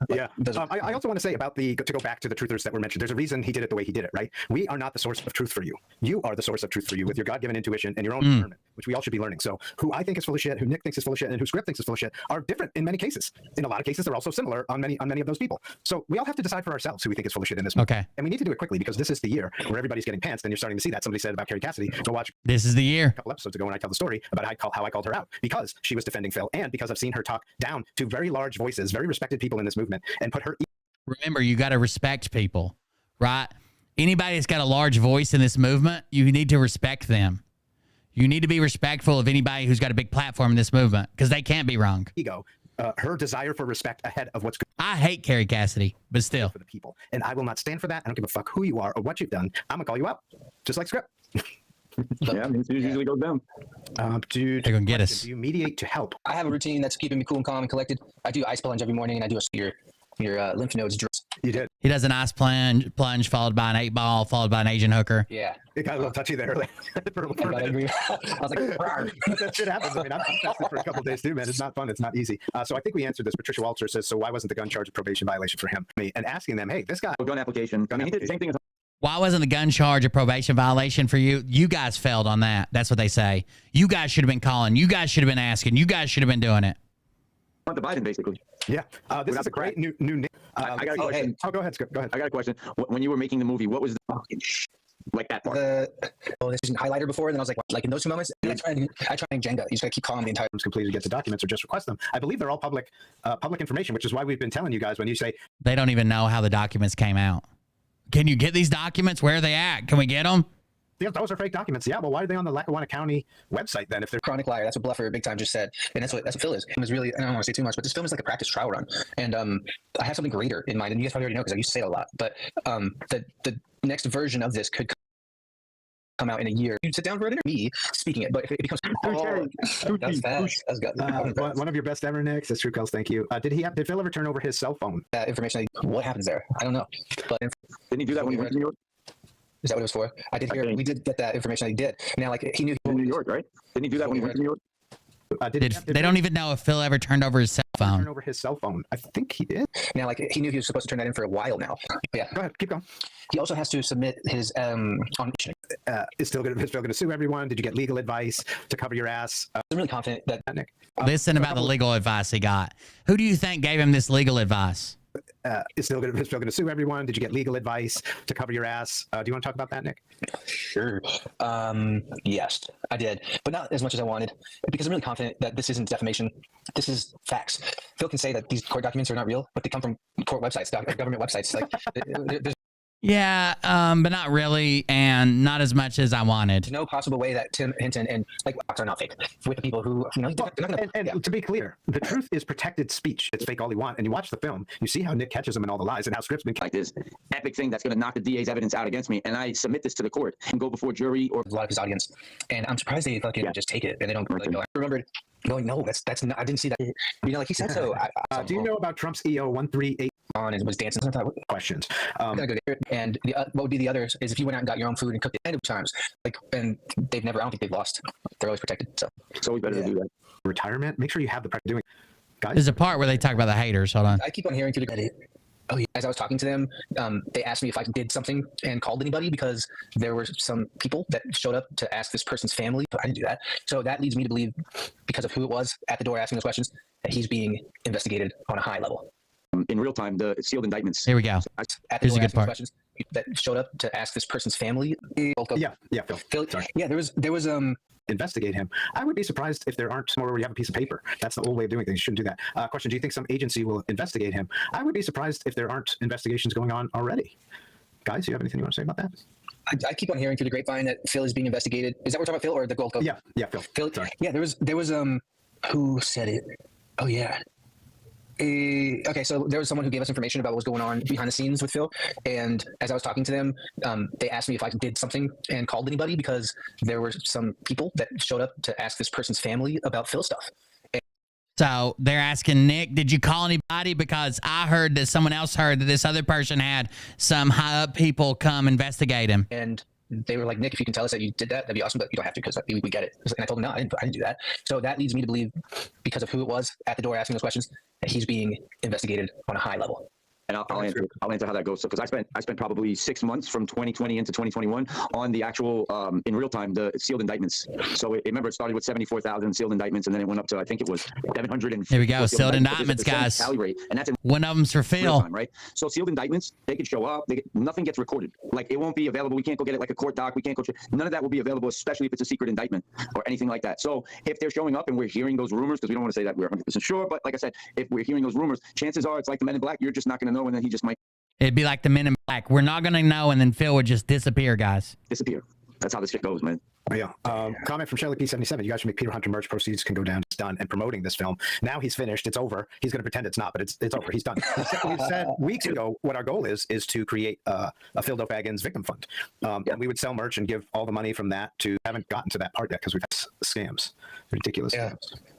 Yeah. I also want to say about to go back to the truthers that were mentioned. There's a reason he did it the way he did it, right? We are not the source of truth for you. You are the source of truth for you with your God-given intuition and your own discernment, which we all should be learning. So who I think is full of shit, who Nick thinks is full of shit, and who Script thinks is full of shit are different in many cases. In a lot of cases, they're also similar on many of those people. So we all have to decide for ourselves who we think is full of shit in this movie. Okay. And we need to do it quickly, because this is the year where everybody's getting pantsed, and you're starting to see that. Somebody said about Carrie Cassidy, go watch. This is the year. A couple episodes ago when I tell the story about how I called her out, because she was defending Phil, and because I've seen her talk down to very large voices, very respected people in this movement, and put her. Remember, you got to respect people, right? Anybody that's got a large voice in this movement, you need to respect them. You need to be respectful of anybody who's got a big platform in this movement, because they can't be wrong. Ego. Her desire for respect ahead of what's good. I hate Carrie Cassidy, but still. For the people. And I will not stand for that. I don't give a fuck who you are or what you've done. I'm going to call you out. Just like Script. Yeah, it usually goes down. Dude, they're going to get us. Do you mediate to help? I have a routine that's keeping me cool and calm and collected. I do ice plunge every morning, and I do your lymph nodes drills. You did. He does an ice plunge followed by an 8-ball, followed by an Asian hooker. Yeah. It got a little touchy there. I was like, that shit happens. I mean, I've tested for a couple of days too, man. It's not fun. It's not easy. So I think we answered this. Patricia Walter says, so why wasn't the gun charge a probation violation for him? And asking them, hey, this guy. Gun application. I mean, he did the same thing as. Why wasn't the gun charge a probation violation for you? You guys failed on that. That's what they say. You guys should have been calling. You guys should have been asking. You guys should have been doing it. The Biden, basically. Yeah. This is a great new. I got a question. Oh, go ahead, Skip. Go ahead. I got a question. When you were making the movie, what was the fucking like that part? This was a highlighter before, and then I was like in those 2 moments, I try and Jenga. You just gotta keep calm the entire. Complete to get the documents or just request them. I believe they're all public information, which is why we've been telling you guys when you say they don't even know how the documents came out. Can you get these documents? Where are they at? Can we get them? Yeah, those are fake documents. Yeah, well, why are they on the Lackawanna County website then? If they're chronic liar, that's what Bluffer big time just said, and that's what Phil is. It was really, I don't want to say too much, but this film is like a practice trial run, and I have something greater in mind, and you guys probably already know because I used to say it a lot. But the next version of this could come out in a year. You sit down for it, me speaking it, but if it becomes that's fast. That's good. One of your best ever, Nick. That's true, Kels. Thank you. Did Phil ever turn over his cell phone? Information. What happens there? I don't know. But didn't he do that when he went to New York? Is that what it was for? I did hear. We did get that information. He did. Now, like he knew in New York, right? Didn't he do that when he went to New York? They don't even know if Phil ever turned over his cell phone. Turn over his cell phone. I think he did. Now, like he knew he was supposed to turn that in for a while now. Yeah. Go ahead. Keep going. He also has to submit his on. Is still going to sue everyone? Did you get legal advice to cover your ass? I'm really confident that Nick. Listen about the legal advice he got. Who do you think gave him this legal advice? Is still going to sue everyone? Did you get legal advice to cover your ass? Do you want to talk about that, Nick? Sure. Yes, I did, but not as much as I wanted, because I'm really confident that this isn't defamation. This is facts. Phil can say that these court documents are not real, but they come from court websites, government websites. Like, there's Yeah, but not really, and not as much as I wanted. no possible way that Tim Hinton and like are not fake with the people who, you know, they're not gonna, and to be clear, the truth is protected speech. It's fake all you want. And you watch the film, you see how Nick catches him in all the lies and how scripts been like this epic thing that's going to knock the DA's evidence out against me, and I submit this to the court and go before jury or a lot of his audience, and I'm surprised they fucking just take it and they don't like go. I remembered going, no, that's not, I didn't see that. You know, like he said so. Do you know about Trump's EO 138 on and was dancing? questions? I'm gonna go there. And the, what would be the others is if you went out and got your own food and cooked it 10 times, like, and they've never, I don't think they've lost. They're always protected. So it's always better to do that. Retirement. Make sure you have the practice doing. Guys, there's a part where they talk about the haters. Hold on. I keep on hearing through the credit. Oh yeah. As I was talking to them, they asked me if I did something and called anybody because there were some people that showed up to ask this person's family, but I didn't do that. So that leads me to believe, because of who it was at the door asking those questions, that he's being investigated on a high level. In real time, the sealed indictments. Here we go. Here's a good part. Questions that showed up to ask this person's family. Yeah, Phil. Sorry. Yeah, there was investigate him. I would be surprised if there aren't somewhere where you have a piece of paper. That's the old way of doing things. You shouldn't do that. Question: do you think some agency will investigate him? I would be surprised if there aren't investigations going on already. Guys, do you have anything you want to say about that? I keep on hearing through the grapevine that Phil is being investigated. Is that what we're talking about, Phil, or the Gold Coast? Yeah, Phil. Sorry. Yeah, there was who said it? Oh yeah. Okay, so there was someone who gave us information about what was going on behind the scenes with Phil, and as I was talking to them, they asked me if I did something and called anybody because there were some people that showed up to ask this person's family about Phil stuff. So they're asking Nick, did you call anybody? Because I heard that someone else heard that this other person had some high up people come investigate him. And they were like, Nick, if you can tell us that you did that, that'd be awesome, but you don't have to because we get it. And I told them, no, I didn't do that. So that leads me to believe, because of who it was at the door asking those questions, that he's being investigated on a high level. And I'll answer how that goes. So, because I spent probably 6 months from 2020 into 2021 on the actual in real time the sealed indictments. So remember, it started with 74,000 sealed indictments, and then it went up to, I think it was 700. Here we go, sealed indictments, guys. Tally rate, and that's one of them's for Phil. Time, right? So sealed indictments, they could show up. Nothing gets recorded. Like, it won't be available. We can't go get it like a court doc. We can't go. None of that will be available, especially if it's a secret indictment or anything like that. So if they're showing up and we're hearing those rumors, because we don't want to say that we're 100% sure, but like I said, if we're hearing those rumors, chances are it's like the Men in Black. You're just not going to know, and then he just might. It'd be like the Men in Black. We're not going to know, and then Phil would just disappear, guys. Disappear. That's how this shit goes, man. Oh, yeah. Comment from Shelly P77. You guys should make Peter Hunter merch proceeds can go down. It's done. And promoting this film. Now he's finished. It's over. He's going to pretend it's not, but it's over. He's done. We said weeks ago what our goal is to create a Phil Dofagans victim fund. And we would sell merch and give all the money from that to. Haven't gotten to that part yet because we've had scams. Ridiculous scams.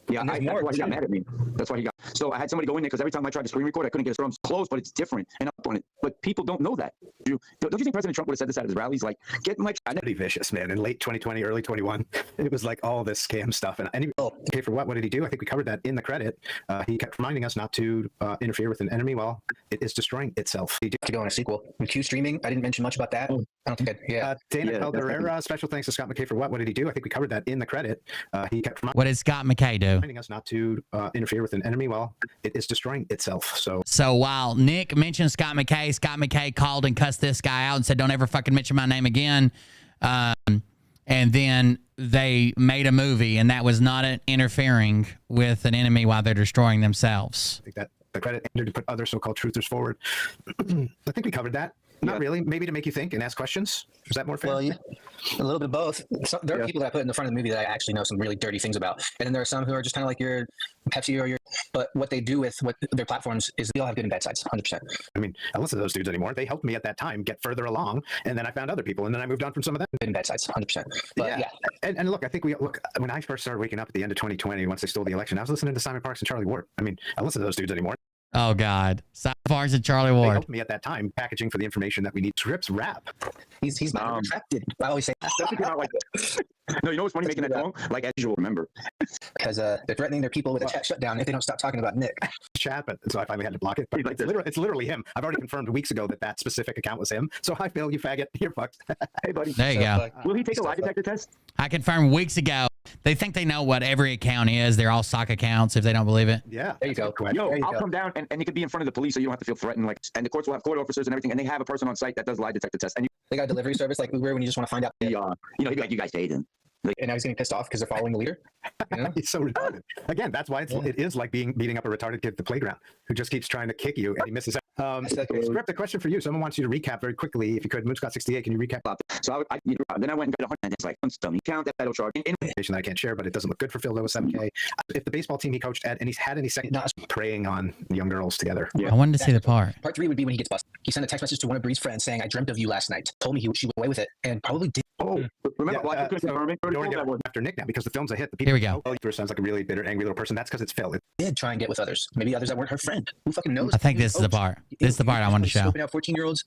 Yeah, that's why he got mad at me. That's why he got. So I had somebody go in there because every time I tried to screen record, I couldn't get his drums closed, but it's different and up on it. But people don't know that. Don't you think President Trump would have said this at his rallies? Like, get my. Pretty vicious, man. In late 2020, early 21, it was like all this scam stuff. And anyway, okay, for what? What did he do? I think we covered that in the credit. He kept reminding us not to interfere with an enemy while it is destroying itself. He did to go on a sequel. With Q streaming, I didn't mention much about that. I don't think Dana Calderera, special thanks to Scott McKay for what? What did he do? I think we covered that in the credit. He kept what did Scott McKay do? Reminding us not to interfere with an enemy while it is destroying itself. So while Nick mentioned Scott McKay called and cussed this guy out and said, "Don't ever fucking mention my name again." And then they made a movie, and that was not interfering with an enemy while they're destroying themselves. I think that the credit to put other so-called truthers forward. I think we covered that. Not really. Maybe to make you think and ask questions. Is that more fair? Well, yeah, a little bit of both. There are people that I put in the front of the movie that I actually know some really dirty things about. And then there are some who are just kind of like your Pepsi or your... But what they do with what their platforms is they all have good and bad sides, 100%. I mean, I don't listen to those dudes anymore. They helped me at that time get further along. And then I found other people. And then I moved on from some of them. Good and bad sides, 100%. But yeah. And look, I think when I first started waking up at the end of 2020, once they stole the election, I was listening to Simon Parks and Charlie Ward. I mean, I don't listen to those dudes anymore. Oh, God. Simon Parks and Charlie Ward. They helped me at that time packaging for the information that we need. Scripts rap. He's not attracted. I always say Especially if you're not like no, you know what's funny making that wrong? Like as usual, remember. because they're threatening their people with a chat shutdown if they don't stop talking about Nick. Chat, but so I finally had to block it. But it's literally him. I've already confirmed weeks ago that specific account was him. So hi, Phil, you faggot. You're fucked. Hey, buddy. There you go. Will he take a lie detector test? I confirmed weeks ago. They think they know what every account is. They're all sock accounts if they don't believe it. Yeah. There you go. Yo, I'll come down and you could be in front of the police so you don't have to feel threatened. Like, and the courts will have court officers and everything, and they have a person on site that does lie detector tests. And They got a delivery service like Uber when you just want to find out. you know, he'd be like, you guys paid him. And now he's getting pissed off because they're following the leader. You know? He's so retarded. Again, that's why it is like beating up a retarded kid at the playground who just keeps trying to kick you and he misses out. Script, a question for you. Someone wants you to recap very quickly. If you could, Moonscott68, can you recap? So then I went and got 100, and it's like, dummy count that title charge. Information that I can't share, but it doesn't look good for Phil though with 7K. If the baseball team he coached at and he's had any second preying on young girls together. I wanted to see the part. Part 3 would be when he gets busted. He sent a text message to one of Bree's friends saying, I dreamt of you last night. Told me she went away with it and probably did. Oh, remember, Yeah, after Nick now because the film's a hit. The people Here we go. Sounds like a really bitter, angry little person. That's because it's Phil. Did try and get with others. Maybe others that weren't her friend. Who fucking knows? I think this is the part. This is the part I wanted to show. Scoping out 14-year-olds.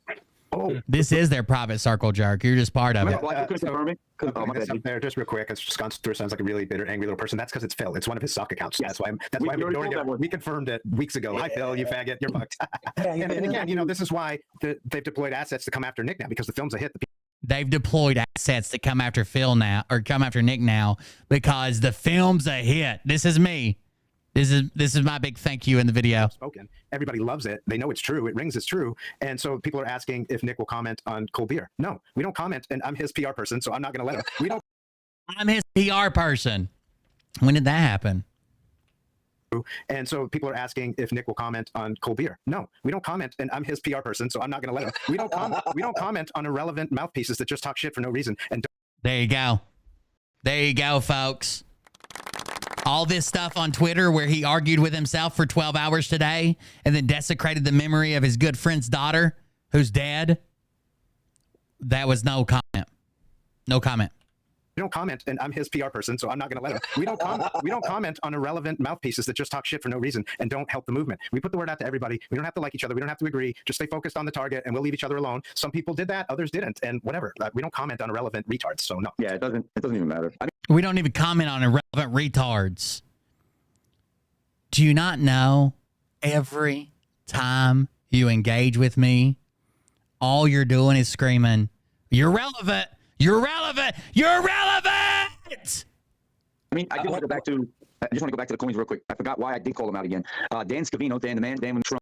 Oh, This is their private circle, jerk. You're just part of it. there, just real quick. It's just gone through. Sounds like a really bitter, angry little person. That's because it's Phil. It's one of his sock accounts. That's why I'm ignoring it. We confirmed it weeks ago. Hi, Phil, you faggot. You're fucked. And again, this is why they've deployed assets to come after Nick now because the film's a hit. They've deployed assets to come after Phil now, or come after Nick now, because the film's a hit. This is me. This is my big thank you in the video. Spoken. Everybody loves it. They know it's true. It rings as true. And so people are asking if Nick will comment on cold beer. No, we don't comment. And I'm his PR person, so I'm not going to let him. We don't. I'm his PR person. When did that happen? And so people are asking if Nick will comment on cold beer. No, we don't comment. And I'm his PR person, so I'm not going to let him. We don't comment on irrelevant mouthpieces that just talk shit for no reason. And there you go. There you go, folks. All this stuff on Twitter where he argued with himself for 12 hours today and then desecrated the memory of his good friend's daughter who's dead. That was no comment. No comment. We don't comment, and I'm his PR person, so I'm not going to let him. We don't comment on irrelevant mouthpieces that just talk shit for no reason and don't help the movement. We put the word out to everybody. We don't have to like each other. We don't have to agree. Just stay focused on the target, and we'll leave each other alone. Some people did that, others didn't, and whatever. We don't comment on irrelevant retards, so no. Yeah, it doesn't even matter. We don't even comment on irrelevant retards. Do you not know every time you engage with me, all you're doing is screaming, "You're relevant! You're relevant! You're relevant!" I mean, I just want to go back to the coins real quick. I forgot why I did call him out again. Dan Scavino, Dan the man, Dan with Trump.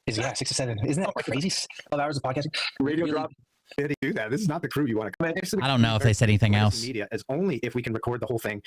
Is 6 or 7? Isn't that crazy? 12 hours of podcasting. Radio really drop. Did he do that? This is not the crew you want to come at. I don't know if they said anything else. Media is only if we can record the whole thing.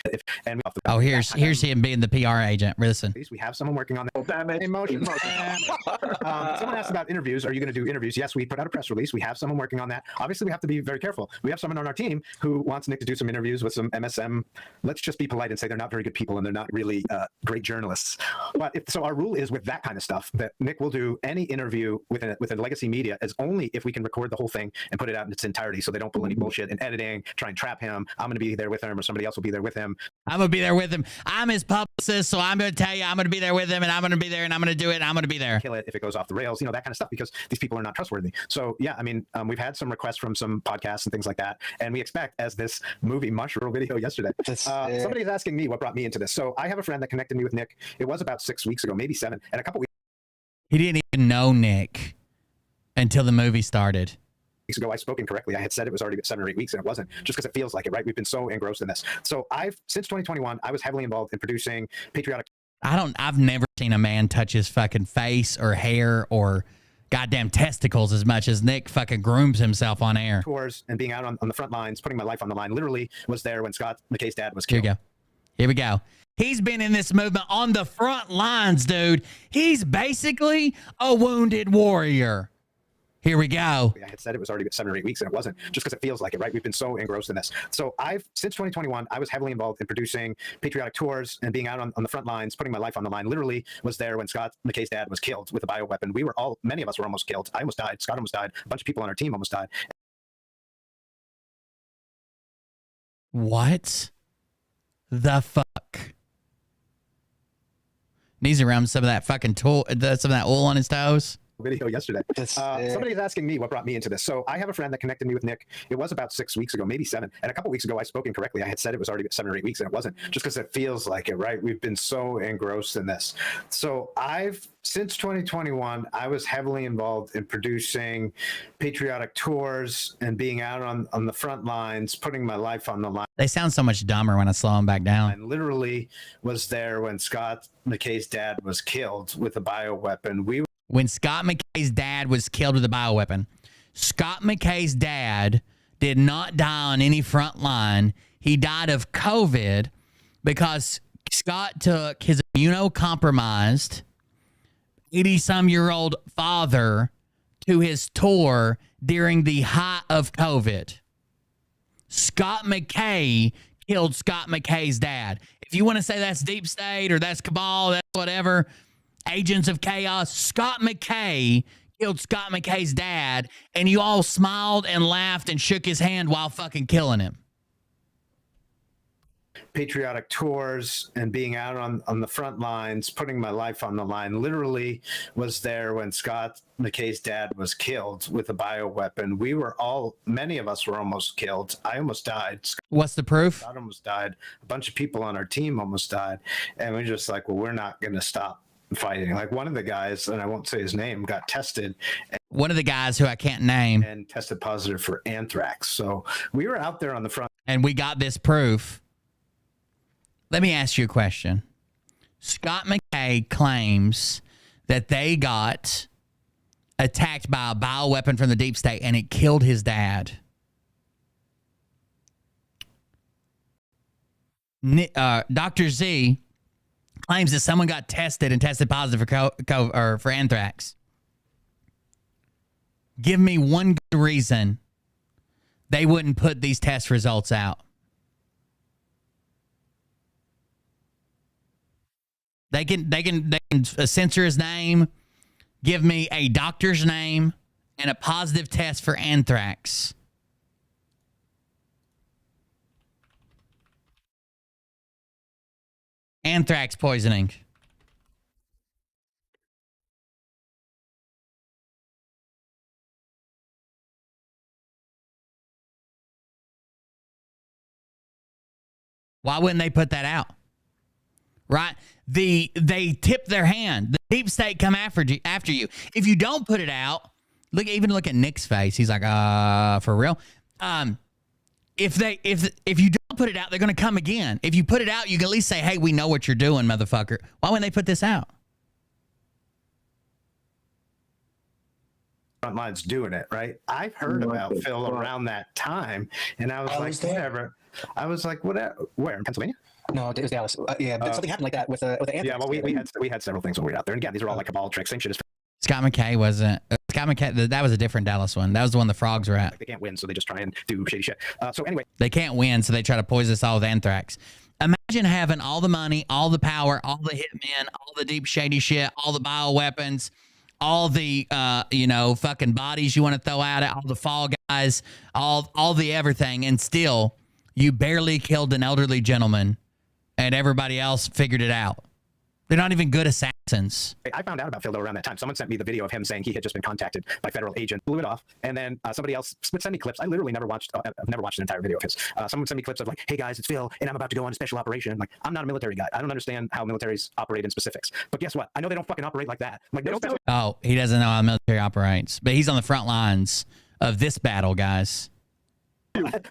Here's him being the PR agent. Listen. We have someone working on that. Emotion. Someone asked about interviews. Are you going to do interviews? Yes, we put out a press release. We have someone working on that. Obviously, we have to be very careful. We have someone on our team who wants Nick to do some interviews with some MSM. Let's just be polite and say they're not very good people and they're not really great journalists. But so our rule is with that kind of stuff that Nick will do any interview with a legacy media is only if we can record the whole thing and put it out in its entirety so they don't pull any bullshit in editing, try and trap him. I'm going to be there with him or somebody else will be there with him. I'm going to be there with him. I'm his publicist, so I'm going to tell you I'm going to be there with him and I'm going to be there and I'm going to do it and I'm going to be there. Kill it if it goes off the rails, that kind of stuff because these people are not trustworthy. So yeah, I mean, we've had some requests from some podcasts and things like that. And we expect as this movie mushroom video yesterday, somebody's asking me what brought me into this. So I have a friend that connected me with Nick. It was about 6 weeks ago, maybe 7. And a couple weeks. He didn't even know Nick until the movie started. Ago I spoke incorrectly. I had said it was already 7 or 8 weeks and it wasn't, just because it feels like it, right? We've been so engrossed in this. So since 2021 I was heavily involved in producing patriotic. I've never seen a man touch his fucking face or hair or goddamn testicles as much as Nick fucking grooms himself on air. Tours and being out on the front lines, putting my life on the line. Literally was there when Scott McKay's dad was killed. Here we go. He's been in this movement on the front lines, dude. He's basically a wounded warrior. Here we go. I had said it was already 7 or 8 weeks and it wasn't, just because it feels like it, right? We've been so engrossed in this. So since 2021, I was heavily involved in producing patriotic tours and being out on the front lines, putting my life on the line. Literally was there when Scott McKay's dad was killed with a bioweapon. Many of us were almost killed. I almost died. Scott almost died. A bunch of people on our team almost died. What the fuck? Needs to rub some of that fucking some of that oil on his toes. video yesterday. Somebody's asking me what brought me into this. So I have a friend that connected me with Nick. It was about 6 weeks ago, maybe 7. And a couple weeks ago, I spoke incorrectly. I had said it was already 7 or 8 weeks, and it wasn't, just because it feels like it, right? We've been so engrossed in this. So since 2021, I was heavily involved in producing patriotic tours and being out on the front lines, putting my life on the line. They sound so much dumber when I slow them back down. And literally was there when Scott McKay's dad was killed with a bioweapon. When Scott McKay's dad was killed with a bioweapon, Scott McKay's dad did not die on any front line. He died of COVID because Scott took his immunocompromised 80-some-year-old father to his tour during the height of COVID. Scott McKay killed Scott McKay's dad. If you want to say that's deep state or that's cabal, that's whatever, agents of chaos, Scott McKay killed Scott McKay's dad, and you all smiled and laughed and shook his hand while fucking killing him. Patriotic tours and being out on the front lines, putting my life on the line. Literally was there when Scott McKay's dad was killed with a bioweapon. Many of us were almost killed. I almost died. What's the proof? Scott almost died. A bunch of people on our team almost died. And we're just like, well, we're not going to stop fighting. Like one of the guys, and I won't say his name, got tested. One of the guys who I can't name. And tested positive for anthrax. So we were out there on the front. And we got this proof. Let me ask you a question. Scott McKay claims that they got attacked by a bioweapon from the deep state and it killed his dad. Dr. Z claims that someone got tested and tested positive for anthrax. Give me one good reason they wouldn't put these test results out. They can censor his name, give me a doctor's name, and a positive test for anthrax. Anthrax poisoning. Why wouldn't they put that out? Right? They tip their hand. The deep state come after you. If you don't put it out, look at Nick's face. He's like, for real? If you don't put it out, they're gonna come again. If you put it out, you can at least say, hey, we know what you're doing, motherfucker. Why wouldn't they put this out? Front lines doing it, right? I've heard about Phil around that time, and I was like, whatever. I was like, whatever. Where, in Pennsylvania? No, it was Dallas. Yeah, but something happened like that with the anthrax. Yeah, well, we had several things when we were out there, and again, these are all like cabal tricks. Same shit as Scott McKay wasn't. Scott McKay, that was a different Dallas one. That was the one the frogs were at. They can't win, so they just try and do shady shit. So anyway, they can't win, so they try to poison us all with anthrax. Imagine having all the money, all the power, all the hitmen, all the deep shady shit, all the bioweapons, all the fucking bodies you want to throw out at, all the fall guys, all the everything, and still you barely killed an elderly gentleman, and everybody else figured it out. They're not even good assassins. I found out about Phil around that time. Someone sent me the video of him saying he had just been contacted by federal agent, blew it off, and then somebody else would send me clips. I literally never watched. I've never watched an entire video of his. Someone would send me clips of like, "Hey guys, it's Phil, and I'm about to go on a special operation." Like, I'm not a military guy. I don't understand how militaries operate in specifics. But guess what? I know they don't fucking operate like that. Like, they don't. Oh, he doesn't know how the military operates, but he's on the front lines of this battle, guys.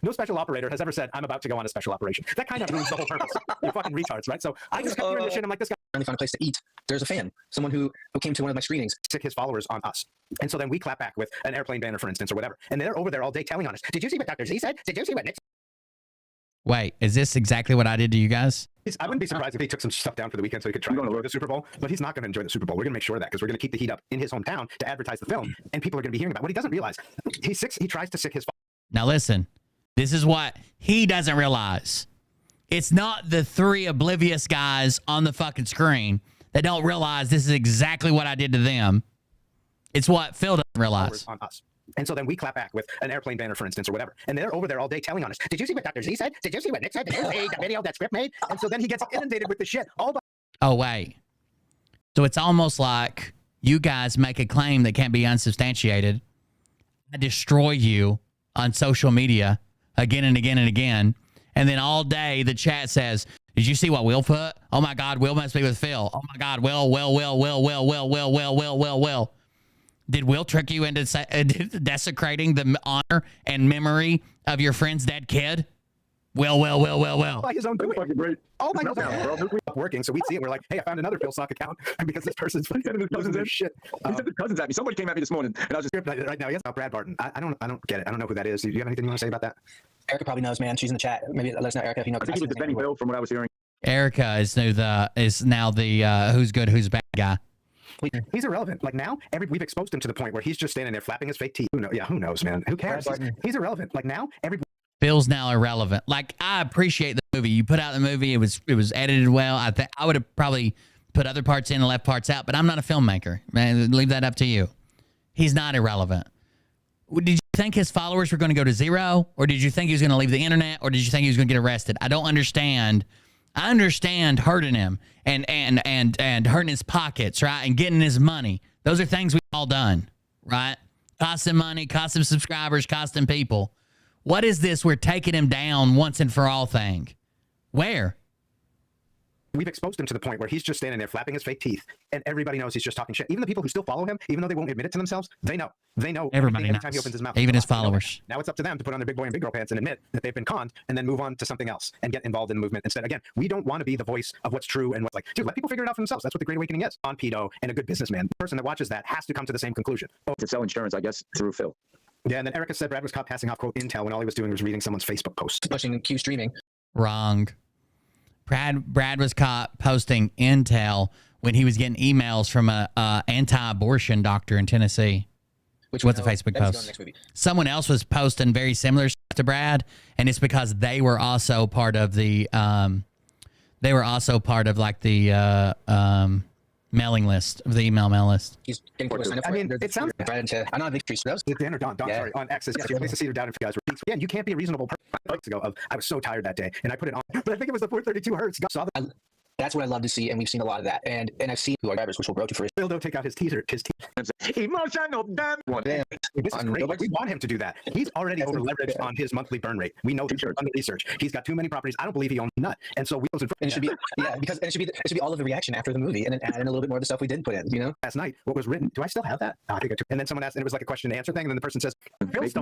No special operator has ever said, I'm about to go on a special operation. That kind of ruins the whole purpose. You fucking retards, right? So I just kept hearing this shit. I'm like, this guy finally found a place to eat. There's a fan, someone who came to one of my screenings. Sick his followers on us. And so then we clap back with an airplane banner, for instance, or whatever. And they're over there all day telling on us. Did you see what Dr. Z said? Did you see what Nick said? Wait, is this exactly what I did to you guys? I wouldn't be surprised if he took some stuff down for the weekend so he could try to enjoy the Super Bowl, but he's not going to enjoy the Super Bowl. We're going to make sure of that because we're going to keep the heat up in his hometown to advertise the film, and people are going to be hearing about what he doesn't realize. He tries to sick his followers. Now listen, this is what he doesn't realize. It's not the three oblivious guys on the fucking screen that don't realize this is exactly what I did to them. It's what Phil doesn't realize. On us. And so then we clap back with an airplane banner, for instance, or whatever. And they're over there all day telling on us. Did you see what Dr. Z said? Did you see what Nick said? Did you see the video that Script made? And so then he gets inundated with the shit. Oh, wait. So it's almost like You guys make a claim that can't be unsubstantiated. I destroy you on social media again and again and again. And then all day the chat says, did you see what Will put? Oh my God, Will must be with Phil. Oh my God, Will. Did Will trick you into desecrating the honor and memory of your friend's dead kid? Will. By his own doing. Oh my God, working. So we see it. We're like, hey, I found another Phil Sock account, and because this person's losing their shit. He sent his cousins at me. Somebody came at me this morning, and I was just right now. He has about Brad Barton. I don't get it. I don't know who that is. Do you have anything you want to say about that? Erica probably knows, man. She's in the chat. Maybe let us know, Erica, if you know. I think he was defending Bill from what I was hearing. Erica is now the who's good, who's bad guy. He's irrelevant. Like now, we've exposed him to the point where he's just standing there flapping his fake teeth. Who knows, man? Who cares? He's irrelevant. Like now, Phil's now irrelevant. Like, I appreciate the movie. You put out the movie. It was edited well. I would have probably put other parts in and left parts out, but I'm not a filmmaker. Man, leave that up to you. He's not irrelevant. Did you think his followers were going to go to zero? Or did you think he was going to leave the internet? Or did you think he was going to get arrested? I don't understand. I understand hurting him and hurting his pockets, right? And getting his money. Those are things we've all done, right? Cost him money, cost him subscribers, cost him people. What is this we're taking him down once and for all thing? Where? We've exposed him to the point where he's just standing there flapping his fake teeth, and everybody knows he's just talking shit. Even the people who still follow him, even though they won't admit it to themselves, they know. Everybody knows. Every time he opens his mouth, even his followers. Now it's up to them to put on their big boy and big girl pants and admit that they've been conned, and then move on to something else and get involved in the movement instead. Again, we don't want to be the voice of what's true and what's like. Dude, let people figure it out for themselves. That's what the Great Awakening is. On pedo and a good businessman. The person that watches that has to come to the same conclusion. To sell insurance, I guess, through Phil. Yeah, and then Erica said Brad was caught passing off, quote, intel when all he was doing was reading someone's Facebook post. Pushing Q streaming. Wrong. Brad was caught posting intel when he was getting emails from a anti-abortion doctor in Tennessee. Which was a Facebook post. Someone else was posting very similar stuff to Brad, and it's because they were also part of the mailing list, of the email mail list. He's getting people to sign up for it sounds Brad into, I'm not a big tree those. Dan or Don, sorry, on X's. Yes, I see your down if you guys were. Yeah, you can't be a reasonable person. Weeks ago, I was so tired that day, and I put it on, but I think it was the 432 hertz. Saw that. That's what I love to see, and we've seen a lot of that. And I've seen who are drivers, which will grow to for his. Phil, don't take out his teaser. Emotional damn. This is great. We want him to do that. He's already over leveraged on his monthly burn rate. We know this on the research. He's got too many properties. I don't believe he owns a nut. And so Wheels and it should be because it should be all of the reaction after the movie, and then add in a little bit more of the stuff we didn't put in. You know, last night what was written. Do I still have that? Oh, I think I do. And then someone asked, and it was like a question and answer thing, and then the person says,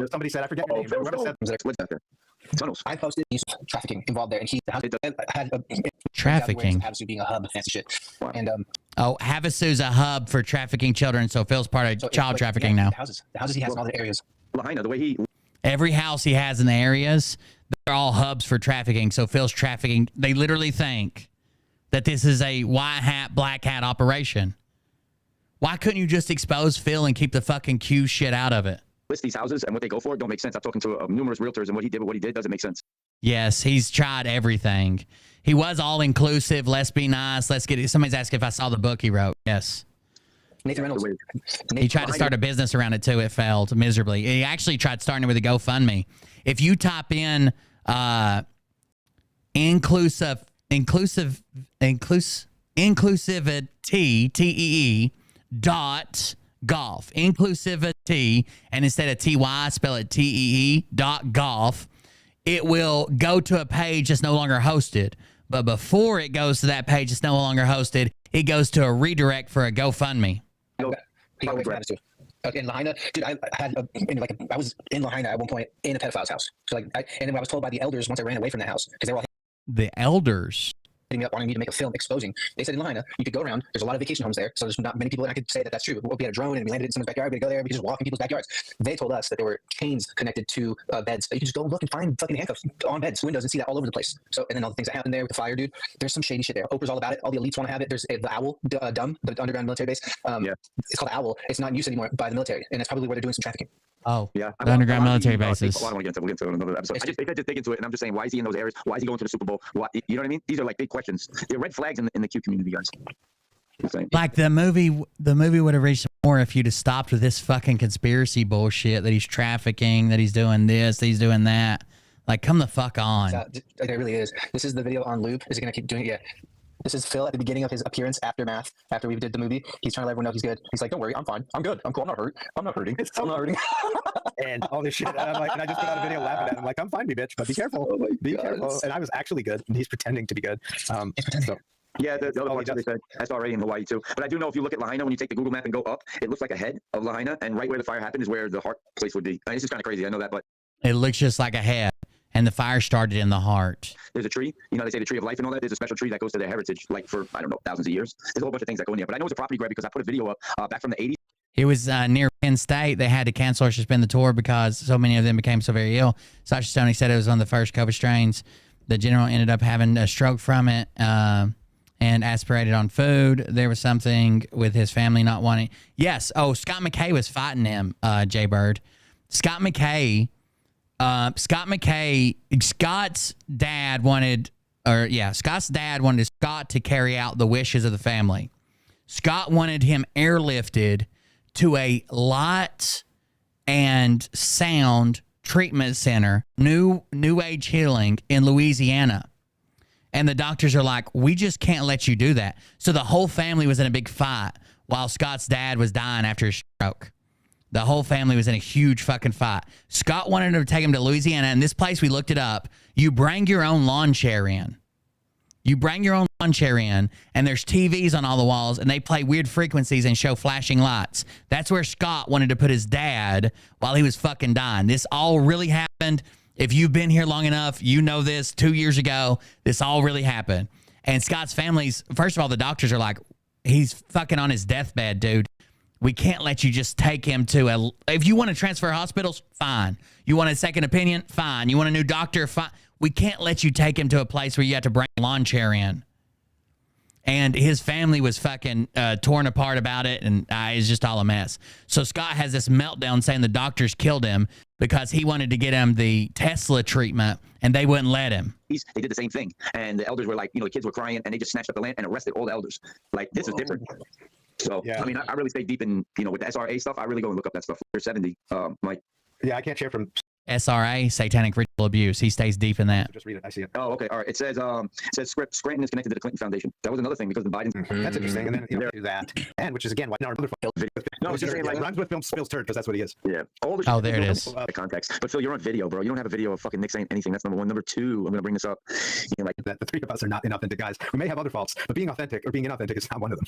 somebody said, I forget your name. Whoever said tunnels. I posted trafficking involved there, and he had trafficking. Havasu being a hub of fancy shit, and Havasu's a hub for trafficking children, so Phil's part of child trafficking now. The houses he has in all the areas. Lahaina, the way he. Every house he has in the areas, they're all hubs for trafficking. So Phil's trafficking. They literally think that this is a white hat, black hat operation. Why couldn't you just expose Phil and keep the fucking Q shit out of it? List these houses and what they go for don't make sense. I've talked to numerous realtors, and what he did doesn't make sense. Yes, he's tried everything. He was all inclusive. Let's be nice. Let's get it. Somebody's asking if I saw the book he wrote. Yes. Nathan Reynolds. He tried to start a business around it too. It failed miserably. He actually tried starting it with a GoFundMe. If you type in inclusivity, TEE, .golf, inclusivity, and instead of TY, spell it TEE.golf, it will go to a page that's no longer hosted. But before it goes to that page that's no longer hosted, it goes to a redirect for a GoFundMe. Okay, in Lahaina, dude, I was in Lahaina at one point in a pedophile's house. So and then I was told by the elders once I ran away from the house because they were all the elders hitting me up wanting me to make a film exposing. They said in Lahaina, you could go around. There's a lot of vacation homes there, so there's not many people. And I could say that that's true. We had a drone and we landed in someone's backyard. We could go there. We could just walk in people's backyards. They told us that there were chains connected to beds. You could just go look and find fucking handcuffs on beds, windows, and see that all over the place. So, and then all the things that happened there with the fire, dude. There's some shady shit there. Oprah's all about it. All the elites want to have it. There's the Owl, Dumb, the underground military base. It's called Owl. It's not in use anymore by the military, and that's probably where they're doing some trafficking. Oh, yeah. The underground military bases. I don't want to get into it. We'll get into it in another episode. They just dig into it, and I'm just saying, why is he in those areas? Why is he going to the Super Bowl? Why, you know what I mean? These are like big questions. They're red flags in the Q community, guys. Like the movie would have reached more if you'd have stopped with this fucking conspiracy bullshit that he's trafficking, that he's doing this, that he's doing that. Like, come the fuck on. It really is. This is the video on loop. Is it going to keep doing it? Yeah. This is Phil at the beginning of his appearance after we did the movie. He's trying to let everyone know he's good. He's like, don't worry, I'm fine. I'm good. I'm cool. I'm not hurt. I'm not hurting. I'm not hurting. And all this shit. And I'm like, and I just put out a video laughing at him. I'm like, I'm fine, bitch, but be careful. Be careful. And I was actually good. And he's pretending to be good. So. Yeah, the other part they said that's already in Hawaii too. But I do know if you look at Lahaina, when you take the Google map and go up, it looks like a head of Lahaina, and right where the fire happened is where the heart place would be. I mean, it's just kind of crazy. I know that, but it looks just like a head, and the fire started in the heart. There's a tree. You know, they say the tree of life and all that. There's a special tree that goes to their heritage, like for, I don't know, thousands of years. There's a whole bunch of things that go in there. But I know it's a property grab because I put a video up back from the 80s. It was near Penn State. They had to cancel or suspend the tour because so many of them became so very ill. Sasha Stoney said it was one of the first COVID strains. The general ended up having a stroke from it and aspirated on food. There was something with his family not wanting. Yes. Oh, Scott McKay was fighting him, Jay Bird. Scott's dad wanted Scott to carry out the wishes of the family. Scott wanted him airlifted to a light and sound treatment center, new age healing in Louisiana. And the doctors are like, we just can't let you do that. So the whole family was in a big fight while Scott's dad was dying after his stroke. The whole family was in a huge fucking fight. Scott wanted to take him to Louisiana, and this place, we looked it up. You bring your own lawn chair in. And there's TVs on all the walls, and they play weird frequencies and show flashing lights. That's where Scott wanted to put his dad while he was fucking dying. This all really happened. If you've been here long enough, you know this. 2 years ago, this all really happened. And Scott's family's, first of all, the doctors are like, he's fucking on his deathbed, dude. We can't let you just take him to if you want to transfer hospitals, fine. You want a second opinion, fine. You want a new doctor, fine. We can't let you take him to a place where you have to bring a lawn chair in. And his family was fucking torn apart about it, and it's just all a mess. So Scott has this meltdown saying the doctors killed him because he wanted to get him the Tesla treatment, and they wouldn't let him. They did the same thing, and the elders were like, the kids were crying, and they just snatched up the land and arrested all the elders. Like, this is different. So, yeah. I mean, I really stay deep in, with the SRA stuff. I really go and look up that stuff. You're 70, Mike. Yeah, I can't share from SRA, satanic ritual abuse. He stays deep in that. Just read it. I see it. Oh, okay. All right. It says Scranton is connected to the Clinton Foundation. That was another thing because the Biden. That's interesting. And then do that. And which is again why another video. No, it's just saying like rhymes with film spills turd because that's what he is. Yeah. All the oh, there it is. The context. But Phil, you're on video, bro. You don't have a video of fucking Nick saying anything. That's number one. Number two, I'm gonna bring this up. Like that the three of us are not inauthentic guys. We may have other faults, but being authentic or being inauthentic is not one of them.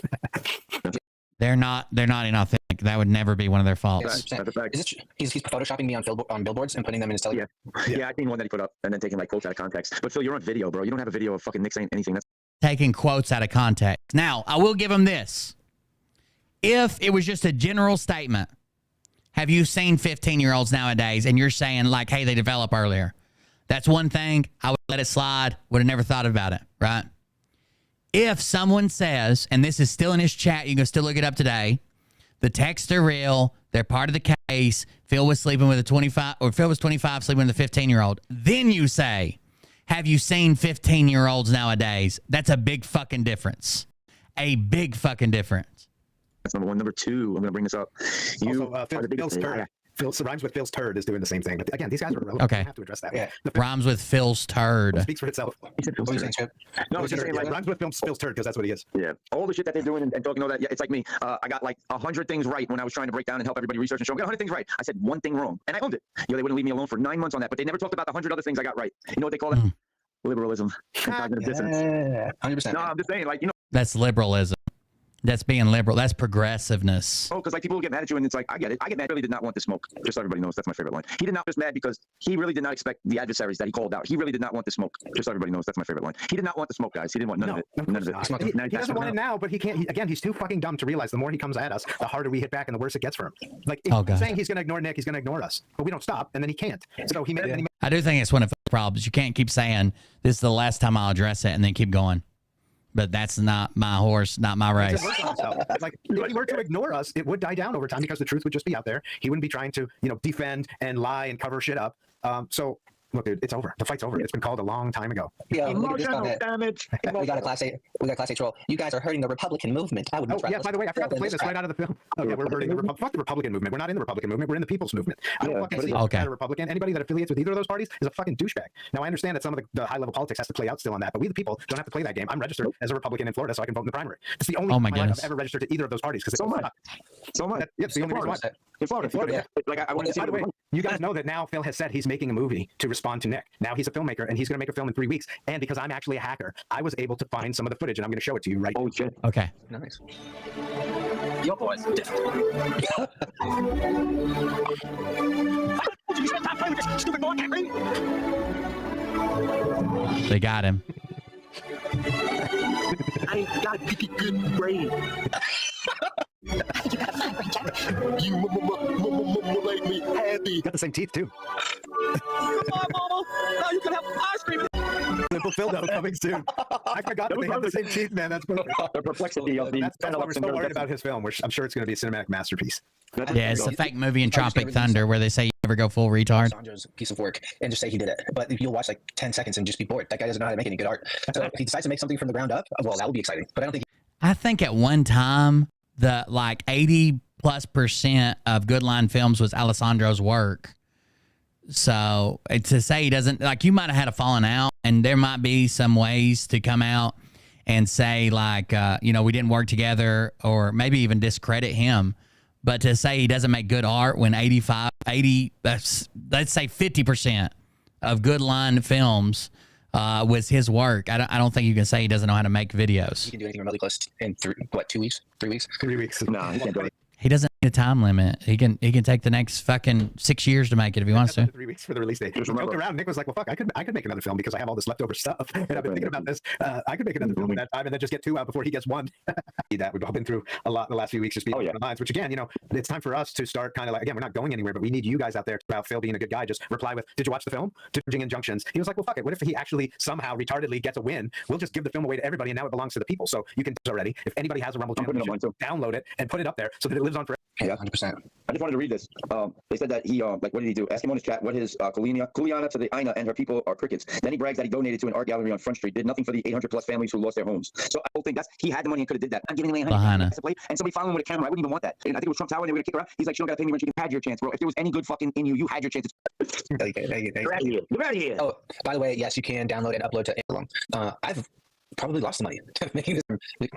They're not inauthentic. That would never be one of their faults. Is it, he's photoshopping me on billboards and putting them in his telegram. Yeah, I seen one that he put up and then taking like quotes out of context. But Phil, you're on video, bro. You don't have a video of fucking Nick saying anything. That's taking quotes out of context. Now, I will give him this. If it was just a general statement, have you seen 15-year-olds nowadays and you're saying like, hey, they develop earlier? That's one thing. I would let it slide. Would have never thought about it, right? If someone says, and this is still in his chat, you can still look it up today, the texts are real, they're part of the case, Phil was sleeping with a 25, or Phil was 25 sleeping with a 15-year-old, then you say, have you seen 15-year-olds nowadays? That's a big fucking difference. A big fucking difference. That's number one. Number two, I'm going to bring this up. Phil's turd. So rhymes with Phil's turd is doing the same thing. But again, these guys are relevant. Okay. We have to address that. Yeah. Rhymes with Phil's turd. It speaks for itself. No, it's just saying, like, rhymes with Phil's turd because that's what he is. Yeah. All the shit that they're doing and talking all that. Yeah, it's like me. I got like 100 things right when I was trying to break down and help everybody research and show. I got 100 things right. I said one thing wrong, and I owned it. They wouldn't leave me alone for 9 months on that, but they never talked about the 100 other things I got right. You know what they call it? Liberalism. Cognitive dissonance. 100%. No, I'm just saying, like, That's liberalism. That's being liberal. That's progressiveness. Oh, because like people will get mad at you, and it's like, I get it. I get mad. He really did not want the smoke. Just so everybody knows, that's my favorite line. He did not just mad because he really did not expect the adversaries that he called out. He really did not want the smoke. Just so everybody knows, that's my favorite line. He did not want the smoke, guys. He didn't want none of it. None of it. He doesn't want it now, but he can't. Again, he's too fucking dumb to realize the more he comes at us, the harder we hit back and the worse it gets for him. Like, he's saying he's going to ignore Nick, he's going to ignore us, but we don't stop, and then he can't. So he made. I do think it's one of the problems. You can't keep saying this is the last time I'll address it and then keep going. But that's not my horse, not my race. Like, if he were to ignore us, it would die down over time because the truth would just be out there. He wouldn't be trying to, defend and lie and cover shit up. So Look, dude, it's over. The fight's over. It's been called a long time ago. Yeah, Emotional damage. We got a class 8. We got a class 8 troll. You guys are hurting the Republican movement. I would. Yeah. By the way, I forgot to play this right out of the film. Oh yeah, we're hurting the fuck the Republican movement. We're not in the Republican movement. We're in the People's Movement. I don't fucking see a Republican. Anybody that affiliates with either of those parties is a fucking douchebag. Now I understand that some of the high level politics has to play out still on that, but we the people don't have to play that game. I'm registered as a Republican in Florida, so I can vote in the primary. It's the only time I've ever registered to either of those parties because so much. Yeah, it's the only reason why. In Florida. Like I want to see. By the way, you guys know that now Phil has said he's making a movie to respond to Nick. Now he's a filmmaker and he's going to make a film in 3 weeks. And because I'm actually a hacker, I was able to find some of the footage and I'm going to show it to you right now. Oh shit. Okay. Nice. Your boys. You spent time playing with this stupid boy, can't read. They got him. I ain't got good brain. You make me happy. You got the same teeth too. Mama, now you can have ice cream. Simple Phil coming soon. I forgot that they have the same teeth, man. That's perfect. The perplexity of the. That's why we're so worried about his film. I'm sure it's going to be a cinematic masterpiece. Yeah, it's a fake movie in Tropic Thunder where they say you never go full retard. Sandro's piece of work and just say he did it. But you'll watch like 10 seconds and just be bored. That guy doesn't know how to make any good art. So if he decides to make something from the ground up, well, that would be exciting. But I don't think. I think at one time the like 80+% of Good Line Films was Alessandro's work. So to say he doesn't, like, you might have had a falling out, and there might be some ways to come out and say like, you know, we didn't work together, or maybe even discredit him. But to say he doesn't make good art when 80, let's say 50% of Good Line Films was his work. I don't think you can say he doesn't know how to make videos. You can do anything remotely close in 2 weeks, 3 weeks. 3 weeks. No, he can't do it. He doesn't need a time limit. He can take the next fucking 6 years to make it if he wants to. 3 weeks for the release date. Joked around. Nick was like, "Well, fuck, I could make another film because I have all this leftover stuff, and I've been thinking about this. I could make another film in that time, and then just get 2 out before he gets 1." That we've all been through a lot in the last few weeks, just being on the lines. Which again, you know, it's time for us to start kind of like, again, we're not going anywhere, but we need you guys out there about Phil being a good guy. Just reply with, "Did you watch the film?" To injunctions. He was like, "Well, fuck it. What if he actually somehow retardedly gets a win? We'll just give the film away to everybody, and now it belongs to the people." So you can do already. If anybody has a Rumble channel, download it and put it up there so that it lives on forever. Yeah, 100%. I just wanted to read this. They said that he, like, what did he do? Ask him on his chat what his Kuliana to the Aina and her people are crickets. Then he brags that he donated to an art gallery on Front Street, did nothing for the 800+ families who lost their homes. So I don't think he had the money and could have did that. I'm giving away 100 to play, and somebody following with a camera. I wouldn't even want that. And I think it was Trump Tower, and they were gonna kick her out. He's like, "She don't gotta pay me when she had your chance, bro. If there was any good fucking in you, you had your chance." You're out of here. You're out of here. Oh, by the way, yes, you can download and upload to Amazon. I've probably lost money making this.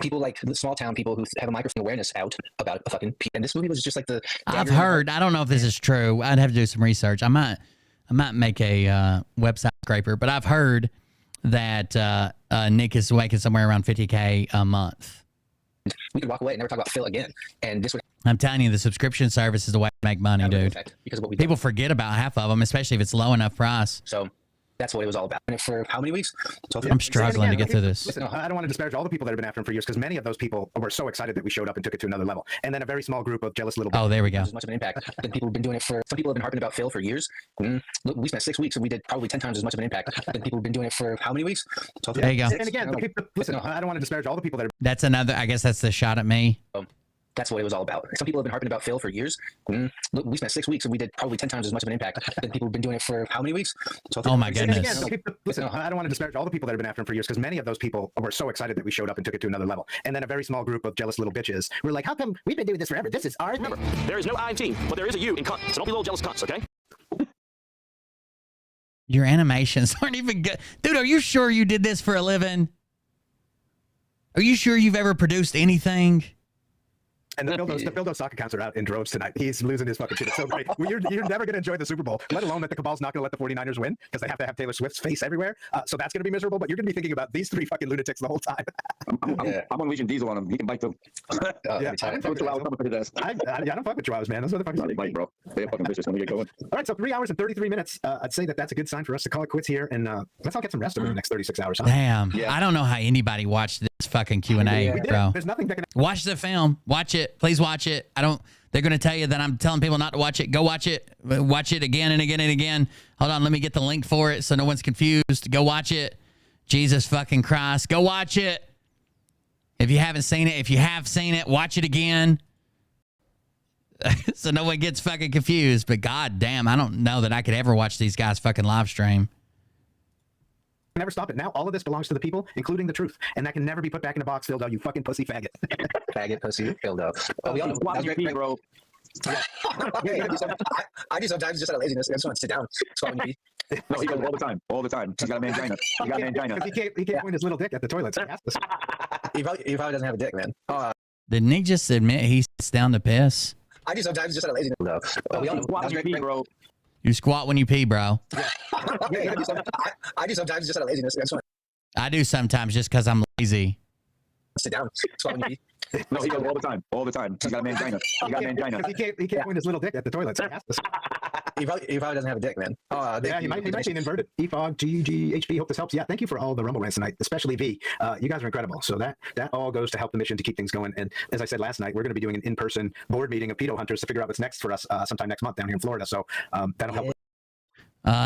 People like the small town people who have a microphone awareness out about a fucking. And this movie was just like the. I've heard. I don't know if this is true. I'd have to do some research. I might make a website scraper, but I've heard that Nick is making somewhere around $50K a month. We could walk away and never talk about Phil again, and this would. I'm telling you, the subscriction service is the way to make money, dude. Because of what we people forget about half of them, especially if it's low enough price. So. That's what it was all about. And for how many weeks? I'm struggling to get through this. Listen, I don't want to disparage all the people that have been after him for years, because many of those people were so excited that we showed up and took it to another level. And then a very small group of jealous little. Oh, there we go. As much of an impact. Then people have been doing it for. Some people have been harping about Phil for years. Look, we spent 6 weeks and we did probably 10 times as much of an impact. Then people have been doing it for how many weeks? There you go. And again, listen, I don't want to disparage all the people that are. That's another. I guess that's the shot at me. That's what it was all about. Some people have been harping about Phil for years. Look, we spent 6 weeks and we did probably 10 times as much of an impact. Then people have been doing it for how many weeks? Oh my goodness. And again, listen, I don't want to disparage all the people that have been after him for years, because many of those people were so excited that we showed up and took it to another level. And then a very small group of jealous little bitches were like, "How come we've been doing this forever? This is ours." Remember, there is no I in team, but there is a you in cunt. So don't be little jealous cunts, okay? Your animations aren't even good. Dude, are you sure you did this for a living? Are you sure you've ever produced anything? And the Bildo soccer accounts are out in droves tonight. He's losing his fucking shit. It's so great. You're never going to enjoy the Super Bowl, let alone that the cabal's not going to let the 49ers win, because they have to have Taylor Swift's face everywhere. So that's going to be miserable, but you're going to be thinking about these 3 fucking lunatics the whole time. I'm unleashing Diesel on him. He can bite too. Yeah, I don't fuck with Chihuahuas, man. Those motherfuckers bite, bro. They're fucking vicious when we get going. All right, so 3 hours and 33 minutes. I'd say that's a good sign for us to call it quits here, and let's all get some rest over the next 36 hours. Huh? Damn. Yeah. I don't know how anybody watched this fucking Q&A, bro. There's nothing that can... Watch the film. Watch it. Please watch it. They're going to tell you that I'm telling people not to watch it. Go watch it. Watch it again and again and again. Hold on. Let me get the link for it so no one's confused. Go watch it. Jesus fucking Christ. Go watch it. If you haven't seen it, if you have seen it, watch it again. So no one gets fucking confused. But god damn, I don't know that I could ever watch these guys fucking live stream. Never stop it. Now all of this belongs to the people, including the truth, and that can never be put back in a box, Phildo. You fucking pussy faggot. Faggot, pussy, Phildo. Oh, we all know. That's great, bro. I do sometimes just out of laziness. I just want to sit down. Squat when you pee. No, he does it all the time. All the time. He's got a mangina. He got a mangina. He can't point his little dick at the toilet. So he probably doesn't have a dick, man. Did Nick just admit he sits down to piss? I do sometimes just out of laziness. No. Oh, we all know. That's great, bro. You squat when you pee, bro. I do sometimes just out of laziness. I do sometimes just because I'm lazy. Sit down. Squat when you pee. No, he does it all the time. All the time. He's got a mangina. He got a mangina. He can't point his little dick at the toilet. So he probably doesn't have a dick, man. Yeah, he might be an inverted. EFOG, GGHB, hope this helps. Yeah, thank you for all the Rumble rants tonight, especially V. You guys are incredible. So that all goes to help the mission to keep things going. And as I said last night, we're going to be doing an in-person board meeting of pedo hunters to figure out what's next for us sometime next month down here in Florida. So that'll help.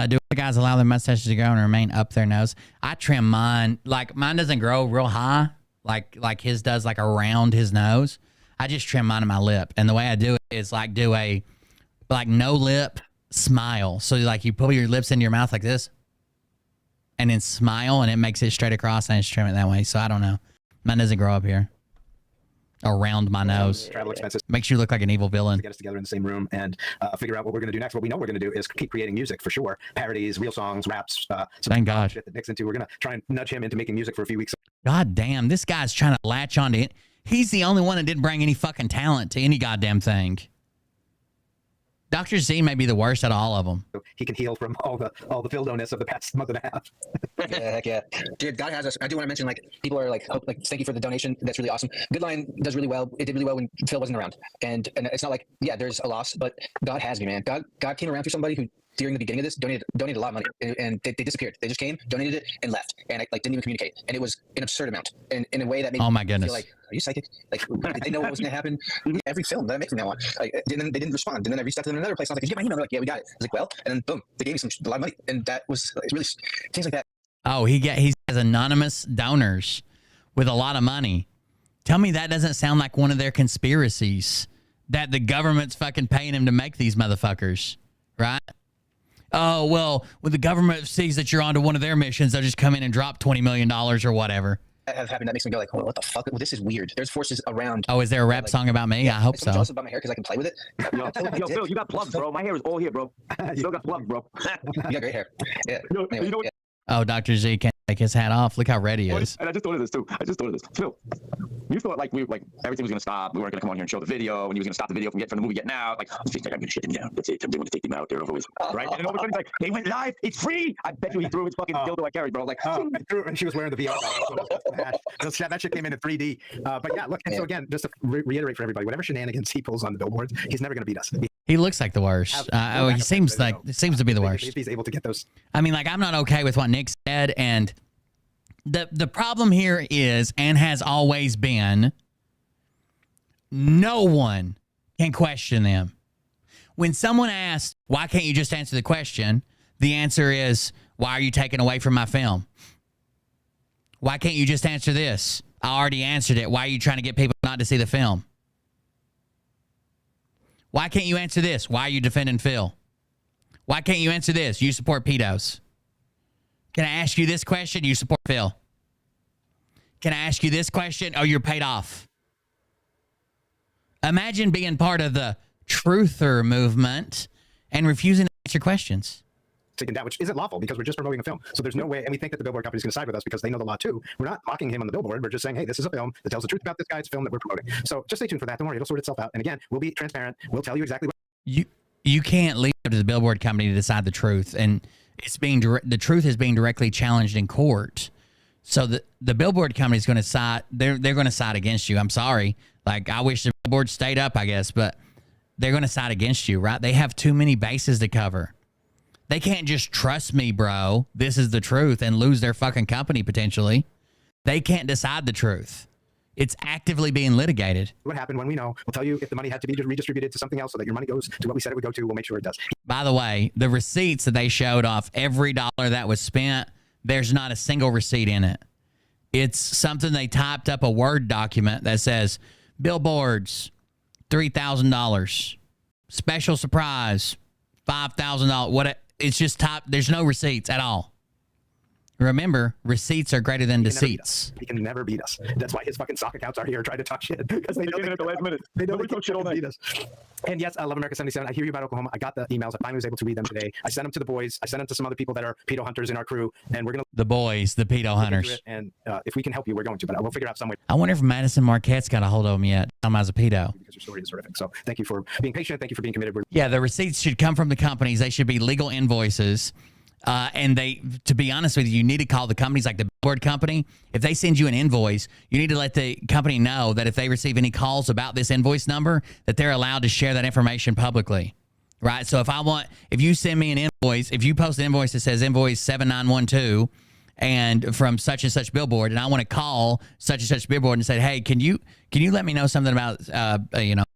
Do the guys allow their mustaches to grow and remain up their nose? I trim mine. Like mine doesn't grow real high, like his does, like around his nose. I just trim mine in my lip, and the way I do it is like do a no lip smile. So like you pull your lips into your mouth like this, and then smile, and it makes it straight across, and I just trim it that way. So I don't know. Mine doesn't grow up here. Around my nose. Travel expenses. Makes you look like an evil villain. To get us together in the same room and figure out what we're going to do next. What we know we're going to do is keep creating music for sure. Parodies, real songs, raps. Thank God. Shit that Nick's into. We're going to try and nudge him into making music for a few weeks. God damn, this guy's trying to latch onto it. He's the only one that didn't bring any fucking talent to any goddamn thing. Dr. Z may be the worst out of all of them. He can heal from all the Phildo-ness of the past month and a half. Yeah, heck yeah. Dude, God has us. I do want to mention, like, people are like, thank you for the donation. That's really awesome. Good Line does really well. It did really well when Phil wasn't around. And it's not like, yeah, there's a loss, but God has me, man. God came around through somebody who, during the beginning of this, donated a lot of money, and they disappeared. They just came, donated it, and left, and I didn't even communicate. And it was an absurd amount, and in a way that made my me goodness. feel like, are you psychic? Like, did they know what was going to happen? Every film that I make from now on, and then they didn't respond. And then I reached out to them in another place. And I was like, did you get my email? They're like, yeah, we got it. I was like, well, and then boom, they gave me a lot of money, and that was it's really things like that. Oh, he has anonymous donors with a lot of money. Tell me that doesn't sound like one of their conspiracies that the government's fucking paying him to make these motherfuckers, right? Oh, well, when the government sees that you're onto one of their missions, they'll just come in and drop $20 million or whatever. That have happened that makes me go like, oh, what the fuck? Well, this is weird. There's forces around. Oh, is there a rap song about me? Yeah, I hope so. I'm jealous about my hair because I can play with it. Yo, Phil, you got plugs, bro. My hair is all here, bro. You still got plugs, bro. You got great hair. Yeah. Anyway, you know what? Yeah. Oh, Dr. Z can't take his hat off. Look how red he is. And I just thought of this too. Phil, you thought like everything was gonna stop. We weren't gonna come on here and show the video, and he was gonna stop the video from the movie getting out. Like, I'm gonna shut him down. That's it. I'm going to take him out. They're over with, right? And then all of a sudden, he's like, they went live. It's free. I bet you he threw his fucking dildo I carried, bro. Like, and she was wearing the VR. That shit came in 3D. But yeah, look. And so again, just to reiterate for everybody, whatever shenanigans he pulls on the billboards, he's never gonna beat us. He looks like the worst. He seems to be the worst. If he's able to get those. I mean, like, I'm not okay with what Nick said, and the problem here is, and has always been, no one can question them. When someone asks, why can't you just answer the question? The answer is, why are you taking away from my film? Why can't you just answer this? I already answered it. Why are you trying to get people not to see the film? Why can't you answer this? Why are you defending Phil? Why can't you answer this? You support pedos. Can I ask you this question? You support Phil. Can I ask you this question? Oh, you're paid off. Imagine being part of the truther movement and refusing to answer questions. Taken down, which isn't lawful because we're just promoting a film. So there's no way, and we think that the billboard company is going to side with us because they know the law too. We're not mocking him on the billboard. We're just saying, hey, this is a film that tells the truth about this guy. It's a film that we're promoting. So just stay tuned for that. Don't worry, it'll sort itself out. And again, we'll be transparent. We'll tell you exactly what. You can't leave it to the billboard company to decide the truth, and the truth is being directly challenged in court. So the billboard company is going to side. They're going to side against you. I'm sorry. Like, I wish the billboard stayed up, I guess, but they're going to side against you, right? They have too many bases to cover. They can't just trust me, bro. This is the truth, and lose their fucking company potentially. They can't decide the truth. It's actively being litigated. What happened when we know? We'll tell you if the money had to be redistributed to something else so that your money goes to what we said it would go to. We'll make sure it does. By the way, the receipts that they showed off every dollar that was spent, there's not a single receipt in it. It's something they typed up a Word document that says, billboards, $3,000. Special surprise. $5,000. What? It's just top. There's no receipts at all. Remember, receipts are greater than deceits. He can never beat us. That's why his fucking sock accounts are here trying to talk shit, because they know they at the last minute. They know they talk shit all night. Beat us. And yes, I love America 77. I hear you about Oklahoma. I got the emails. I finally was able to read them today. I sent them to the boys. I sent them to some other people that are pedo hunters in our crew, and we're gonna the boys, the pedo hunters. And if we can help you, we're going to. But we'll figure out some way. I wonder if Madison Marquette's got a hold of him yet. I'm as a pedo. Because your story is horrific. So thank you for being patient. Thank you for being committed. Yeah, the receipts should come from the companies. They should be legal invoices. And they, to be honest with you, you need to call the companies like the billboard company. If they send you an invoice, you need to let the company know that if they receive any calls about this invoice number, that they're allowed to share that information publicly, right? So if you send me an invoice, if you post an invoice that says invoice 7912 and from such and such billboard, and I want to call such and such billboard and say, hey, can you let me know something about,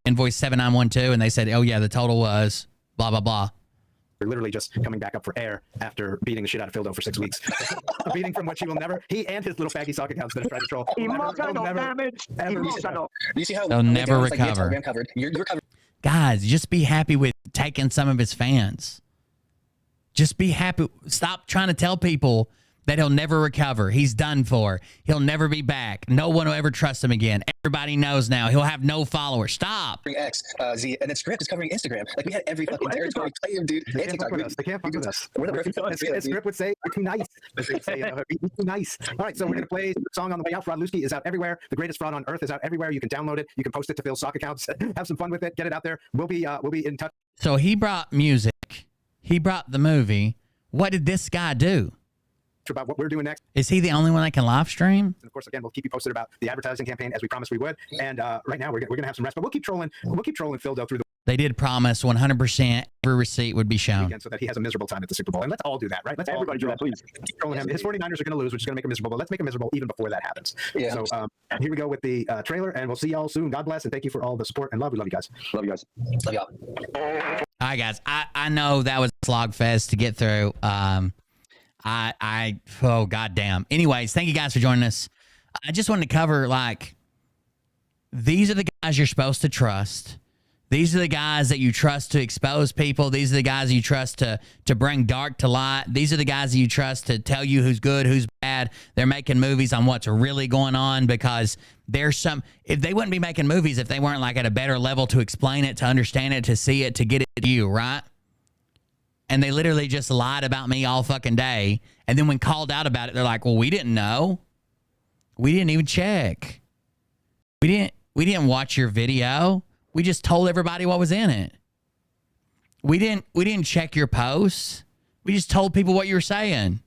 invoice 7912? And they said, oh yeah, the total was blah, blah, blah. We're literally just coming back up for air after beating the shit out of Phildo for 6 weeks. A beating from which he will never, he and his little faggy sock accounts that are trying to troll. Emotional damage. Emotional. You see how they'll never like, recover. I'm covered. You're covered. Guys, just be happy with taking some of his fans. Just be happy. Stop trying to tell people that he'll never recover. He's done for. He'll never be back. No one will ever trust him again. Everybody knows now. He'll have no followers. Stop. X, Z, and then Script is covering Instagram. Like, we had every fucking territory claim, dude. They can't fuck with us. They can't fuck with us. Script would say, you're too nice. You're too nice. All right, so we're going to play the song on the way out. Fraudlewski is out everywhere. The Greatest Fraud on Earth is out everywhere. You can download it. You can post it to Phil's sock accounts. Have some fun with it. Get it out there. We'll be in touch. So he brought music. He brought the movie. What did this guy do? About what we're doing next. Is he the only one that can live stream? And of course, again, we'll keep you posted about the advertising campaign as we promised we would. And right now, we're gonna have some rest, but we'll keep trolling. We'll keep trolling Phildo through the. They did promise 100% every receipt would be shown, so that he has a miserable time at the Super Bowl. And let's all do that, right? Let's everybody do that, please. Keep trolling him. His 49ers are going to lose, which is going to make him miserable. But let's make him miserable even before that happens. Yeah. So here we go with the trailer, and we'll see y'all soon. God bless, and thank you for all the support and love. We love you guys. Love you guys. Love y'all. All right, guys. I know that was a slog fest to get through. Oh goddamn. Anyways, thank you guys for joining us. I just wanted to cover, like, these are the guys you're supposed to trust. These are the guys that you trust to expose people. These are the guys you trust to bring dark to light. These are the guys that you trust to tell you who's good, who's bad. They're making movies on what's really going on, because there's some, if they wouldn't be making movies if they weren't like at a better level to explain it, to understand it, to see it, to get it to you, right? And they literally just lied about me all fucking day. And then when called out about it, they're like, well, we didn't know. We didn't even check. We didn't watch your video. We just told everybody what was in it. We didn't check your posts. We just told people what you were saying.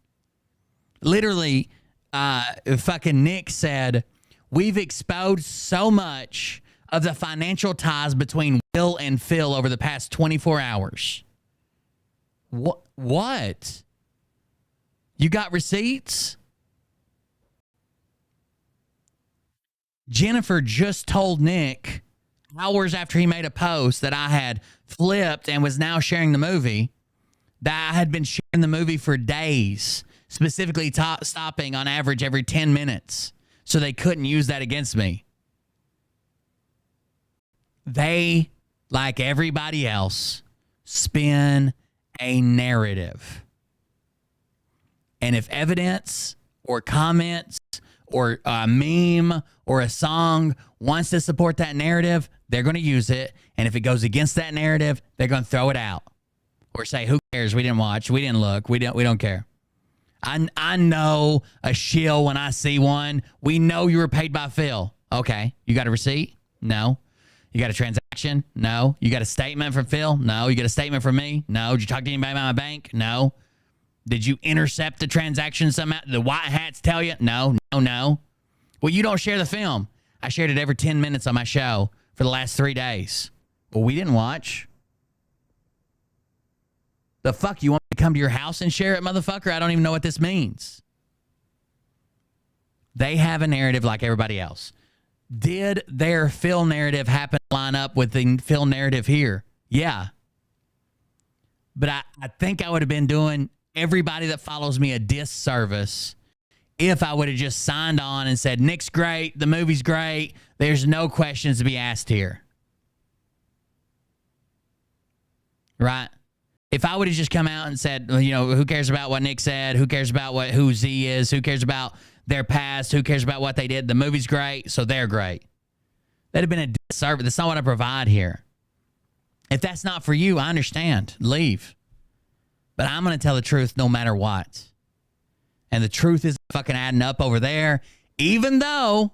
Literally, fucking Nick said, we've exposed so much of the financial ties between Will and Phil over the past 24 hours. What? You got receipts? Jennifer just told Nick hours after he made a post that I had flipped and was now sharing the movie, that I had been sharing the movie for days, specifically stopping on average every 10 minutes, so they couldn't use that against me. They, like everybody else, spin a narrative. And if evidence or comments or a meme or a song wants to support that narrative, they're going to use it. And if it goes against that narrative, they're going to throw it out or say, who cares? We didn't watch. We didn't look. We don't care. I know a shill when I see one. We know you were paid by Phil. Okay. You got a receipt? No. You got a transaction? No. You got a statement from Phil? No. You got a statement from me? No. Did you talk to anybody about my bank? No. Did you intercept the transaction somehow? The white hats tell you? No. Well, you don't share the film. I shared it every 10 minutes on my show for the last 3 days. Well, we didn't watch. The fuck? You want me to come to your house and share it, motherfucker? I don't even know what this means. They have a narrative like everybody else. Did their Phil narrative happen to line up with the Phil narrative here? Yeah. But I think I would have been doing everybody that follows me a disservice if I would have just signed on and said, Nick's great, the movie's great, there's no questions to be asked here. right? If I would have just come out and said, you know, who cares about what Nick said? Who cares about who Z is? Who cares about their past? Who cares about what they did? The movie's great, so they're great. That'd have been a disservice. That's not what I provide here. If that's not for you, I understand. Leave. But I'm going to tell the truth no matter what. And the truth is fucking adding up over there, even though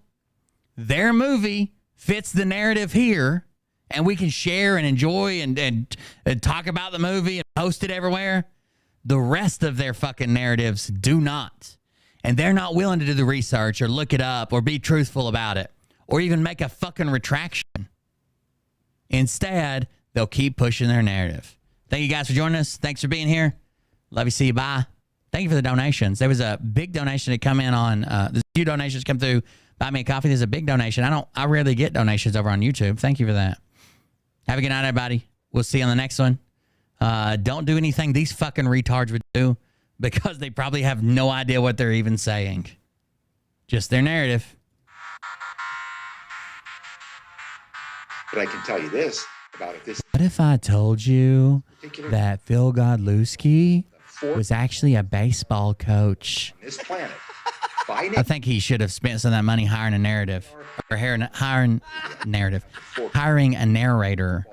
their movie fits the narrative here, and we can share and enjoy and talk about the movie and post it everywhere. The rest of their fucking narratives do not. And they're not willing to do the research or look it up or be truthful about it or even make a fucking retraction. Instead, they'll keep pushing their narrative. Thank you guys for joining us. Thanks for being here. Love you. See you. Bye. Thank you for the donations. There was a big donation that come in on, there's a few donations come through Buy Me a Coffee. There's a big donation. I rarely get donations over on YouTube. Thank you for that. Have a good night, everybody. We'll see you on the next one. Don't do anything these fucking retards would do because they probably have no idea what they're even saying. Just their narrative. But I can tell you this about it. What if I told you that Phil Godlewski was actually a baseball coach? This planet. I think he should have spent some of that money hiring a narrative. Or hiring a narrator.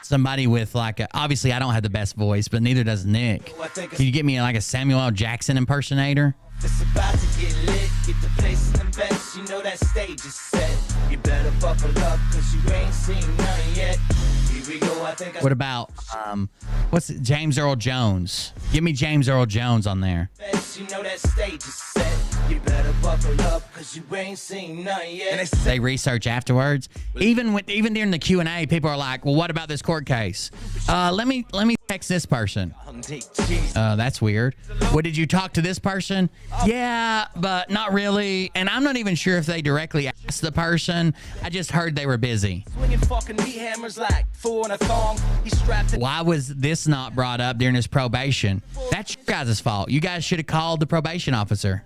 Somebody with like obviously I don't have the best voice, but neither does Nick. Can you get me like a Samuel L. Jackson impersonator? It's about to get lit, get the place in the best, you know that stage is set. You better buckle up, cause you ain't seen none yet. Here we go, I think what about, what's it, James Earl Jones? Give me James Earl Jones on there. You know that stage is set. You better buckle up, cause you ain't seen none yet. They research afterwards. Even during the Q&A, people are like, well, what about this court case? Let me text this person. That's weird. Well, did you talk to this person? Yeah, but not really. And I'm not even sure if they directly asked the person. I just heard they were busy. Why was this not brought up during his probation? That's your guys' fault. You guys should have called the probation officer.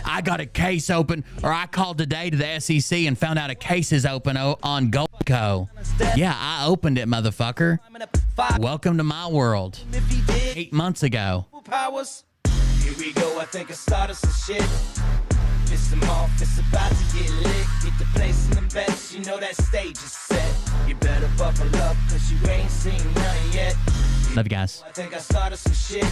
I got a case open, or I called today to the SEC and found out a case is open on Goldco. Yeah, I opened it, motherfucker. Welcome to my world. 8 months ago. Here we go, I think I started some shit. Piss them off, it's about to get lit. Get the place in the best, you know that stage is set. You better buckle up, cause you ain't seen none yet. Love you guys. I think I started some shit.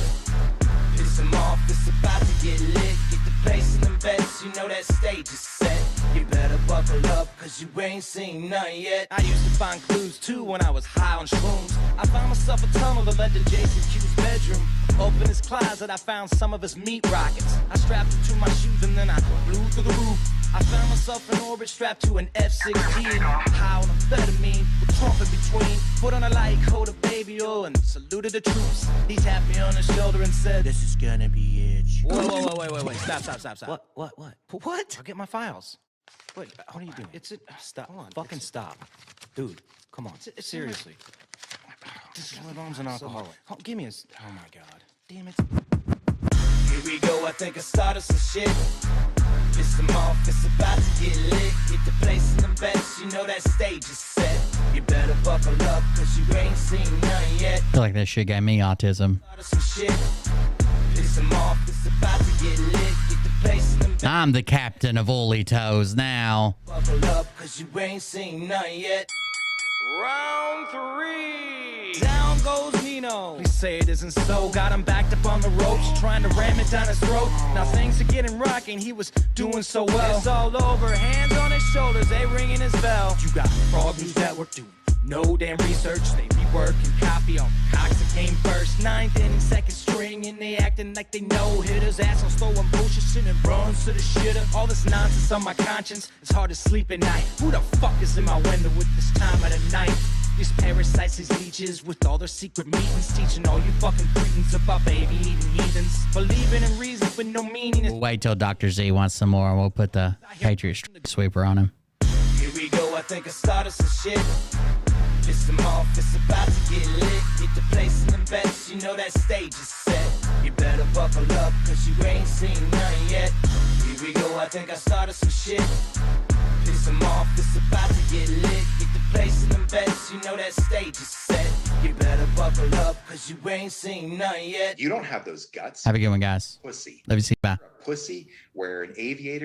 Piss them off, it's about to get lit. Get the place in the best, you know that stage is set. You better buckle up, cause you ain't seen none yet. I used to find clues too when I was high on shrooms. I found myself a tunnel that led to Jason Q's bedroom. Open his closet, I found some of his meat rockets. I strapped it to my shoes and then I flew through the roof. I found myself in orbit strapped to an F-16. High on amphetamine, with Trump in between. Put on a light coat of baby oil and saluted the troops. He tapped me on the shoulder and said, this is gonna be it. Whoa, wait. Stop. What? What? I'll get my files. Wait, what are you doing? Stop. Hold on. Fucking stop. Dude, come on. Seriously. My mom's an alcoholic. Oh, give me a... Oh, my God. Damn it. Here we go. I think I started some shit. Piss them off. It's about to get lit. Get the place in the best. You know that stage is set. You better buckle up, cause you ain't seen none yet. I feel like that shit gave me autism. Some shit. Piss them off. It's about to get lit. Get the place in the best. I'm the captain of Only Toes now. Buckle up, cause you ain't seen none yet. Round 3. Down goes Nino. Please say it isn't so. Got him backed up on the ropes, trying to ram it down his throat. Now things are getting rocking. He was doing so well. It's all over. Hands on his shoulders, they ringing his bell. You got Frog News Network doing no damn research. They rework and copy on Cox that came first. 9th inning, second string, and they acting like they know hitters. Assholes throwing bullshit, sending runs to the shitter. All this nonsense on my conscience, it's hard to sleep at night. Who the fuck is in my window with this time of the night? These parasites, these leeches, with all their secret meetings, teaching all you fucking cretins about baby-eating heathens. Believing in reason with no meaning. We'll wait till Dr. Z wants some more, and we'll put the Patriot Street Sweeper on him. Here we go, I think I started some shit. Piss them off, it's about to get lit. Get the place in the best, you know that stage is set. You better buckle up, cause you ain't seen none yet. Here we go, I think I started some shit. Piss them off, it's about to get lit. Get the place in the best, you know that stage is set. You better buckle buckle up, cause you ain't seen none yet. You don't have those guts. Have a good one, guys. Pussy. Love you. See you. Bye. Pussy where an aviator